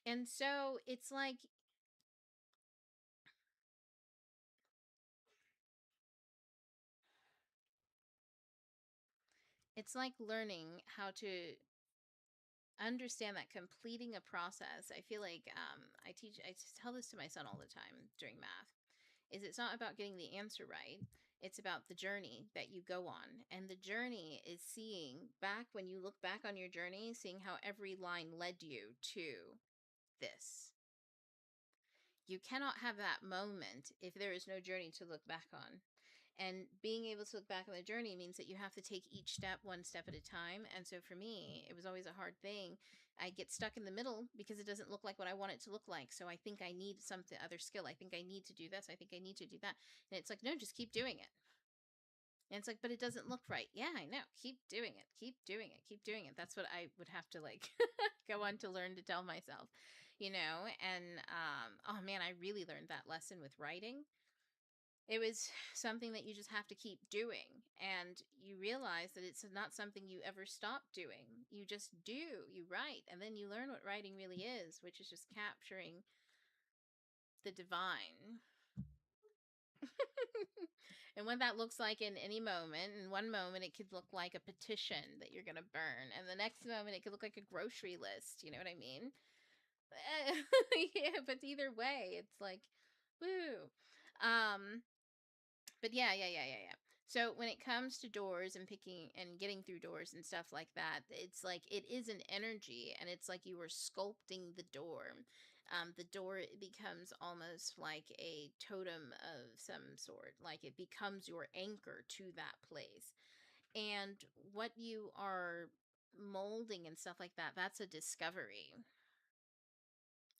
And so it's like learning how to understand that completing a process. I feel like I tell this to my son all the time during math, is it's not about getting the answer right. It's about the journey that you go on. And the journey is seeing back, when you look back on your journey, seeing how every line led you to this. You cannot have that moment if there is no journey to look back on. And being able to look back on the journey means that you have to take each step one step at a time. And so for me, it was always a hard thing. I get stuck in the middle because it doesn't look like what I want it to look like. So I think I need something other skill. I think I need to do this. I think I need to do that. And it's like, no, just keep doing it. And it's like, but it doesn't look right. Yeah, I know. Keep doing it. Keep doing it. Keep doing it. That's what I would have to like go on to learn to tell myself, you know? And oh man, I really learned that lesson with writing. It was something that you just have to keep doing. And you realize that it's not something you ever stop doing. You just do. You write. And then you learn what writing really is, which is just capturing the divine. And what that looks like in any moment. In one moment, it could look like a petition that you're going to burn. And the next moment, it could look like a grocery list. You know what I mean? Yeah, but either way, it's like, woo. But yeah. So when it comes to doors and picking and getting through doors and stuff like that, it's like it is an energy, and it's like you were sculpting the door. The door becomes almost like a totem of some sort, like it becomes your anchor to that place. And what you are molding and stuff like that, that's a discovery.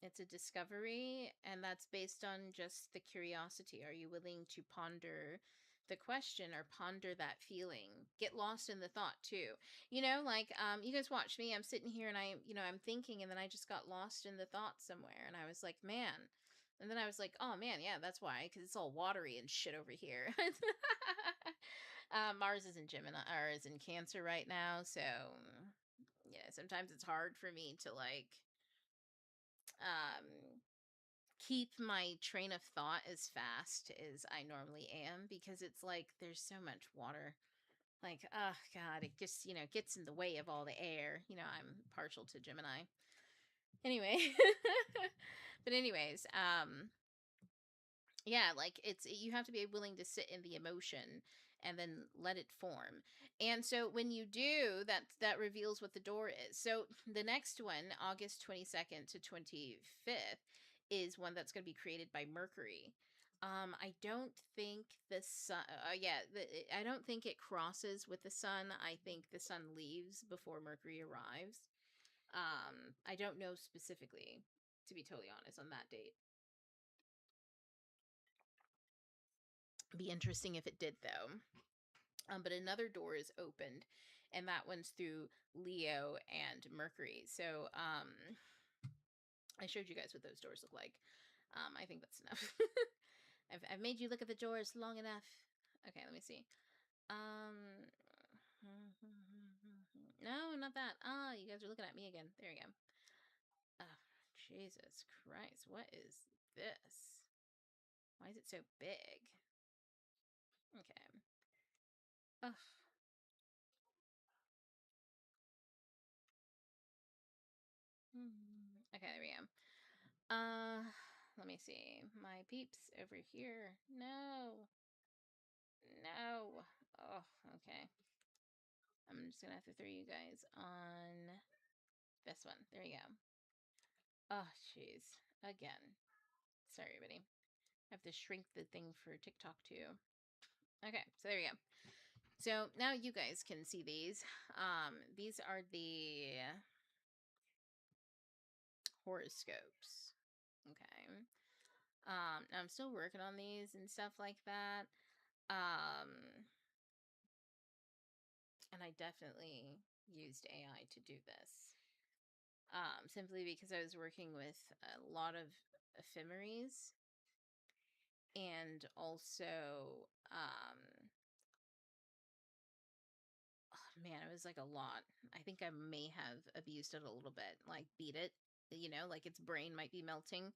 It's a discovery, and that's based on just the curiosity. Are you willing to ponder the question or ponder that feeling? Get lost in the thought too. You know, like you guys watch me. I'm sitting here and I'm thinking, and then I just got lost in the thought somewhere, and I was like, man. And then I was like, oh man, yeah, that's why, because it's all watery and shit over here. Mars is in Gemini, or is in Cancer right now, so yeah, sometimes it's hard for me to like um keep my train of thought as fast as I normally am, because it's like there's so much water. Like, oh god, it just, gets in the way of all the air. I'm partial to Gemini. Anyway. But anyways, yeah, like you have to be willing to sit in the emotion and then let it form. And so when you do that, that reveals what the door is. So the next one, August 22nd to 25th, is one that's going to be created by Mercury. I don't think the sun, I don't think it crosses with the sun. I think the sun leaves before Mercury arrives. I don't know specifically, to be totally honest, on that date. Be interesting if it did, though. But another door is opened, and that one's through Leo and Mercury. So I showed you guys what those doors look like. I think that's enough. I've made you look at the doors long enough. Okay, let me see. No, not that. Ah, you guys are looking at me again. There you go. Oh, Jesus Christ. What is this? Why is it so big? Okay. Ugh. Okay, there we go. Let me see. My peeps over here. No. No. Oh, okay. I'm just gonna have to throw you guys on this one. There you go. Oh, jeez. Again. Sorry, everybody. I have to shrink the thing for TikTok too. Okay, so there we go. So now you guys can see these. These are the horoscopes. Okay. I'm still working on these and stuff like that. Um, and I definitely used AI to do this. Simply because I was working with a lot of ephemeries, and also, oh man, it was like a lot. I think I may have abused it a little bit, like beat it, like its brain might be melting.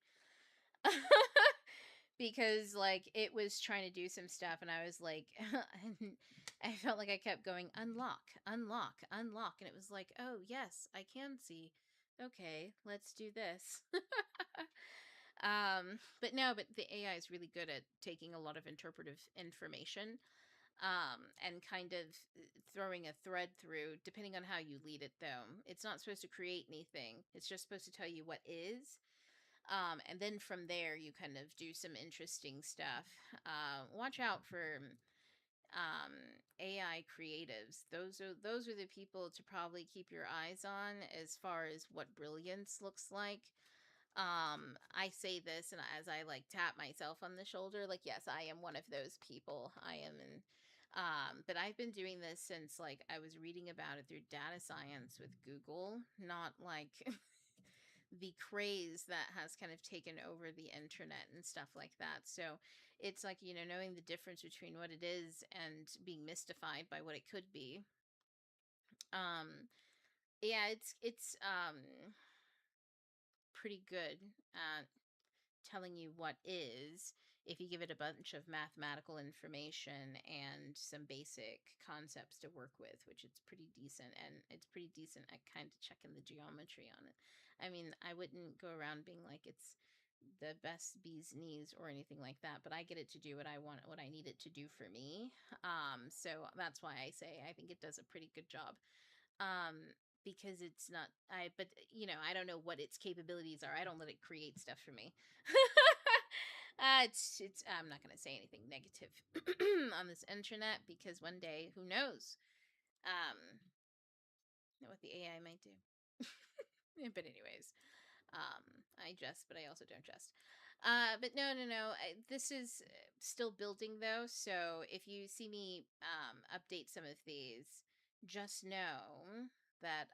Because like it was trying to do some stuff, and I was like, I felt like I kept going unlock, unlock, unlock, and it was like, oh yes, I can see. Okay, let's do this. But no, but the AI is really good at taking a lot of interpretive information, and kind of throwing a thread through, depending on how you lead it. Though it's not supposed to create anything; it's just supposed to tell you what is. And then from there, you kind of do some interesting stuff. Watch out for um AI creatives. Those are the people to probably keep your eyes on as far as what brilliance looks like. I say this and as I like tap myself on the shoulder, like yes, I am one of those people. I am in but I've been doing this since like I was reading about it through data science with Google, not like the craze that has kind of taken over the internet and stuff like that. So it's like, knowing the difference between what it is and being mystified by what it could be. Um yeah, it's pretty good at telling you what is if you give it a bunch of mathematical information and some basic concepts to work with, which it's pretty decent, and it's pretty decent at kind of checking the geometry on it. I mean, I wouldn't go around being like it's the best bee's knees or anything like that, but I get it to do what I want, what I need it to do for me. So that's why I say I think it does a pretty good job. Because it's not but I don't know what its capabilities are. I don't let it create stuff for me. It's I'm not going to say anything negative on this internet because one day, who knows, um what the AI might do. But anyways, um I jest, but I also don't jest. But no, this is still building though, so if you see me update some of these, just know that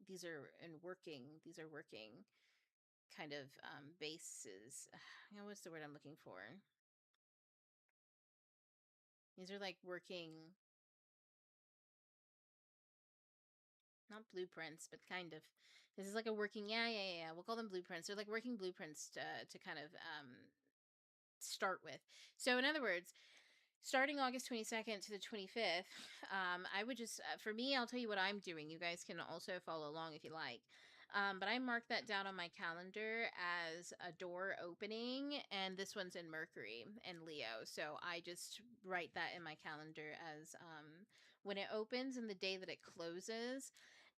these are working kind of bases. What's the word I'm looking for? These are like working, not blueprints, but kind of. This is like a working, yeah. We'll call them blueprints. They're like working blueprints to kind of start with. So in other words, starting August 22nd to the 25th, I would just, for me, I'll tell you what I'm doing. You guys can also follow along if you like. But I marked that down on my calendar as a door opening, and this one's in Mercury and Leo. So I just write that in my calendar as when it opens and the day that it closes.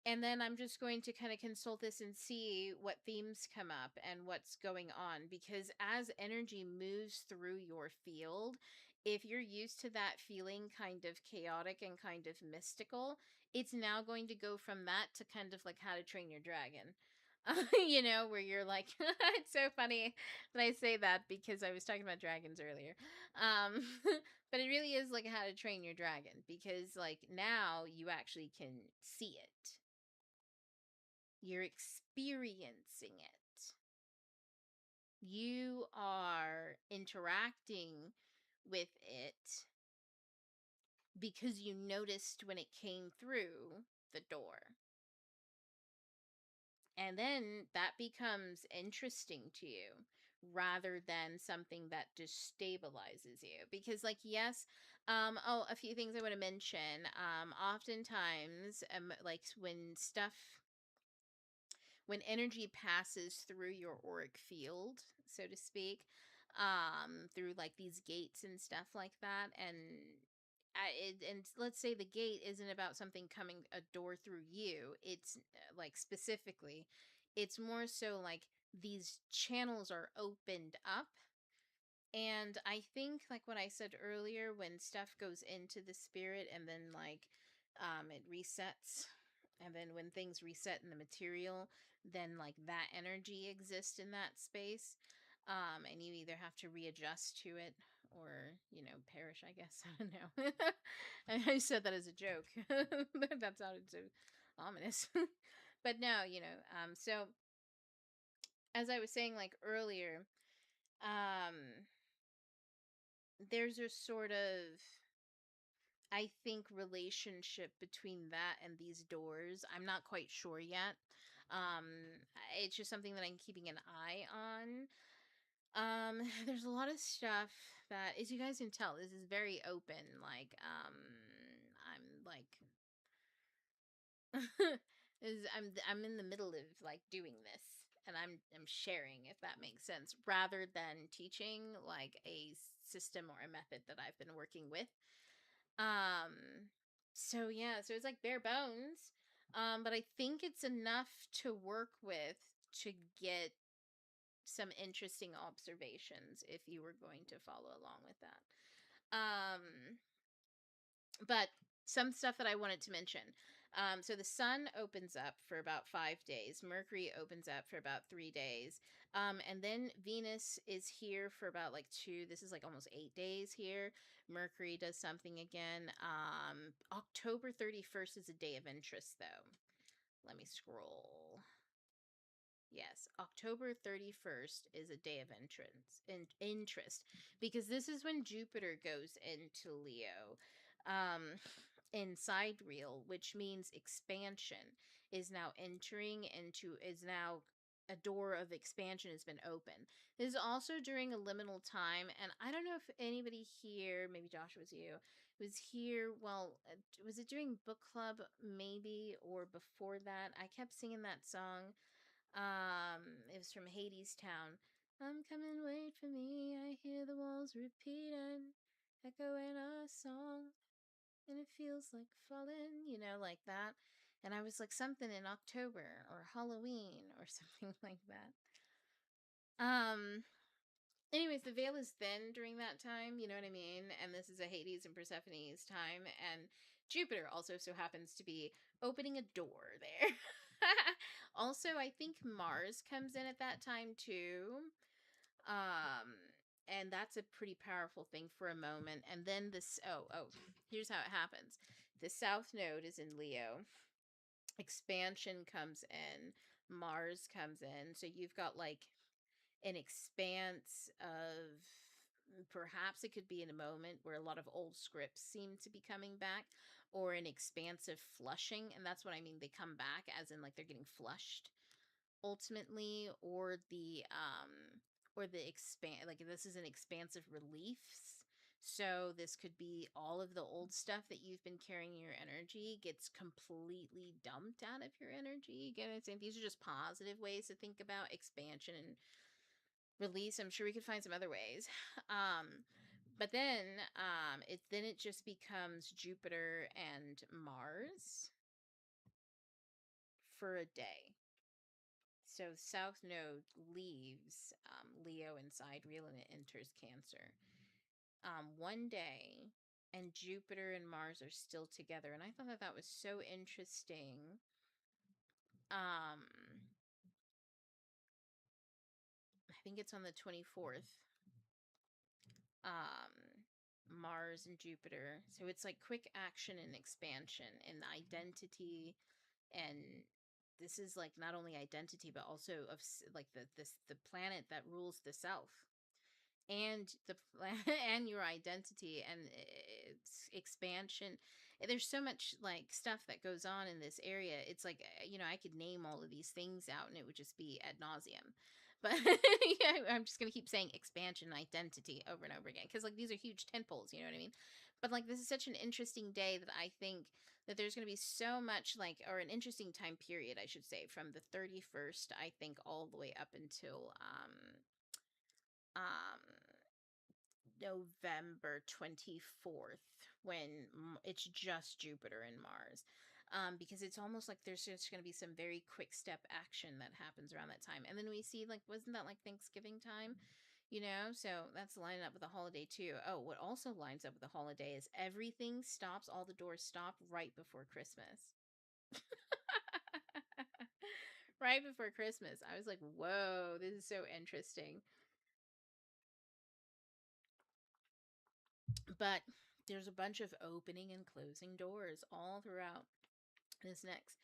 And then I'm just going to kind of consult this and see what themes come up and what's going on. Because as energy moves through your field, if you're used to that feeling kind of chaotic and kind of mystical, it's now going to go from that to kind of like How to Train Your Dragon. Where you're like, it's so funny that I say that because I was talking about dragons earlier. Um, but it really is like How to Train Your Dragon because, like, now you actually can see it, you're experiencing it, you are interacting with it because you noticed when it came through the door. And then that becomes interesting to you rather than something that destabilizes you. Because, like, yes, a few things I want to mention. Oftentimes, like when energy passes through your auric field, so to speak, through like these gates and stuff like that, and let's say the gate isn't about something coming a door through you. It's like specifically, it's more so like these channels are opened up. And I think, like what I said earlier, when stuff goes into the spirit and then like it resets, and then when things reset in the material, then like that energy exists in that space. And you either have to readjust to it or, perish, I guess. I don't know. I said that as a joke. That sounded so ominous. But no, so as I was saying like earlier, um, there's a sort of, I think, relationship between that and these doors. I'm not quite sure yet. Um, it's just something that I'm keeping an eye on. There's a lot of stuff that, as you guys can tell, this is very open. Like, I'm like, I'm in the middle of like doing this, and I'm sharing, if that makes sense, rather than teaching like a system or a method that I've been working with. So yeah, so it's like bare bones. But I think it's enough to work with to get some interesting observations if you were going to follow along with that. Um But some stuff that I wanted to mention. So the sun opens up for about 5 days. Mercury opens up for about 3 days. And then Venus is here for about like two. This is like almost 8 days here. Mercury does something again. October 31st is a day of interest, though. Let me scroll. Yes, October 31st is a day of interest because this is when Jupiter goes into Leo. Um in sidereal, which means expansion is now entering into is now a door of expansion has been opened. This is also during a liminal time, and I don't know if anybody here, maybe Josh was you, was here. Well, was it during book club maybe or before that? I kept singing that song. It was from Hades Town. I'm coming, wait for me. I hear the walls repeating, echoing a song, and it feels like falling, like that. And I was like, something in October or Halloween or something like that. Anyways, the veil is thin during that time, you know what I mean? And this is a Hades and Persephone's time. And Jupiter also so happens to be opening a door there. Also, I think Mars comes in at that time too. Um, and that's a pretty powerful thing for a moment. And then this, here's how it happens. The South Node is in Leo. Expansion comes in. Mars comes in. So you've got like an expanse of perhaps it could be in a moment where a lot of old scripts seem to be coming back, or an expansive flushing, and that's what I mean. They come back as in like they're getting flushed ultimately, or the expand, like this is an expansive reliefs. So this could be all of the old stuff that you've been carrying in your energy gets completely dumped out of your energy. You get what I'm saying? These are just positive ways to think about expansion and release. I'm sure we could find some other ways. But then it just becomes Jupiter and Mars for a day. So South Node leaves Leo in sidereal and it enters Cancer. One day, and Jupiter and Mars are still together, and I thought that was so interesting. Um, I think it's on the 24th. um Mars and Jupiter. So it's like quick action and expansion and identity, and this is like not only identity but also of like the planet that rules the self and the and your identity and its expansion. There's so much like stuff that goes on in this area. It's like I could name all of these things out and it would just be ad nauseum. But yeah, I'm just gonna keep saying expansion and identity over and over again because like these are huge tentpoles. You know what I mean? But like this is such an interesting day that I think that there's going to be so much like, or an interesting time period, I should say, from the 31st, I think, all the way up until um November 24th, when it's just Jupiter and Mars. Because it's almost like there's just going to be some very quick step action that happens around that time. And then we see, like, wasn't that like Thanksgiving time? So that's lining up with the holiday too. Oh, what also lines up with the holiday is everything stops, all the doors stop right before Christmas. Right before Christmas. I was like, whoa, this is so interesting. But there's a bunch of opening and closing doors all throughout this next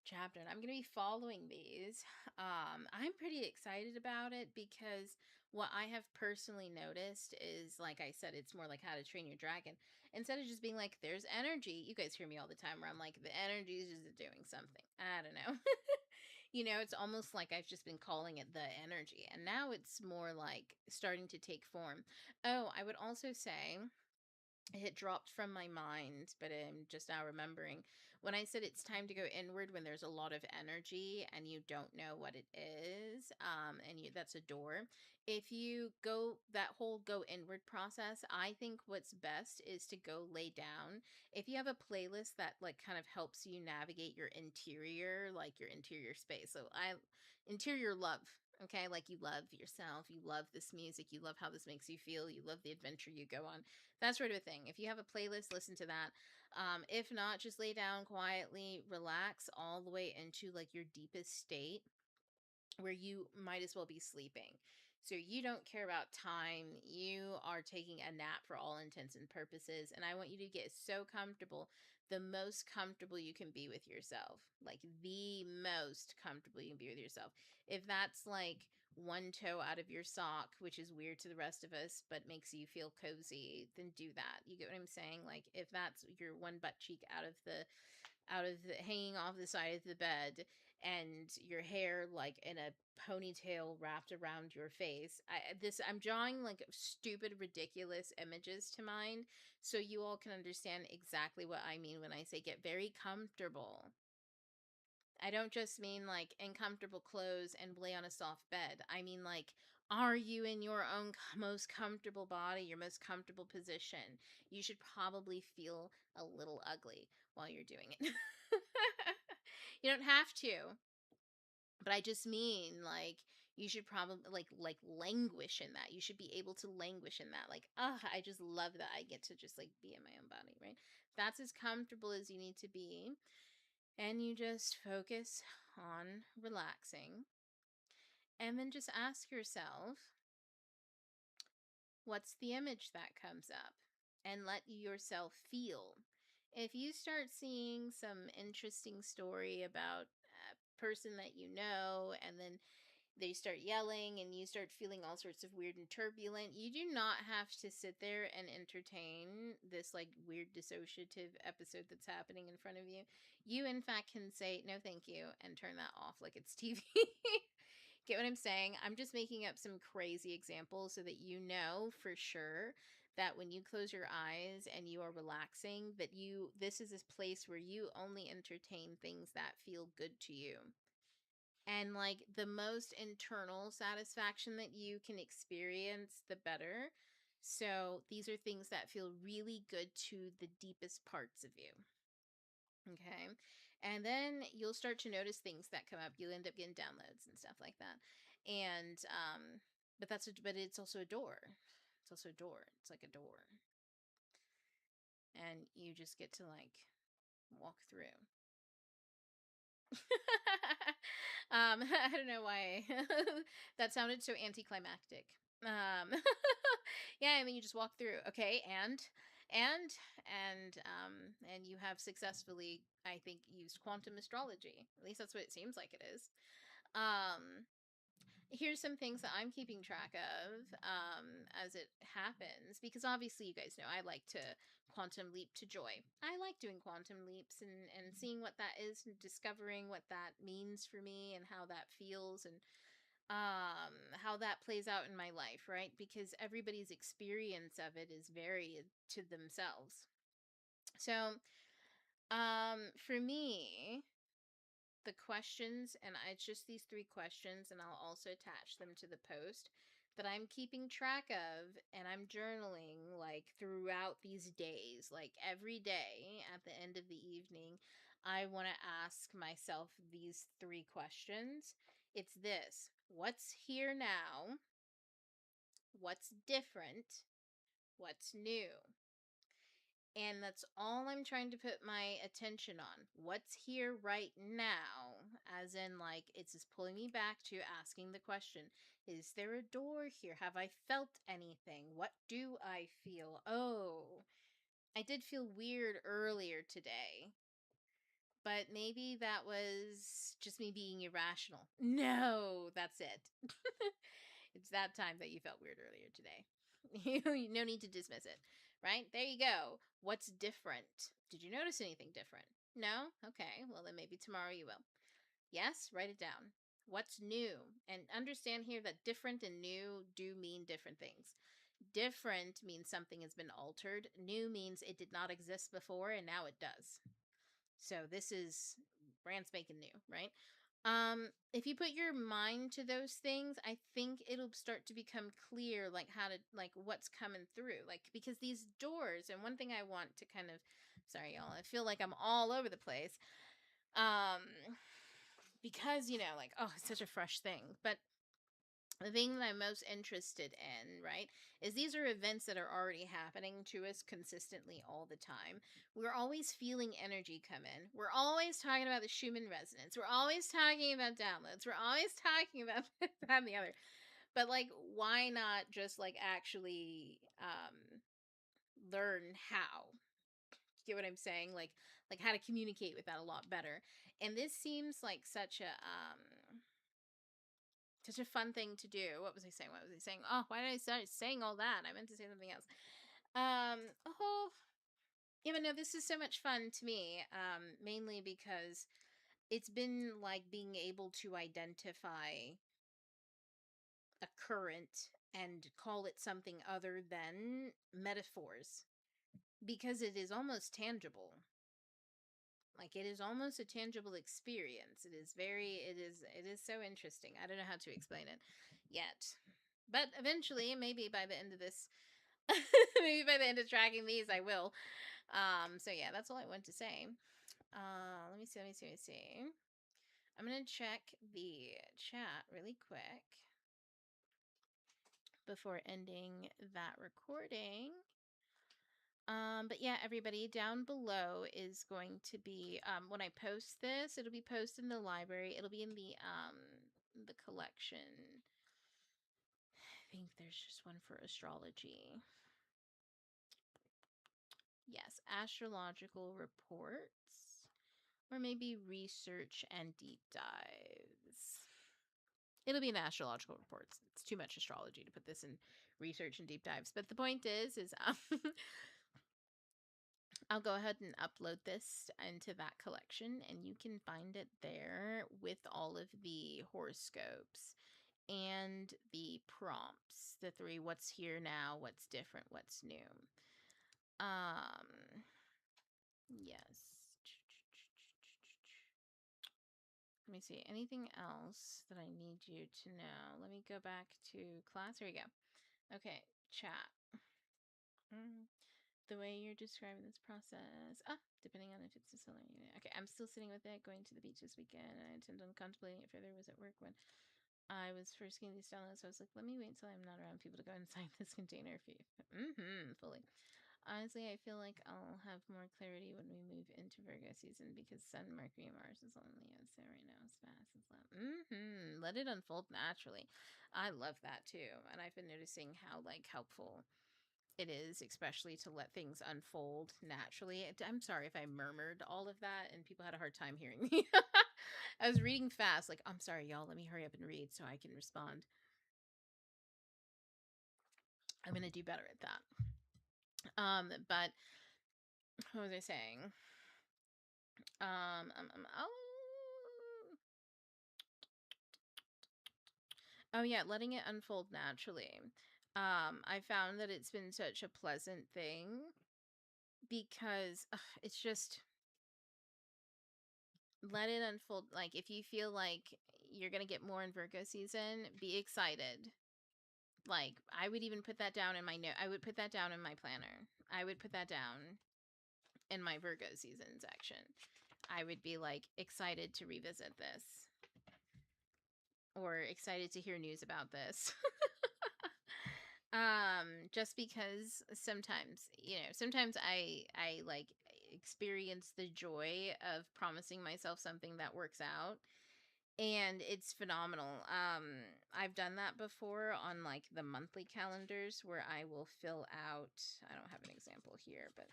chapter, and I'm going to be following these. I'm pretty excited about it because what I have personally noticed is, like I said, it's more like How to Train Your Dragon. Instead of just being like, there's energy, you guys hear me all the time where I'm like, the energy is just doing something. I don't know. It's almost like I've just been calling it the energy, and now it's more like starting to take form. Oh, I would also say it had dropped from my mind, but I'm just now remembering when I said it's time to go inward when there's a lot of energy and you don't know what it is, that's a door. If you go that whole go inward process, I think what's best is to go lay down. If you have a playlist that like kind of helps you navigate your interior, like your interior space, so I interior love. Okay, like you love yourself, you love this music, you love how this makes you feel, you love the adventure you go on, that sort of a thing. If you have a playlist, listen to that. If not, just lay down quietly, relax all the way into like your deepest state where you might as well be sleeping. So you don't care about time. You are taking a nap for all intents and purposes. And I want you to get so comfortable, the most comfortable you can be with yourself. Like the most comfortable you can be with yourself. If that's like one toe out of your sock, which is weird to the rest of us, but makes you feel cozy, then do that. You get what I'm saying? Like if that's your one butt cheek out of the hanging off the side of the bed and your hair like in a ponytail wrapped around your face. I'm drawing like stupid ridiculous images to mind so you all can understand exactly what I mean when I say get very comfortable. I don't just mean like in comfortable clothes and lay on a soft bed. I mean like, are you in your own most comfortable body, your most comfortable position? You should probably feel a little ugly while you're doing it. You don't have to, but I just mean like you should probably like languish in that. You should be able to languish in that. Like, I just love that I get to just like be in my own body, right? That's as comfortable as you need to be. And you just focus on relaxing. And then just ask yourself, what's the image that comes up? And let yourself feel. If you start seeing some interesting story about a person that you know, and then they start yelling and you start feeling all sorts of weird and turbulent, you do not have to sit there and entertain this like weird dissociative episode that's happening in front of you. You in fact can say no thank you and turn that off like it's TV. Get what I'm saying? I'm just making up some crazy examples so that you know for sure that when you close your eyes and you are relaxing, that this is this place where you only entertain things that feel good to you. And like the most internal satisfaction that you can experience, the better. So these are things that feel really good to the deepest parts of you. Okay. And then you'll start to notice things that come up. You'll end up getting downloads and stuff like that. And but it's also a door. It's also a door. It's like a door. And you just get to like walk through. I don't know why that sounded so anticlimactic. Um, yeah, I mean, you just walk through, okay, and and you have successfully, I think, used quantum astrology. At least that's what it seems like it is. Um, Here's some things that I'm keeping track of as it happens, because obviously you guys know I like to quantum leap to joy. I like doing quantum leaps and seeing what that is and discovering what that means for me and how that feels and how that plays out in my life, right? Because everybody's experience of it is varied to themselves. So for me, the questions, and it's just these three questions, and I'll also attach them to the post that I'm keeping track of, and I'm journaling like throughout these days, like every day at the end of the evening. I want to ask myself these three questions. It's this: what's here now? What's different? What's new? And that's all I'm trying to put my attention on. What's here right now? As in, like, it's just pulling me back to asking the question: is there a door here? Have I felt anything? What do I feel? Oh, I did feel weird earlier today, but maybe that was just me being irrational. No, that's it. It's that time that you felt weird earlier today. No need to dismiss it, right? There you go. What's different? Did you notice anything different? No? Okay, well, then maybe tomorrow you will. Yes, write it down. What's new? And understand here that different and new do mean different things. Different means something has been altered. New means it did not exist before and now it does. So this is brand spanking new, right? If you put your mind to those things, I think it'll start to become clear like how to like what's coming through. Like because these doors, and one thing I want to kind of sorry y'all, I feel like I'm all over the place. Um because like oh, it's such a fresh thing. But the thing that I'm most interested in, right, is these are events that are already happening to us consistently all the time. We're always feeling energy come in. We're always talking about the Schumann resonance. We're always talking about downloads. We're always talking about that and the other. But like, why not just like actually learn how? Get what I'm saying? Like how to communicate with that a lot better. And this seems like such a fun thing to do. What was I saying? What was I saying? Oh, why did I start saying all that? I meant to say something else. Oh, even though this is so much fun to me, mainly because it's been like being able to identify a current and call it something other than metaphors, because it is almost tangible. Like, it is almost a tangible experience. It is so interesting. I don't know how to explain it yet. But eventually, maybe by the end of this, maybe by the end of tracking these, I will. So yeah, that's all I want to say. Let me see. I'm gonna check the chat really quick before ending that recording. But yeah, everybody, down below is going to be, when I post this, it'll be posted in the library. It'll be in the collection. I think there's just one for astrology. Yes, astrological reports, or maybe research and deep dives. It'll be in astrological reports. It's too much astrology to put this in research and deep dives. But the point is I'll go ahead and upload this into that collection, and you can find it there with all of the horoscopes and the prompts. The 3, what's here now, what's different, what's new. Yes. Let me see. Anything else that I need you to know? Let me go back to class. Here we go. Okay, chat. The way you're describing this process, depending on if it's a solar unit. Okay, I'm still sitting with it, going to the beach this weekend, and I intend on contemplating it further. Was at work when I was first getting these downloads, so I was like, let me wait until I'm not around people to go inside this container for you. Fully. Honestly, I feel like I'll have more clarity when we move into Virgo season, because Sun, Mercury, and Mars is on Leo, so right now it's fast as love. Let it unfold naturally. I love that too, and I've been noticing how like helpful it is, especially to let things unfold naturally. I'm sorry if I murmured all of that and people had a hard time hearing me. I was reading fast, like, I'm sorry, y'all, let me hurry up and read so I can respond. I'm going to do better at that. But what was I saying? Oh yeah, letting it unfold naturally. I found that it's been such a pleasant thing, because it's just, let it unfold. Like, if you feel like you're gonna get more in Virgo season, be excited. Like, I would even put that down in my note. I would put that down in my planner. I would put that down in my Virgo season section. I would be like, excited to revisit this, or excited to hear news about this. Just because sometimes I like experience the joy of promising myself something that works out, and it's phenomenal. I've done that before on like the monthly calendars, where I will fill out, I don't have an example here, but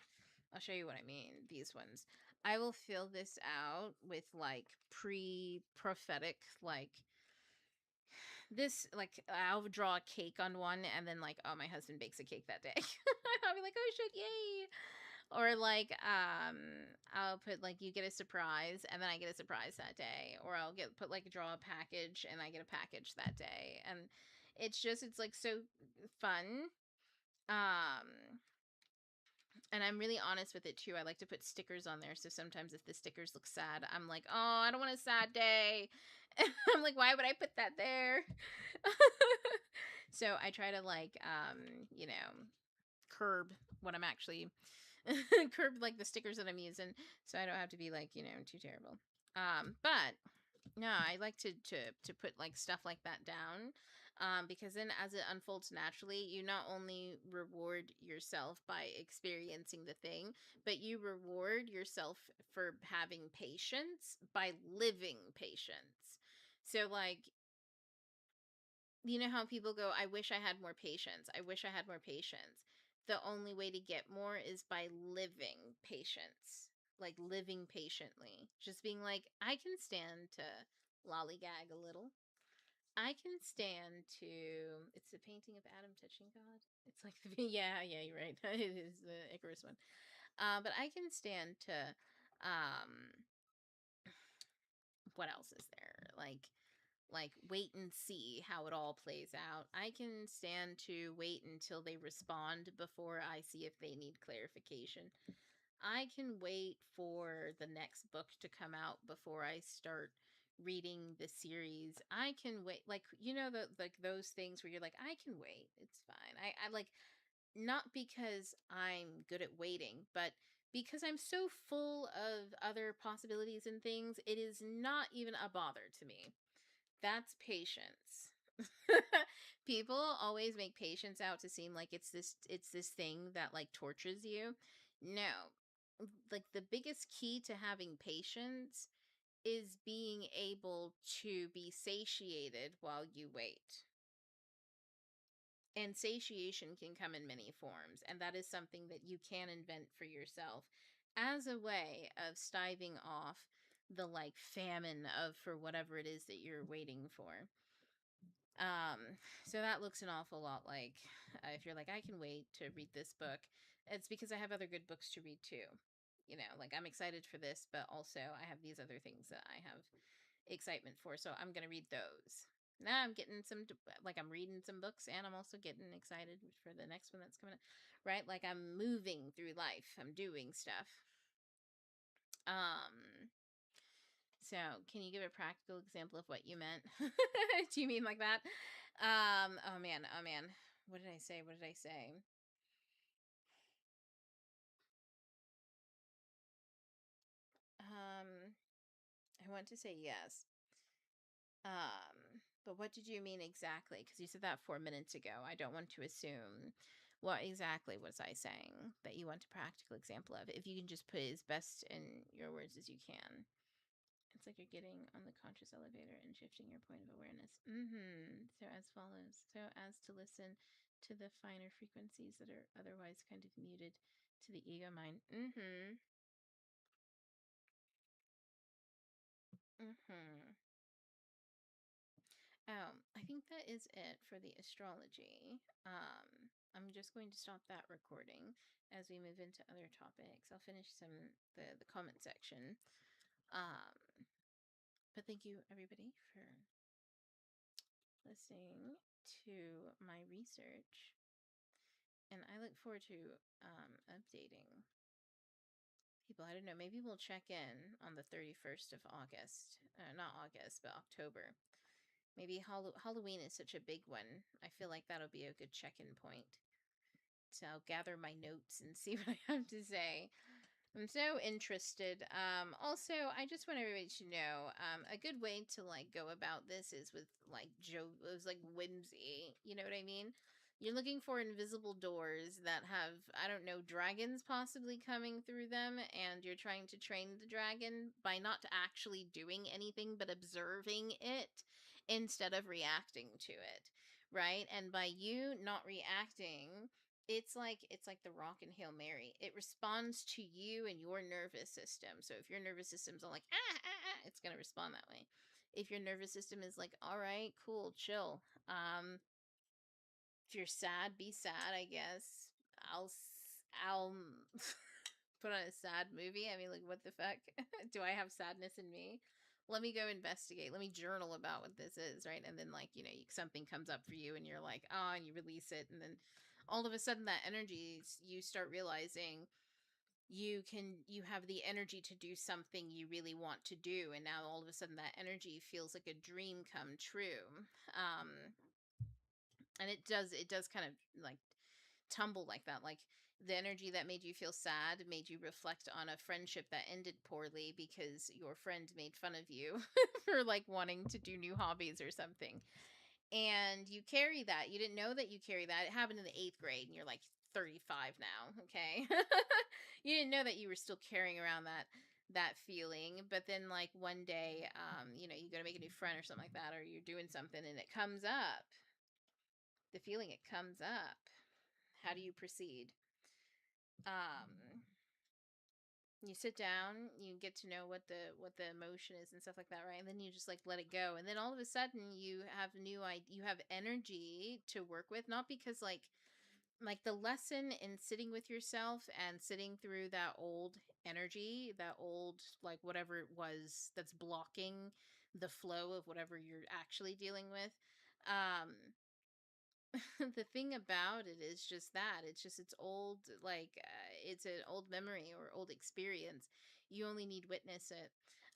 I'll show you what I mean. These ones, I will fill this out with like pre-prophetic, like, this, like, I'll draw a cake on one, and then like, oh, my husband bakes a cake that day. I'll be like, oh shit, yay. Or like, I'll put like, you get a surprise, and then I get a surprise that day. Or I'll put like, draw a package, and I get a package that day. And it's like so fun. And I'm really honest with it too. I like to put stickers on there, so sometimes if the stickers look sad, I'm like, oh, I don't want a sad day. I'm like, why would I put that there? So I try to like, curb what I'm actually curb, like the stickers that I'm using, so I don't have to be like, too terrible. But no, I like to put like stuff like that down. Because then as it unfolds naturally, you not only reward yourself by experiencing the thing, but you reward yourself for having patience by living patience. So, like, you know how people go, I wish I had more patience. I wish I had more patience. The only way to get more is by living patience, like living patiently. Just being like, I can stand to lollygag a little. I can stand to. It's the painting of Adam touching God. It's like, yeah, you're right. It is the Icarus one. But I can stand to. What else is there? Like wait and see how it all plays out. I can stand to wait until they respond before I see if they need clarification. I can wait for the next book to come out before I start reading the series. I can wait, like, you know, the like those things where you're like, I can wait. It's fine. I like, not because I'm good at waiting, but because I'm so full of other possibilities and things, it is not even a bother to me. That's patience. People always make patience out to seem like it's this thing that like tortures you. No. Like the biggest key to having patience is being able to be satiated while you wait. And satiation can come in many forms, and that is something that you can invent for yourself as a way of staving off the like famine of for whatever it is that you're waiting for. So that looks an awful lot like if you're like, I can wait to read this book, it's because I have other good books to read too. You know, like I'm excited for this, but also I have these other things that I have excitement for. So I'm going to read those. Now I'm getting like I'm reading some books and I'm also getting excited for the next one that's coming up, right? Like I'm moving through life, I'm doing stuff. Um, so, can you give a practical example of what you meant? Do you mean like that? Oh man, oh man. What did I say? What did I say? I want to say yes. But what did you mean exactly? Because you said that 4 minutes ago. I don't want to assume what exactly was I saying that you want a practical example of. If you can just put it as best in your words as you can. It's like you're getting on the conscious elevator and shifting your point of awareness. So as follows. So as to listen to the finer frequencies that are otherwise kind of muted to the ego mind. I think that is it for the astrology. I'm just going to stop that recording as we move into other topics. I'll finish the comment section. But thank you everybody for listening to my research, and I look forward to updating people. I don't know, maybe we'll check in on the 31st of August. Not August, but October. Maybe Halloween is such a big one. I feel like that'll be a good check-in point. So I'll gather my notes and see what I have to say. I'm so interested. Also, I just want everybody to know, a good way to like go about this is with like it was like whimsy. You know what I mean? You're looking for invisible doors that have, I don't know, dragons possibly coming through them, and you're trying to train the dragon by not actually doing anything but observing it instead of reacting to it, right? And by you not reacting, it's like the rock and Hail Mary. It responds to you and your nervous system. So if your nervous system's all like it's gonna respond that way. If your nervous system is like, all right, cool, chill. If you're sad, be sad. I guess I'll put on a sad movie. I mean, like, what the fuck? Do I have sadness in me? Let me go investigate. Let me journal about what this is, right? And then, like, something comes up for you, and you're like, oh, and you release it, and then all of a sudden, that energy, you start realizing you have the energy to do something you really want to do, and now all of a sudden, that energy feels like a dream come true. Um, and it does kind of like tumble like that, like the energy that made you feel sad made you reflect on a friendship that ended poorly because your friend made fun of you for like wanting to do new hobbies or something. And you carry that. You didn't know that you carry that. It happened in the 8th grade and you're like 35 now, okay? You didn't know that you were still carrying around that feeling, but then like one day you go to make a new friend or something like that, or you're doing something and it comes up. The feeling, it comes up. How do you proceed? You sit down, you get to know what the emotion is and stuff like that, right? And then you just like let it go, and then all of a sudden you have you have energy to work with, not because like the lesson in sitting with yourself and sitting through that old energy, that old like whatever it was that's blocking the flow of whatever you're actually dealing with. um the thing about it is just that it's old, like it's an old memory or old experience. You only need witness it.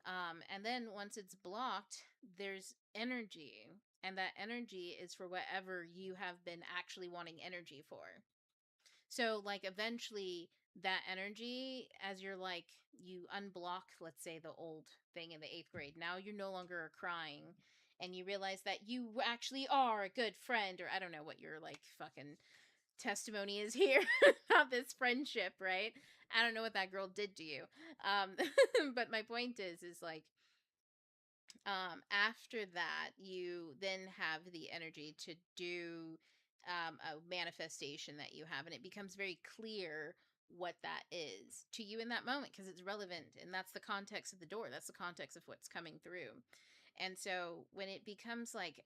And then once it's blocked, there's energy, and that energy is for whatever you have been actually wanting energy for. So like eventually that energy, as you're like, you unblock, let's say, the old thing in the 8th grade, now you're no longer crying, and you realize that you actually are a good friend, or I don't know what your like fucking testimony is here about this friendship, right? I don't know what that girl did to you. um but my point is like, after that you then have the energy to do a manifestation that you have, and it becomes very clear what that is to you in that moment, because it's relevant, and that's the context of the door, that's the context of what's coming through. And so when it becomes like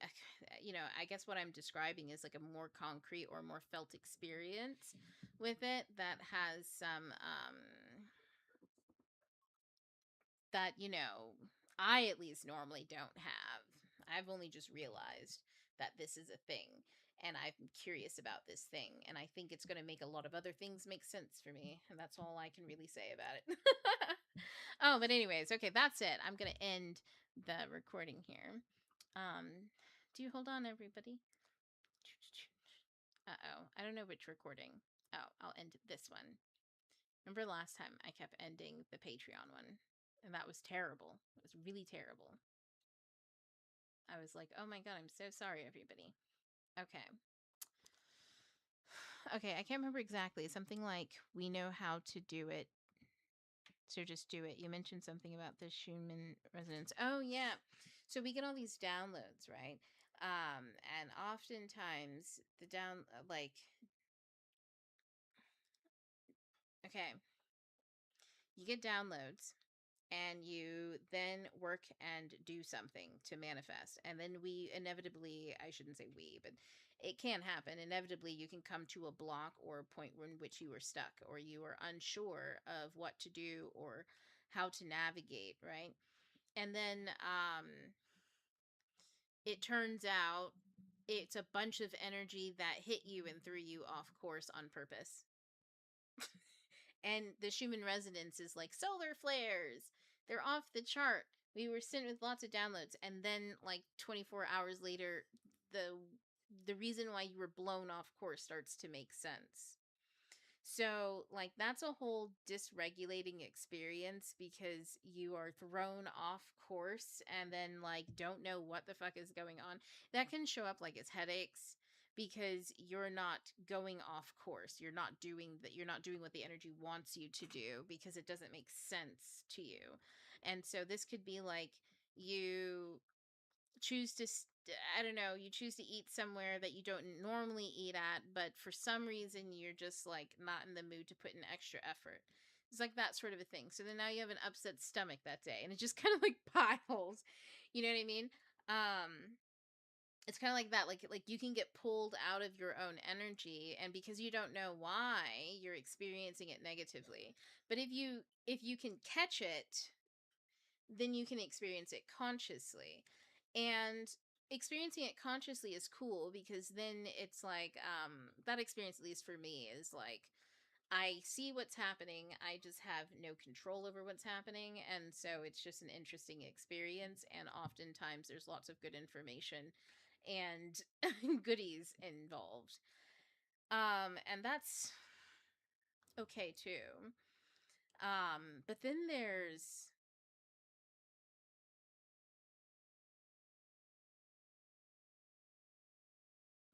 I guess what I'm describing is like a more concrete or more felt experience with it, that has some that I at least normally don't have. I've only just realized that this is a thing, and I'm curious about this thing, and I think it's going to make a lot of other things make sense for me, and that's all I can really say about it. Oh, but anyways, okay, that's it. I'm going to end the recording here. Do you hold on, everybody? Uh-oh, I don't know which recording. Oh, I'll end this one. Remember last time I kept ending the Patreon one, and that was terrible. It was really terrible. I was like, oh my god, I'm so sorry, everybody. Okay. Okay, I can't remember exactly. Something like, we know how to do it, so just do it. You mentioned something about the Schumann resonance. Oh, yeah. So we get all these downloads, right? And oftentimes the okay, you get downloads, and you then work and do something to manifest. And then we inevitably, I shouldn't say we, but it can happen. Inevitably, you can come to a block or a point in which you were stuck, or you are unsure of what to do or how to navigate, right? And then it turns out it's a bunch of energy that hit you and threw you off course on purpose. And the Schumann resonance is like solar flares. They're off the chart. We were sent with lots of downloads, and then like 24 hours later, the reason why you were blown off course starts to make sense. So, like, that's a whole dysregulating experience, because you are thrown off course and then, like, don't know what the fuck is going on. That can show up like as headaches, because you're not going off course. You're not doing what the energy wants you to do, because it doesn't make sense to you. And so this could be like, you choose to I don't know, you choose to eat somewhere that you don't normally eat at, but for some reason you're just like not in the mood to put in extra effort. It's like that sort of a thing. So then now you have an upset stomach that day, and it just kind of like piles. You know what I mean? It's kind of like that, like you can get pulled out of your own energy, and because you don't know why, you're experiencing it negatively. But if you can catch it, then you can experience it consciously. And experiencing it consciously is cool, because then it's like, that experience, at least for me, is like, I see what's happening, I just have no control over what's happening, and so it's just an interesting experience, and oftentimes there's lots of good information and goodies involved. And that's okay too. But then there's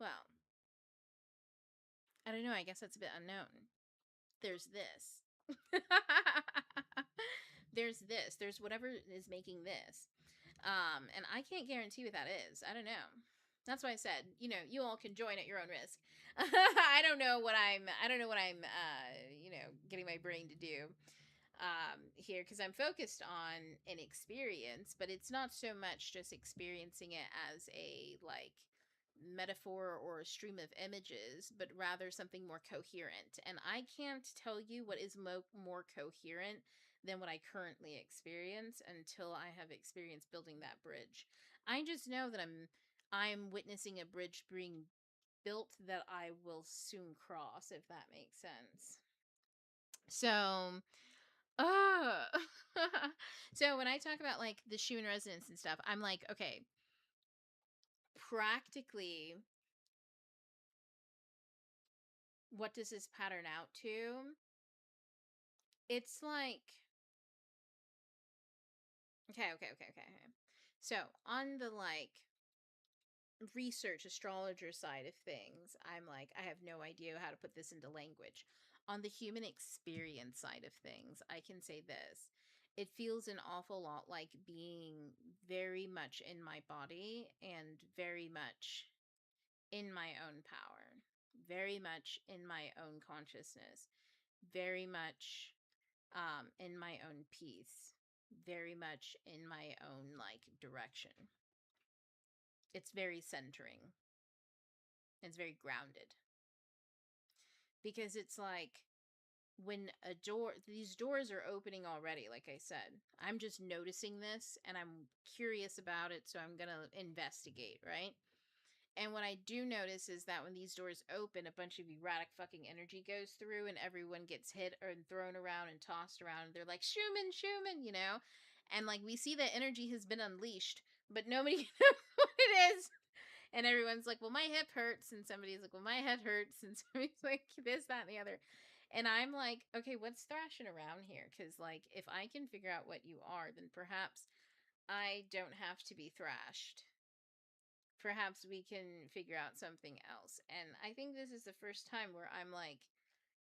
Well, I don't know. I guess that's a bit unknown. There's this. There's this. There's whatever is making this. And I can't guarantee what that is. I don't know. That's why I said, you all can join at your own risk. I don't know what I'm getting my brain to do here, because I'm focused on an experience, but it's not so much just experiencing it as a like metaphor or a stream of images, but rather something more coherent. And I can't tell you what is more coherent than what I currently experience until I have experience building that bridge. I just know that I'm witnessing a bridge being built that I will soon cross, if that makes sense. So, uh so when I talk about like the Schumann resonance and stuff, I'm like, okay, practically, what does this pattern out to? It's like, okay. So on the like research astrologer side of things, I'm like, I have no idea how to put this into language. On the human experience side of things, I can say this. It feels an awful lot like being very much in my body and very much in my own power, very much in my own consciousness, very much in my own peace, very much in my own like direction. It's very centering. It's very grounded, because it's like when these doors are opening already, like I said, I'm just noticing this and I'm curious about it, so I'm gonna investigate, right? And what I do notice is that when these doors open, a bunch of erratic fucking energy goes through and everyone gets hit or thrown around and tossed around. And they're like, Schumann, Schumann, And like we see that energy has been unleashed, but nobody knows what it is. And everyone's like, well, my hip hurts. And somebody's like, well, my head hurts. And somebody's like, this, that, and the other. And I'm like, okay, what's thrashing around here? Because, like, if I can figure out what you are, then perhaps I don't have to be thrashed. Perhaps we can figure out something else. And I think this is the first time where I'm like,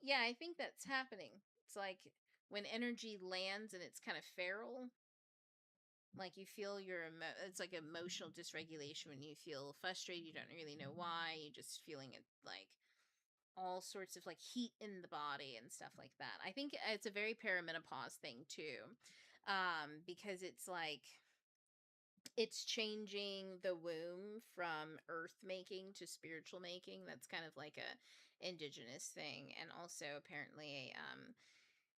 yeah, I think that's happening. It's like when energy lands and it's kind of feral, like you feel it's like emotional dysregulation when you feel frustrated, you don't really know why, you're just feeling it like all sorts of like heat in the body and stuff like that. I think it's a very perimenopause thing too, because it's like it's changing the womb from earth making to spiritual making. That's kind of like a indigenous thing. And also apparently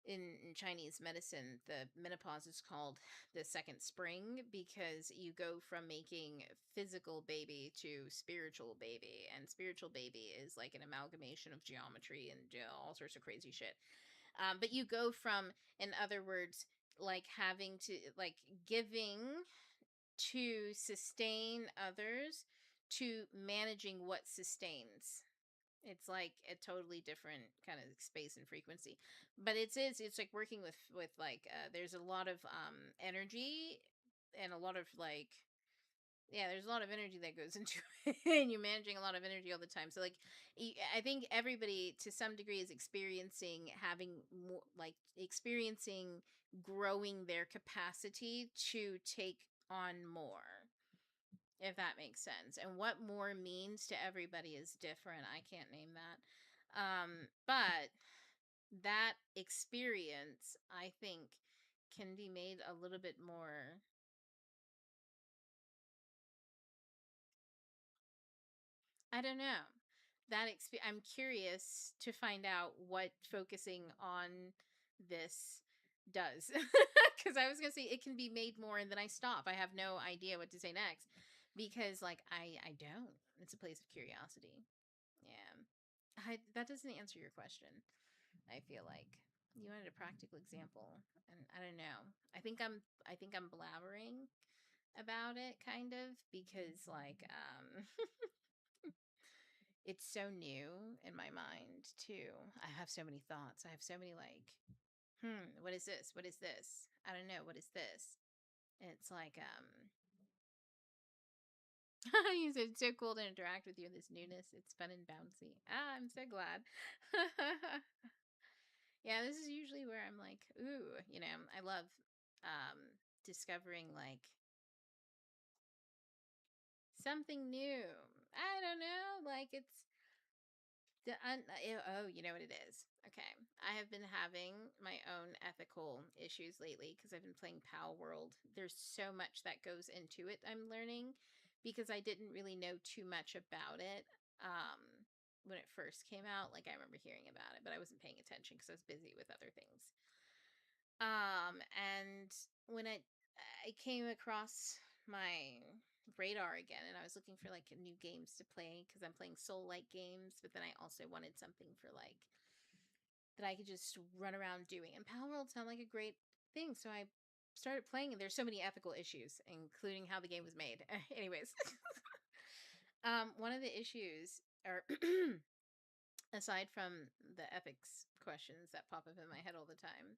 in Chinese medicine, the menopause is called the second spring, because you go from making physical baby to spiritual baby, and spiritual baby is like an amalgamation of geometry and all sorts of crazy shit. But you go from, in other words, like having to like giving to sustain others to managing what sustains. It's like a totally different kind of space and frequency, but it's like working with like there's a lot of energy and a lot of like, yeah, there's a lot of energy that goes into it, and you're managing a lot of energy all the time. So like I think everybody to some degree is experiencing having more, like experiencing growing their capacity to take on more, if that makes sense. And what more means to everybody is different. I can't name that. But that experience, I think, can be made a little bit more. I don't know. I'm curious to find out what focusing on this does. Because I was going to say it can be made more, and then I stop. I have no idea what to say next, because, like, I don't. It's a place of curiosity. Yeah. That doesn't answer your question. I feel like you wanted a practical example, and I don't know. I think I'm blabbering about it, kind of, because like it's so new in my mind too. I have so many thoughts. I have so many like, what is this? What is this? I don't know. What is this? And it's like You said it's so cool to interact with you in this newness. It's fun and bouncy. Ah, I'm so glad. Yeah, this is usually where I'm like, ooh, I love um discovering like something new. I don't know, like it's oh, you know what it is. Okay. I have been having my own ethical issues lately because I've been playing Pal World. There's so much that goes into it I'm learning because I didn't really know too much about it um, when it first came out. Like, I remember hearing about it, but I wasn't paying attention because I was busy with other things. And when I came across my radar again and I was looking for like new games to play because I'm playing soul like games, but then I also wanted something for like that I could just run around doing. And Pal World sounded like a great thing. So I started playing and there's so many ethical issues, including how the game was made. Anyways. One of the issues or aside from the ethics questions that pop up in my head all the time,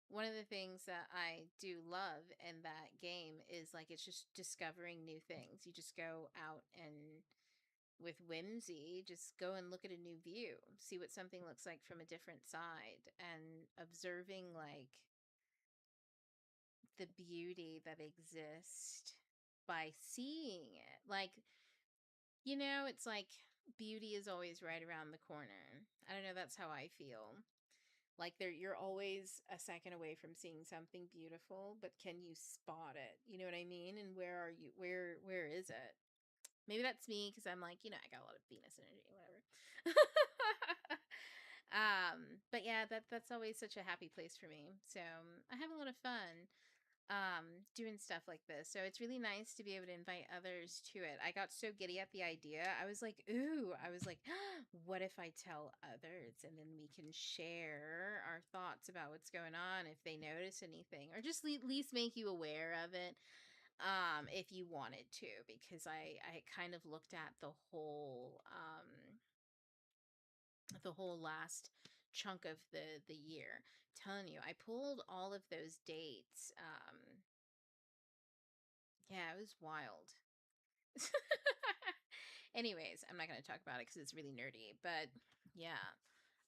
one of the things that I do love in that game is like it's just discovering new things. You just go out and with whimsy, just go and look at a new view, see what something looks like from a different side, and observing like the beauty that exists by seeing it. Like, it's like beauty is always right around the corner. I don't know, that's how I feel. Like you're always a second away from seeing something beautiful, but can you spot it? You know what I mean? And where are you? Where is it? Maybe that's me because I'm like, I got a lot of Venus energy, whatever. But yeah, that's always such a happy place for me. So I have a lot of fun doing stuff like this. So it's really nice to be able to invite others to it. I got so giddy at the idea. I was like, ooh, I was like, what if I tell others and then we can share our thoughts about what's going on if they notice anything or just at least make you aware of it if you wanted to, because I kind of looked at the whole last chunk of the year. I'm telling you, I pulled all of those dates. Yeah, it was wild. Anyways, I'm not going to talk about it because it's really nerdy, but yeah.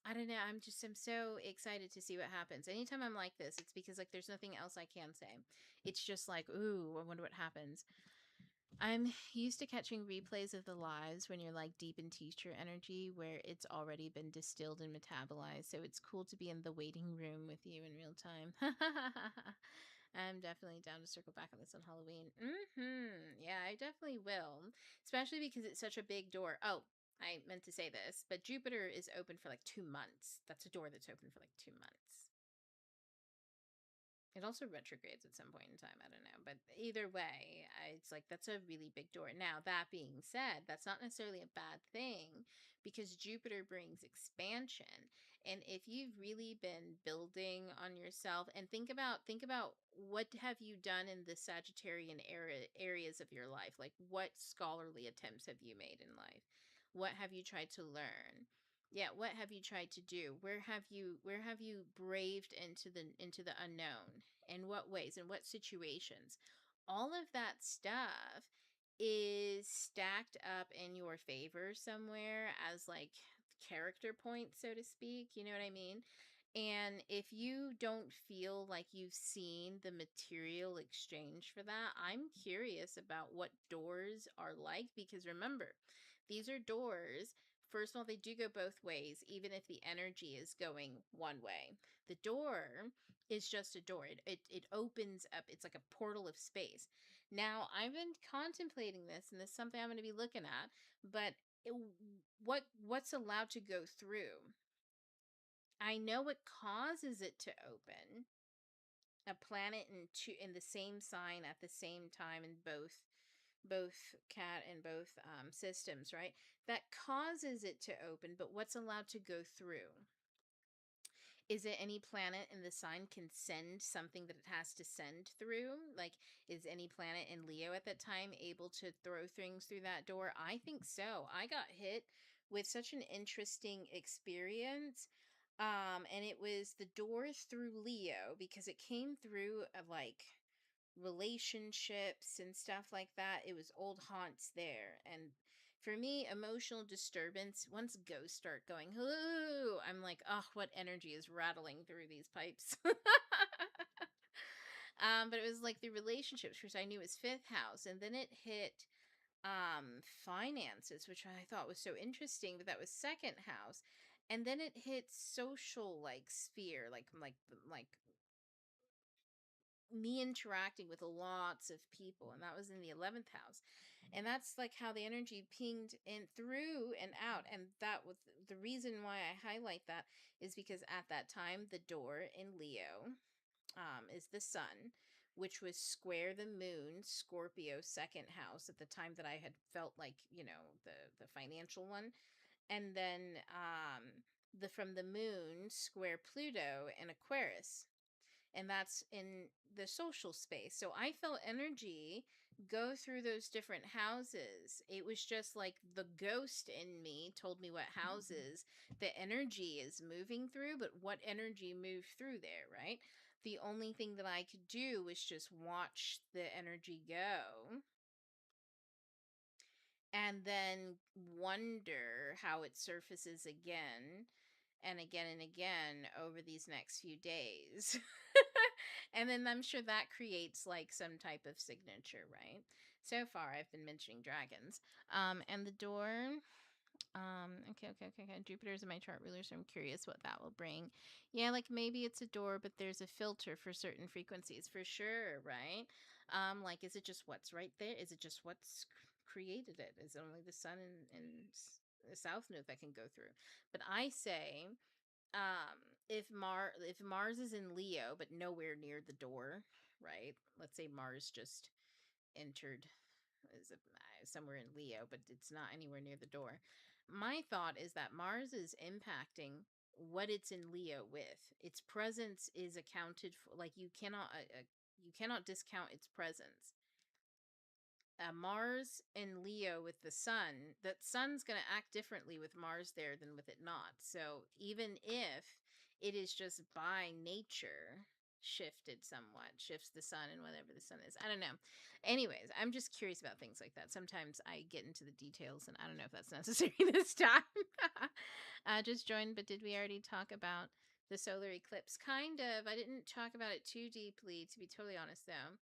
I don't know. I'm so excited to see what happens. Anytime I'm like this, it's because like there's nothing else I can say. It's just like, ooh, I wonder what happens. I'm used to catching replays of the lives when you're like deep in teacher energy where it's already been distilled and metabolized. So it's cool to be in the waiting room with you in real time. I'm definitely down to circle back on this on Halloween. Yeah, I definitely will. Especially because it's such a big door. Oh, I meant to say this, but Jupiter is open for like 2 months. That's a door that's open for like 2 months. It also retrogrades at some point in time. I don't know. But either way, it's like that's a really big door. Now, that being said, that's not necessarily a bad thing because Jupiter brings expansion. And if you've really been building on yourself and think about what have you done in the Sagittarian areas of your life? Like what scholarly attempts have you made in life? What have you tried to learn? Yeah, what have you tried to do? Where have you braved into the unknown? In what ways? In what situations? All of that stuff is stacked up in your favor somewhere as like character points, so to speak. You know what I mean? And if you don't feel like you've seen the material exchange for that, I'm curious about what doors are like because remember, these are doors. First of all, they do go both ways, even if the energy is going one way. The door is just a door. It opens up. It's like a portal of space. Now, I've been contemplating this, and this is something I'm going to be looking at. But it, what's allowed to go through? I know what causes it to open. A planet in the same sign at the same time in both cat and both systems, right? That causes it to open, but what's allowed to go through? Is it any planet in the sign can send something that it has to send through? Like, is any planet in Leo at that time able to throw things through that door? I think so. I got hit with such an interesting experience. And it was the door through Leo because it came through like relationships and stuff like that. It was old haunts there. And for me, emotional disturbance, once ghosts start going, hello, I'm like, oh, what energy is rattling through these pipes? But it was like the relationships, which I knew was fifth house. And then it hit finances, which I thought was so interesting, but that was second house. And then it hit social like sphere, like me interacting with lots of people, and that was in the 11th house. And that's like how the energy pinged in through and out. And that was the reason why I highlight that, is because at that time the door in Leo is the sun, which was square the moon, Scorpio second house, at the time that I had felt like, the financial one. And then the from the moon square Pluto in Aquarius, and that's in the social space. So I felt energy go through those different houses. It was just like the ghost in me told me what houses the energy is moving through, but what energy moved through there, right? The only thing that I could do was just watch the energy go and then wonder how it surfaces again and again and again over these next few days. And then I'm sure that creates like some type of signature, right? So far, I've been mentioning dragons. And the door. Okay. Jupiter's in my chart ruler, so I'm curious what that will bring. Yeah, like maybe it's a door, but there's a filter for certain frequencies, for sure, right? Like, is it just what's right there? Is it just what's created it? Is it only the sun and the south node that can go through? But I say, if Mars is in Leo but nowhere near the door, right? Let's say Mars just entered is somewhere in Leo, but it's not anywhere near the door. My thought is that Mars is impacting what it's in Leo with. Its presence is accounted for. Like you cannot discount its presence. Mars in Leo with the sun, that sun's going to act differently with Mars there than with it not. So even if it is just by nature shifted somewhat, shifts the sun and whatever the sun is. I don't know. Anyways, I'm just curious about things like that. Sometimes I get into the details and I don't know if that's necessary this time. Just joined, but did we already talk about the solar eclipse? Kind of. I didn't talk about it too deeply, to be totally honest, though.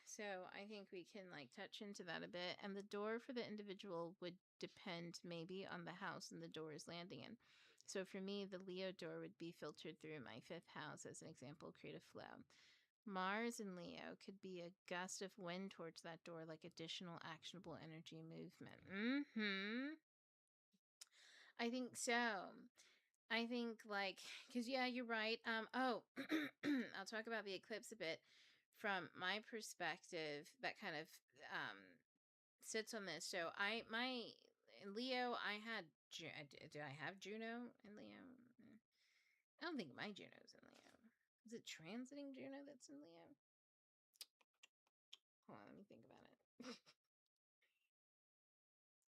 So I think we can like touch into that a bit. And the door for the individual would depend maybe on the house and the door is landing in. So for me, the Leo door would be filtered through my fifth house as an example, creative flow. Mars in Leo could be a gust of wind towards that door, like additional actionable energy movement. I think so. I think like, because yeah, you're right. Oh, I'll talk about the eclipse a bit from my perspective. That kind of um sits on this. So my in Leo, I had do I have Juno in Leo? I don't think my Juno's in Leo. Is it transiting Juno that's in Leo? Hold on, let me think about it.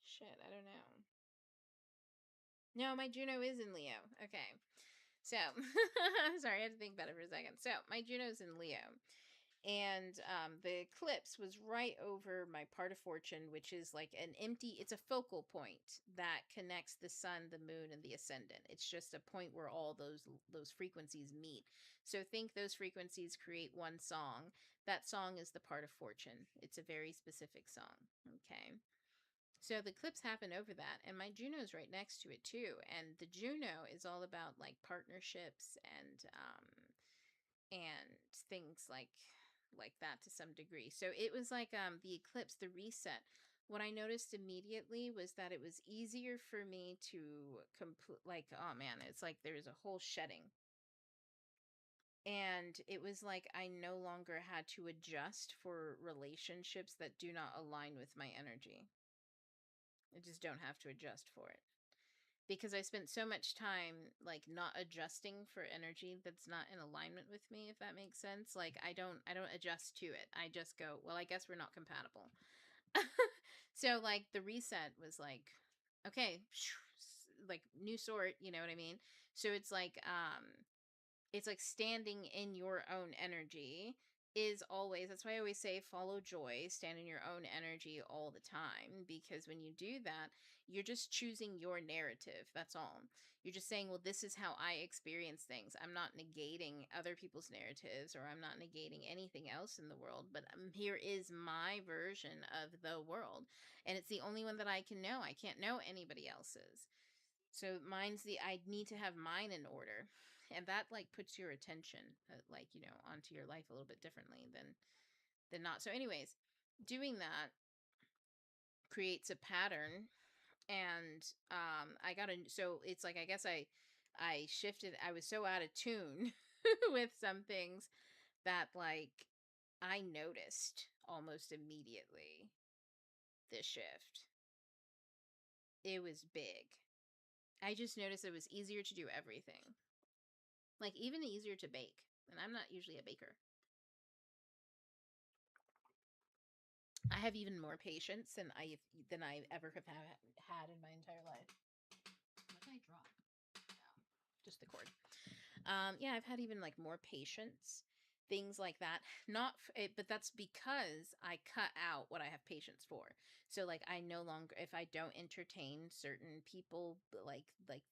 Shit, I don't know. No, my Juno is in Leo. Okay. So, sorry, I had to think about it for a second. So, my Juno's in Leo. And the eclipse was right over my part of fortune, which is like it's a focal point that connects the sun, the moon, and the ascendant. It's just a point where all those frequencies meet. So think those frequencies create one song. That song is the part of fortune. It's a very specific song. Okay. So the eclipse happened over that, and my Juno's right next to it too. And the Juno is all about like partnerships and things like that to some degree. So it was like the eclipse, the reset. What I noticed immediately was that it was easier for me to complete, like, oh man, it's like there's a whole shedding. And it was like I no longer had to adjust for relationships that do not align with my energy. I just don't have to adjust for it. Because I spent so much time like not adjusting for energy that's not in alignment with me, if that makes sense. Like I don't adjust to it. I just go, well, I guess we're not compatible. So like the reset was like, okay, like new sort, you know what I mean? So it's like standing in your own energy is always, that's why I always say follow joy, stand in your own energy all the time, because when you do that, you're just choosing your narrative. That's all. You're just saying, well, this is how I experience things. I'm not negating other people's narratives, or I'm not negating anything else in the world, but here is my version of the world, and it's the only one that I can know. I can't know anybody else's. So I need to have mine in order. And that like puts your attention like, onto your life a little bit differently than not. So anyways, doing that creates a pattern. And I got to so it's like, I guess I shifted. I was so out of tune with some things that like I noticed almost immediately the shift. It was big. I just noticed it was easier to do everything. Like even easier to bake. And I'm not usually a baker. I have even more patience than I ever have had in my entire life. What did I drop? No, just the cord. Yeah, I've had even like more patience, things like that. Not it, but that's because I cut out what I have patience for. So like I no longer, if I don't entertain certain people, like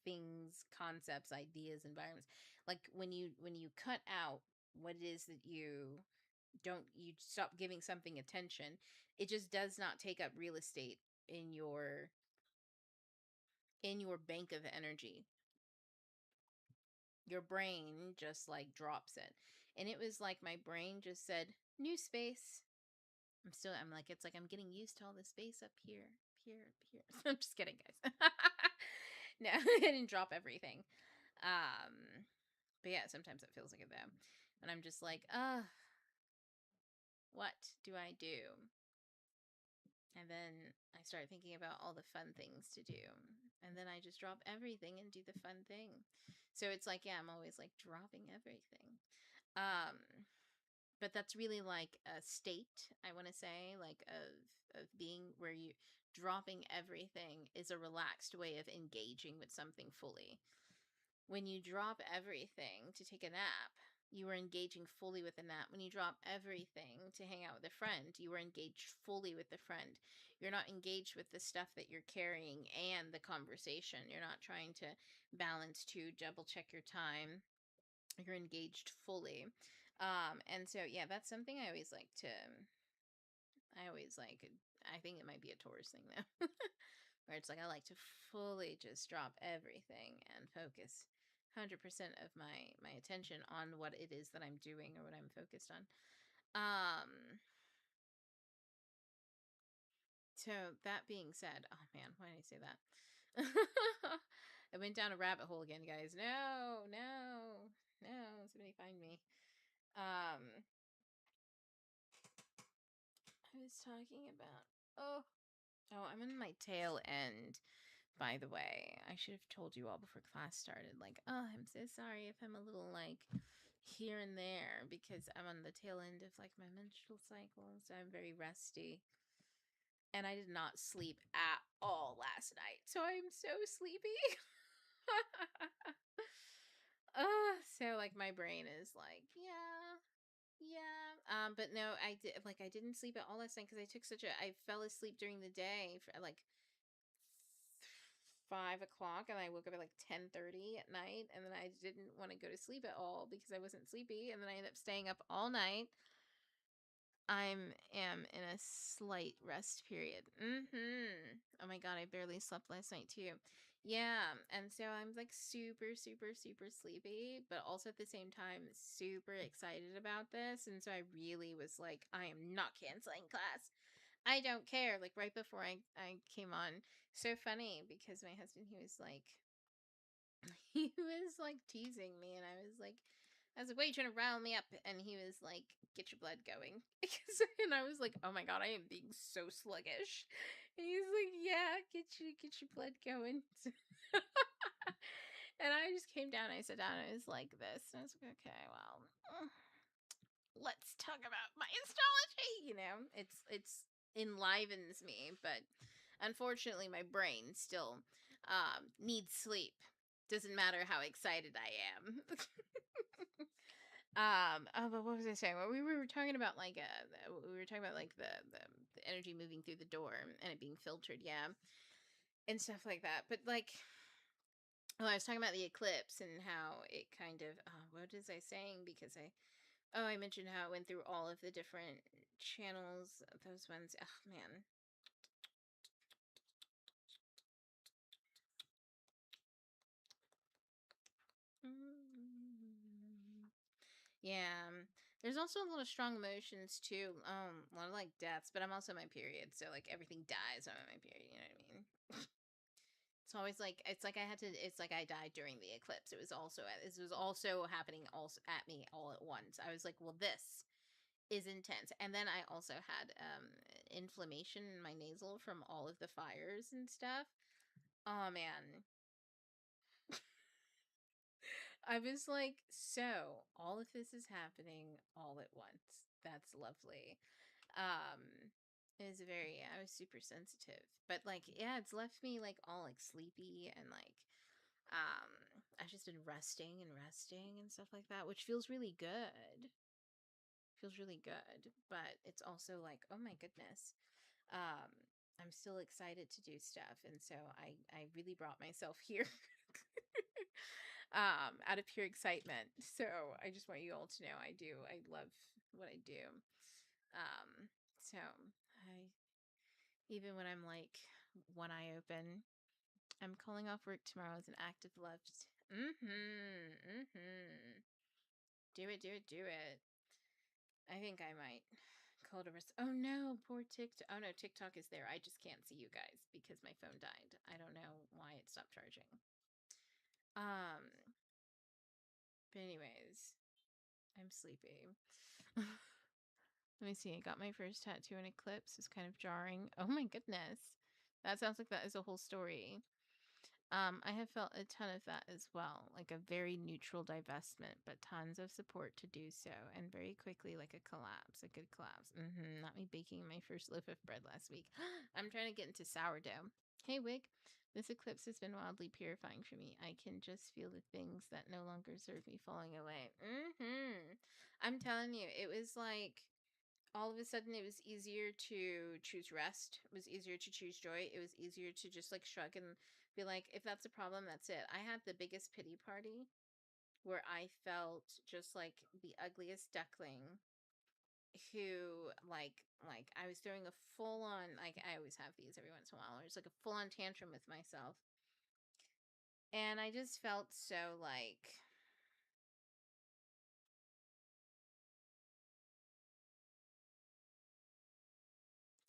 things, concepts, ideas, environments, like when you cut out what it is that you stop giving something attention, it just does not take up real estate in your bank of energy. Your brain just like drops it. And it was like my brain just said, new space. I'm like, it's like I'm getting used to all the space up here, here, up here. I'm just kidding, guys. No, I didn't drop everything. But yeah, sometimes it feels like it though. And I'm just like, what do I do? And then I start thinking about all the fun things to do. And then I just drop everything and do the fun thing. So it's like, yeah, I'm always like dropping everything. Um, but that's really like a state, I want to say, like of being where you dropping everything is a relaxed way of engaging with something fully. When you drop everything to take a nap, you are engaging fully with the nap. When you drop everything to hang out with a friend, you are engaged fully with the friend. You're not engaged with the stuff that you're carrying and the conversation. You're not trying to balance two, double check your time. You're engaged fully. And so, yeah, that's something I always like, I think it might be a Taurus thing though, where it's like I like to fully just drop everything and focus 100% of my attention on what it is that I'm doing or what I'm focused on. So that being said, oh man, why did I say that? I went down a rabbit hole again, guys. No, no, no, somebody find me. I was talking about, oh, I'm in my tail end. By the way, I should have told you all before class started. Like, oh, I'm so sorry if I'm a little like here and there because I'm on the tail end of like my menstrual cycle, so I'm very rusty. And I did not sleep at all last night, so I'm so sleepy. So like my brain is like, yeah, yeah. But no, I didn't sleep at all last night because I fell asleep during the day for like 5 o'clock, and I woke up at like 10:30 at night, and then I didn't want to go to sleep at all because I wasn't sleepy, and then I ended up staying up all night. I am in a slight rest period. Oh my god, I barely slept last night too. Yeah, and so I'm like super, super, super sleepy, but also at the same time super excited about this. And so I really was like, I am not canceling class. I don't care. Like right before I came on, so funny because my husband, he was like teasing me, and I was like, "Wait, you're trying to rile me up?" And he was like, "Get your blood going." And I was like, "Oh my god, I am being so sluggish." And he's like, "Yeah, get your blood going." And I just came down. I sat down. And I was like this, and I was like, "Okay, well, let's talk about my astrology." It's enlivens me, but unfortunately, my brain still needs sleep. Doesn't matter how excited I am. But what was I saying? Well, we were talking about like we were talking about like the energy moving through the door and it being filtered, yeah, and stuff like that. But like, well, I was talking about the eclipse and how it kind of what was I saying? Because I mentioned how it went through all of the different channels. Those ones. Oh man. Yeah. There's also a lot of strong emotions too. A lot of like deaths, but I'm also my period, so like everything dies when I'm my period. You know what I mean? It's always like it's like I had to. It's like I died during the eclipse. This was also happening also at me all at once. I was like, well, this is intense, and then I also had inflammation in my nasal from all of the fires and stuff. Oh man, I was like, so all of this is happening all at once. That's lovely. Um, it was very, I was super sensitive, but like, yeah, it's left me like all like sleepy and like, um, I've just been resting and stuff like that, which feels really good. Feels really good, but it's also like, oh my goodness. Um, I'm still excited to do stuff, and so I really brought myself here. Out of pure excitement. So I just want you all to know I love what I do. So I, even when I'm like one eye open, I'm calling off work tomorrow as an act of love. Just, do it, do it, do it. I think I might call it a rest. Oh no, poor TikTok. Oh no, TikTok is there. I just can't see you guys because my phone died. I don't know why it stopped charging. Um, but anyways, I'm sleepy. Let me see. I got my first tattoo in Eclipse. It's kind of jarring. Oh my goodness. That sounds like that is a whole story. I have felt a ton of that as well, like a very neutral divestment, but tons of support to do so, and very quickly, like a collapse, a good collapse. Not me baking my first loaf of bread last week. I'm trying to get into sourdough. Hey, Wig, this eclipse has been wildly purifying for me. I can just feel the things that no longer serve me falling away. I'm telling you, it was like all of a sudden it was easier to choose rest. It was easier to choose joy. It was easier to just like shrug and be like, if that's a problem, that's it. I had the biggest pity party where I felt just like the ugliest duckling who like I was throwing a full on, like I always have these every once in a while, or it's like a full on tantrum with myself. And I just felt so like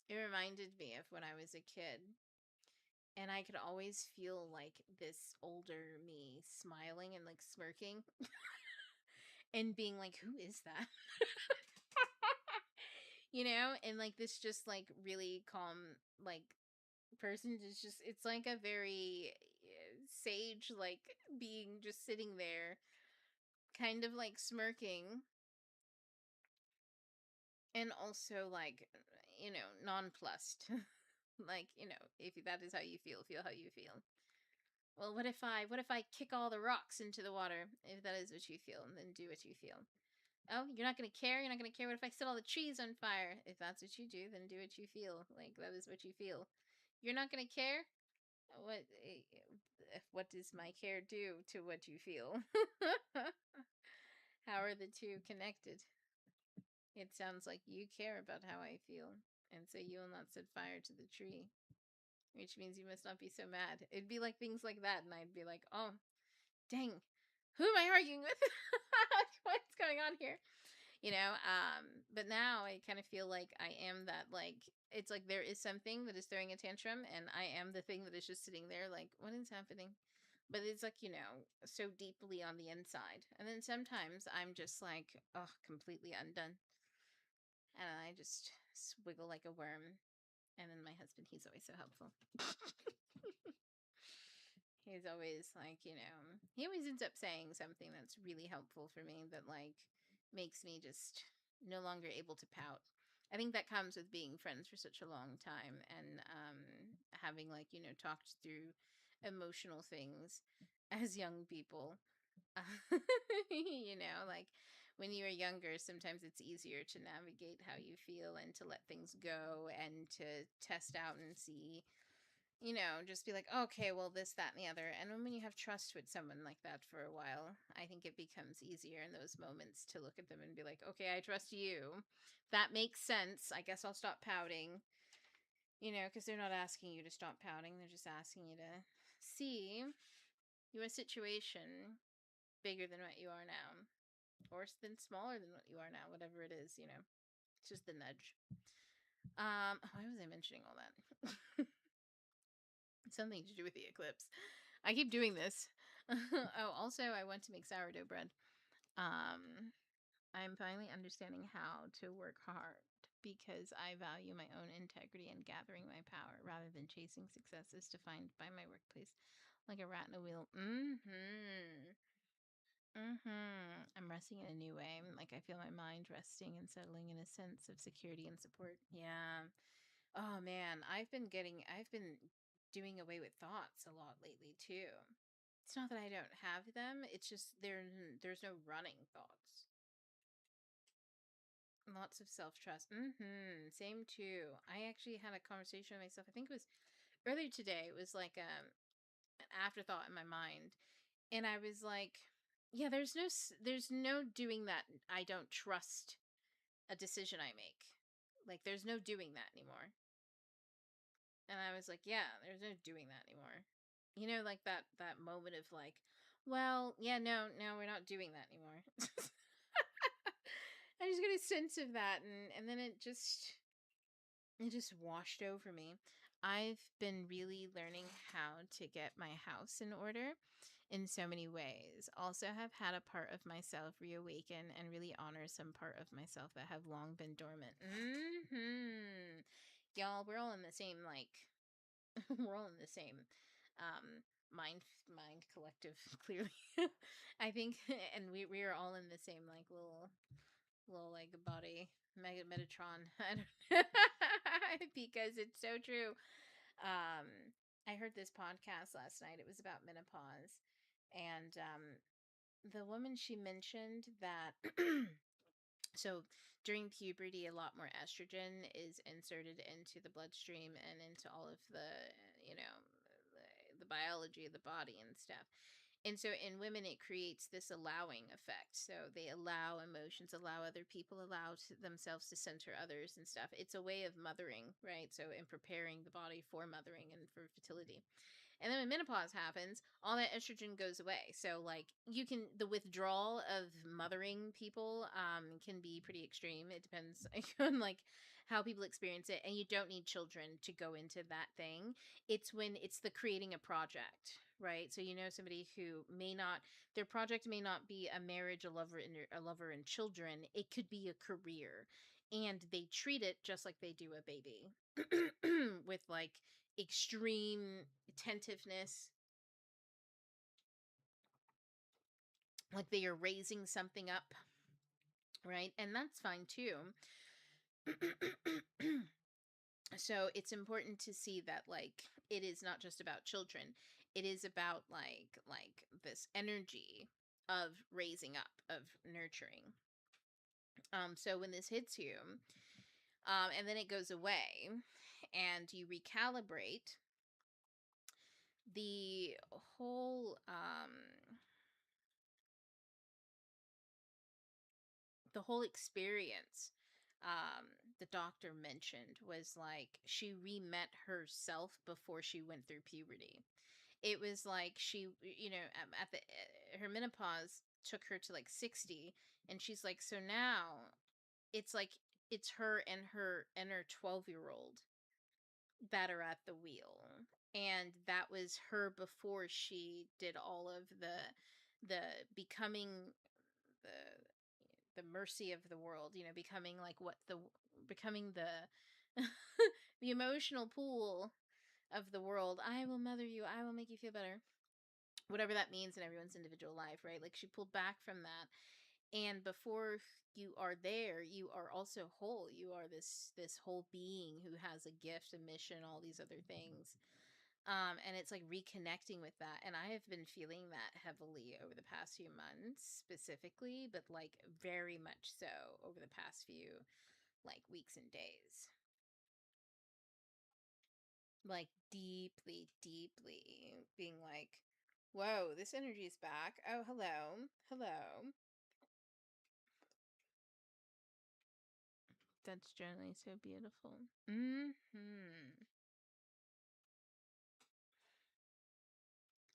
it reminded me of when I was a kid. And I could always feel like this older me smiling and like smirking and being like, who is that? You know? And like this just like really calm, like person is just, it's like a very sage, like being just sitting there, kind of like smirking and also like, nonplussed. Like, if that is how you feel how you feel. Well, what if I kick all the rocks into the water? If that is what you feel, then do what you feel. Oh, you're not gonna care? You're not gonna care? What if I set all the trees on fire? If that's what you do, then do what you feel. Like, that is what you feel. You're not gonna care? What does my care do to what you feel? How are the two connected? It sounds like you care about how I feel, and so you will not set fire to the tree, which means you must not be so mad. It'd be like things like that, and I'd be like, oh, dang, who am I arguing with? What's going on here? But now I kind of feel like I am that, like, it's like there is something that is throwing a tantrum, and I am the thing that is just sitting there, like, what is happening? But it's like, so deeply on the inside. And then sometimes I'm just like, oh, completely undone. And I just swiggle like a worm. And then my husband, he's always so helpful. He's always like, he always ends up saying something that's really helpful for me that like makes me just no longer able to pout. I think that comes with being friends for such a long time and having like, talked through emotional things as young people. Like when you were younger, sometimes it's easier to navigate how you feel and to let things go and to test out and see, just be like, okay, well, this, that, and the other. And when you have trust with someone like that for a while, I think it becomes easier in those moments to look at them and be like, okay, I trust you. That makes sense. I guess I'll stop pouting, because they're not asking you to stop pouting. They're just asking you to see your situation bigger than what you are now, or then smaller than what you are now, whatever it is. It's just the nudge. Why was I mentioning all that? Something to do with the eclipse. I keep doing this. Oh, also, I want to make sourdough bread. Um, I'm finally understanding how to work hard because I value my own integrity and gathering my power rather than chasing successes defined by my workplace like a rat in a wheel. I'm resting in a new way. Like I feel my mind resting and settling in a sense of security and support. Yeah. Oh man, I've been doing away with thoughts a lot lately too. It's not that I don't have them, it's just there's no running thoughts. Lots of self-trust. Same too. I actually had a conversation with myself. I think it was earlier today. It was like an afterthought in my mind, and I was like, yeah, there's no doing that. I don't trust a decision I make. Like there's no doing that anymore. And I was like, yeah, there's no doing that anymore. Like that moment of like, well, yeah, no, we're not doing that anymore. I just got a sense of that, and then it just washed over me. I've been really learning how to get my house in order in so many ways. Also have had a part of myself reawaken and really honor some part of myself that have long been dormant. Y'all, we're all in the same we're all in the same um mind collective clearly. I think and we are all in the same like little like body mega Metatron. I don't because it's so true. I heard this podcast last night. It was about menopause, and the woman, she mentioned that so during puberty a lot more estrogen is inserted into the bloodstream and into all of the you know the biology of the body and stuff. And so in women, it creates this allowing effect. So they allow emotions, allow other people, allow themselves to center others and stuff. It's a way of mothering, right? So in preparing the body for mothering and for fertility. And then when menopause happens, all that estrogen goes away. So like the withdrawal of mothering people can be pretty extreme. It depends on like how people experience it. And you don't need children to go into that thing. It's when it's the creating a project, right? So somebody who their project may not be a marriage, a lover and children. It could be a career. And they treat it just like they do a baby with like extreme attentiveness, like they are raising something up, right? And that's fine too. So it's important to see that like it is not just about children. It is about like this energy of raising up, of nurturing. So when this hits you, and then it goes away and you recalibrate the whole experience. The doctor mentioned was like she re-met herself before she went through puberty. It was like she at the her menopause took her to like 60, and she's like, so now it's like it's her and her 12-year-old that are at the wheel. And that was her before she did all of the becoming the mercy of the world, becoming like becoming the the emotional pool of the world. I will mother you, I will make you feel better, whatever that means in everyone's individual life, right? Like she pulled back from that. And before you are there, you are also whole. You are this whole being who has a gift, a mission, all these other things. And it's like reconnecting with that. And I have been feeling that heavily over the past few months specifically, but like very much so over the past few like weeks and days. Like deeply, deeply being like, whoa, this energy is back. Oh, hello. Hello. That's generally so beautiful. Mm-hmm.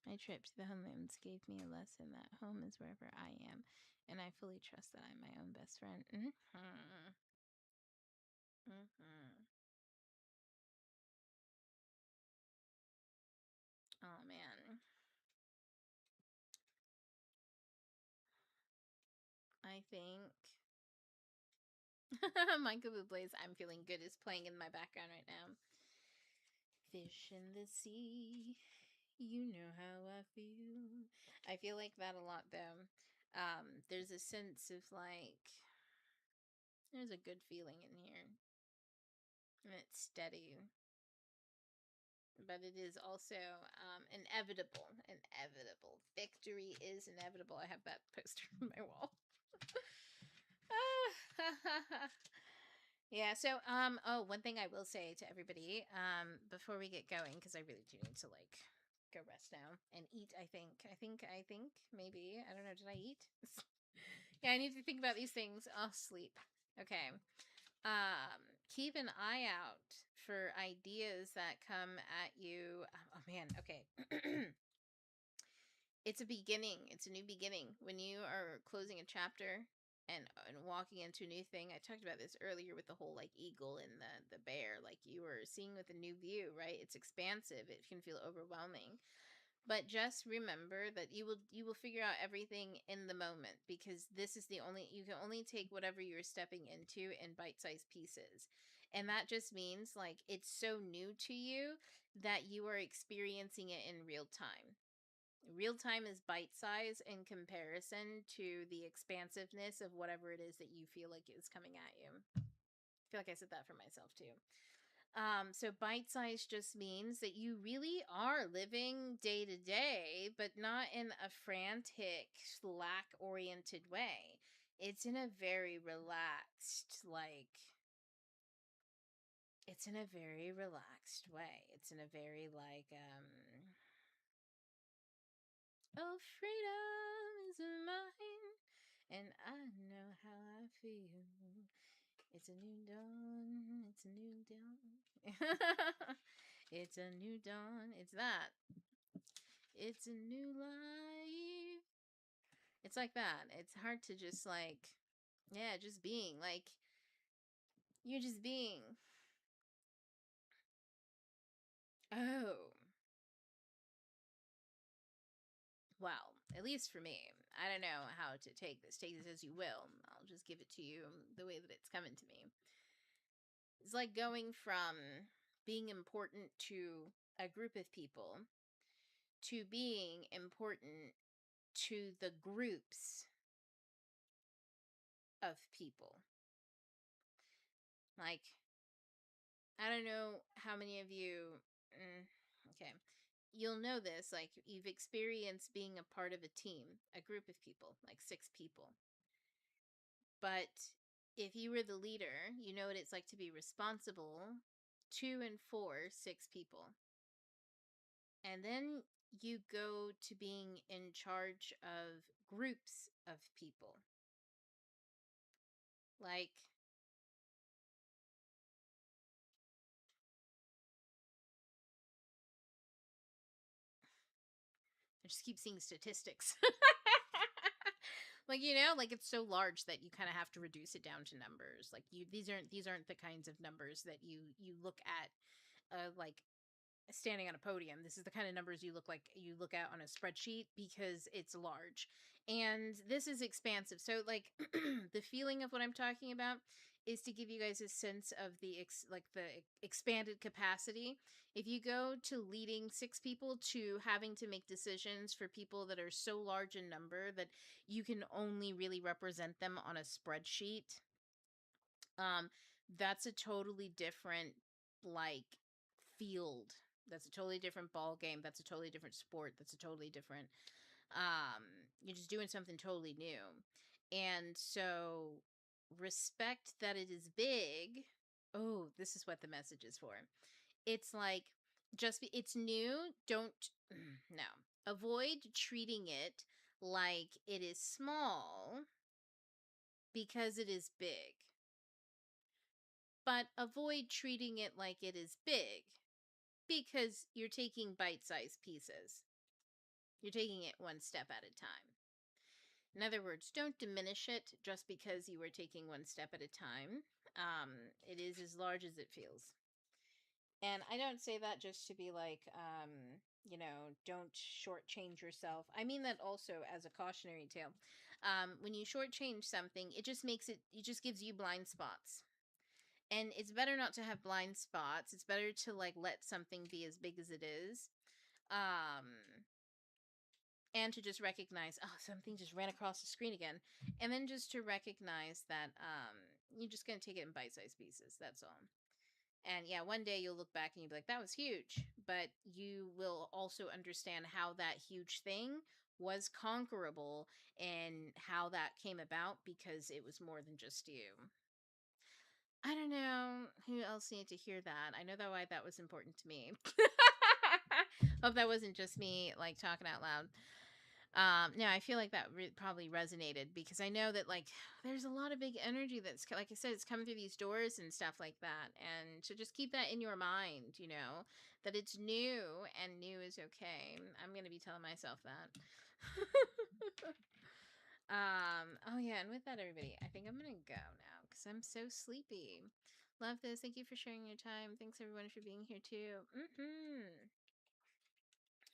My trip to the homelands gave me a lesson that home is wherever I am, and I fully trust that I'm my own best friend. Mm-hmm. Mm-hmm. Oh man. I think Michael Bublé's I'm Feeling Good is playing in my background right now. Fish in the sea, you know how I feel. I feel like that a lot though. There's a sense of like, there's a good feeling in here. And it's steady. But it is also inevitable. Inevitable. Victory is inevitable. I have that poster on my wall. Yeah, so oh, one thing I will say to everybody before we get going, because I really do need to like go rest now and eat. I think maybe, I don't know, did I eat? Yeah, I need to think about these things. Oh, sleep. Okay. Keep an eye out for ideas that come at you. Oh man, okay. It's a beginning. It's a new beginning. When you are closing a chapter and walking into a new thing. I talked about this earlier with the whole like eagle and the bear. Like you are seeing with a new view, right? It's expansive. It can feel overwhelming. But just remember that you will figure out everything in the moment, because this is the only, you can only take whatever you're stepping into in bite-sized pieces. And that just means like it's so new to you that you are experiencing it in real time. Real time is bite size in comparison to the expansiveness of whatever it is that you feel like is coming at you. I feel like I said that for myself too. So bite size just means that you really are living day to day, but not in a frantic, slack oriented way. It's in a very relaxed, like, it's in a very relaxed way. It's in a very, like, oh, freedom is mine, and I know how I feel. It's a new dawn. It's a new dawn. It's a new dawn. It's that. It's a new life. It's like that. It's hard to just like, yeah, just being. Like, you're just being. Oh, well, at least for me. I don't know how to take this. Take this as you will. I'll just give it to you the way that it's coming to me. It's like going from being important to a group of people to being important to the groups of people. Like, I don't know how many of you, okay, you'll know this. Like, you've experienced being a part of a team, a group of people, like 6 people. But if you were the leader, you know what it's like to be responsible to and for 6 people. And then you go to being in charge of groups of people. Like, I just keep seeing statistics. Like, like it's so large that you kind of have to reduce it down to numbers. Like, these aren't the kinds of numbers that you look at like standing on a podium. This is the kind of numbers you look at on a spreadsheet, because it's large. And this is expansive. So like the feeling of what I'm talking about is to give you guys a sense of the expanded capacity. If you go to leading 6 people to having to make decisions for people that are so large in number that you can only really represent them on a spreadsheet, um that's a totally different like field That's a totally different ball game. That's a totally different sport. That's a totally different, you're just doing something totally new. And so respect that it is big. Oh, this is what the message is for. It's like, it's new. Don't, no. Avoid treating it like it is small because it is big. But avoid treating it like it is big because you're taking bite-sized pieces. You're taking it one step at a time. In other words, don't diminish it just because you are taking one step at a time. It is as large as it feels. And I don't say that just to be like, don't shortchange yourself. I mean that also as a cautionary tale. When you shortchange something, it just gives you blind spots. And it's better not to have blind spots. It's better to like let something be as big as it is. And to just recognize, oh, something just ran across the screen again. And then just to recognize that you're just going to take it in bite-sized pieces. That's all. And yeah, one day you'll look back and you'll be like, that was huge. But you will also understand how that huge thing was conquerable and how that came about because it was more than just you. I don't know who else needed to hear that. I know that why that was important to me. Hope that wasn't just me like talking out loud. No, I feel like that probably resonated because I know that like there's a lot of big energy that's like I said, it's coming through these doors and stuff like that, and so just keep that in your mind, that it's new and new is okay. I'm gonna be telling myself that. Oh yeah, and with that, everybody, I think I'm gonna go now because I'm so sleepy. Love this. Thank you for sharing your time. Thanks everyone for being here too.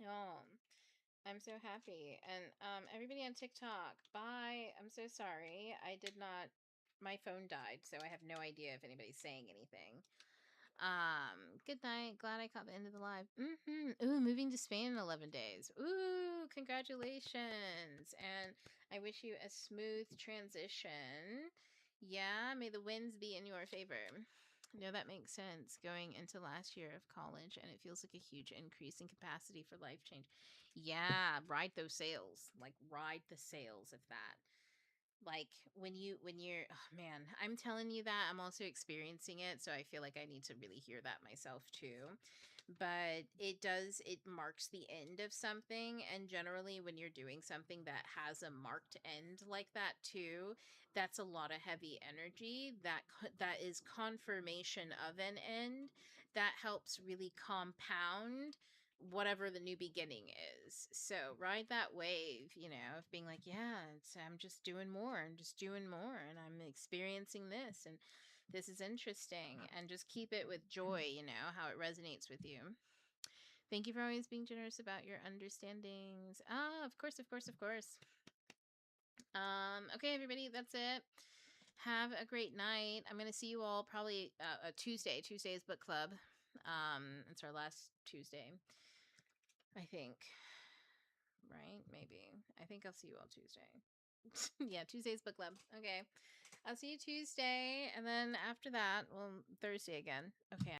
Oh. I'm so happy. And everybody on TikTok, bye. I'm so sorry. I did not my phone died, so I have no idea if anybody's saying anything. Good night. Glad I caught the end of the live. Ooh, moving to Spain in 11 days. Ooh, congratulations. And I wish you a smooth transition. Yeah, may the winds be in your favor. No, that makes sense. Going into last year of college, and it feels like a huge increase in capacity for life change. Yeah, ride those sails. Like, ride the sails of that. Like when you're, oh man, I'm telling you that I'm also experiencing it, so I feel like I need to really hear that myself too. But it marks the end of something, and generally when you're doing something that has a marked end like that too, that's a lot of heavy energy that is confirmation of an end that helps really compound whatever the new beginning is. So ride that wave, of being like, yeah, I'm just doing more and just doing more, and I'm experiencing this, and this is interesting, and just keep it with joy, how it resonates with you. Thank you for always being generous about your understandings. Ah, of course, of course, of course. Okay, everybody, that's it. Have a great night. I'm gonna see you all probably a Tuesday. Tuesday is book club. It's our last Tuesday, I think. Right? Maybe. I think I'll see you all Tuesday. Yeah, Tuesday's book club. Okay. I'll see you Tuesday. And then after that, well, Thursday again. Okay.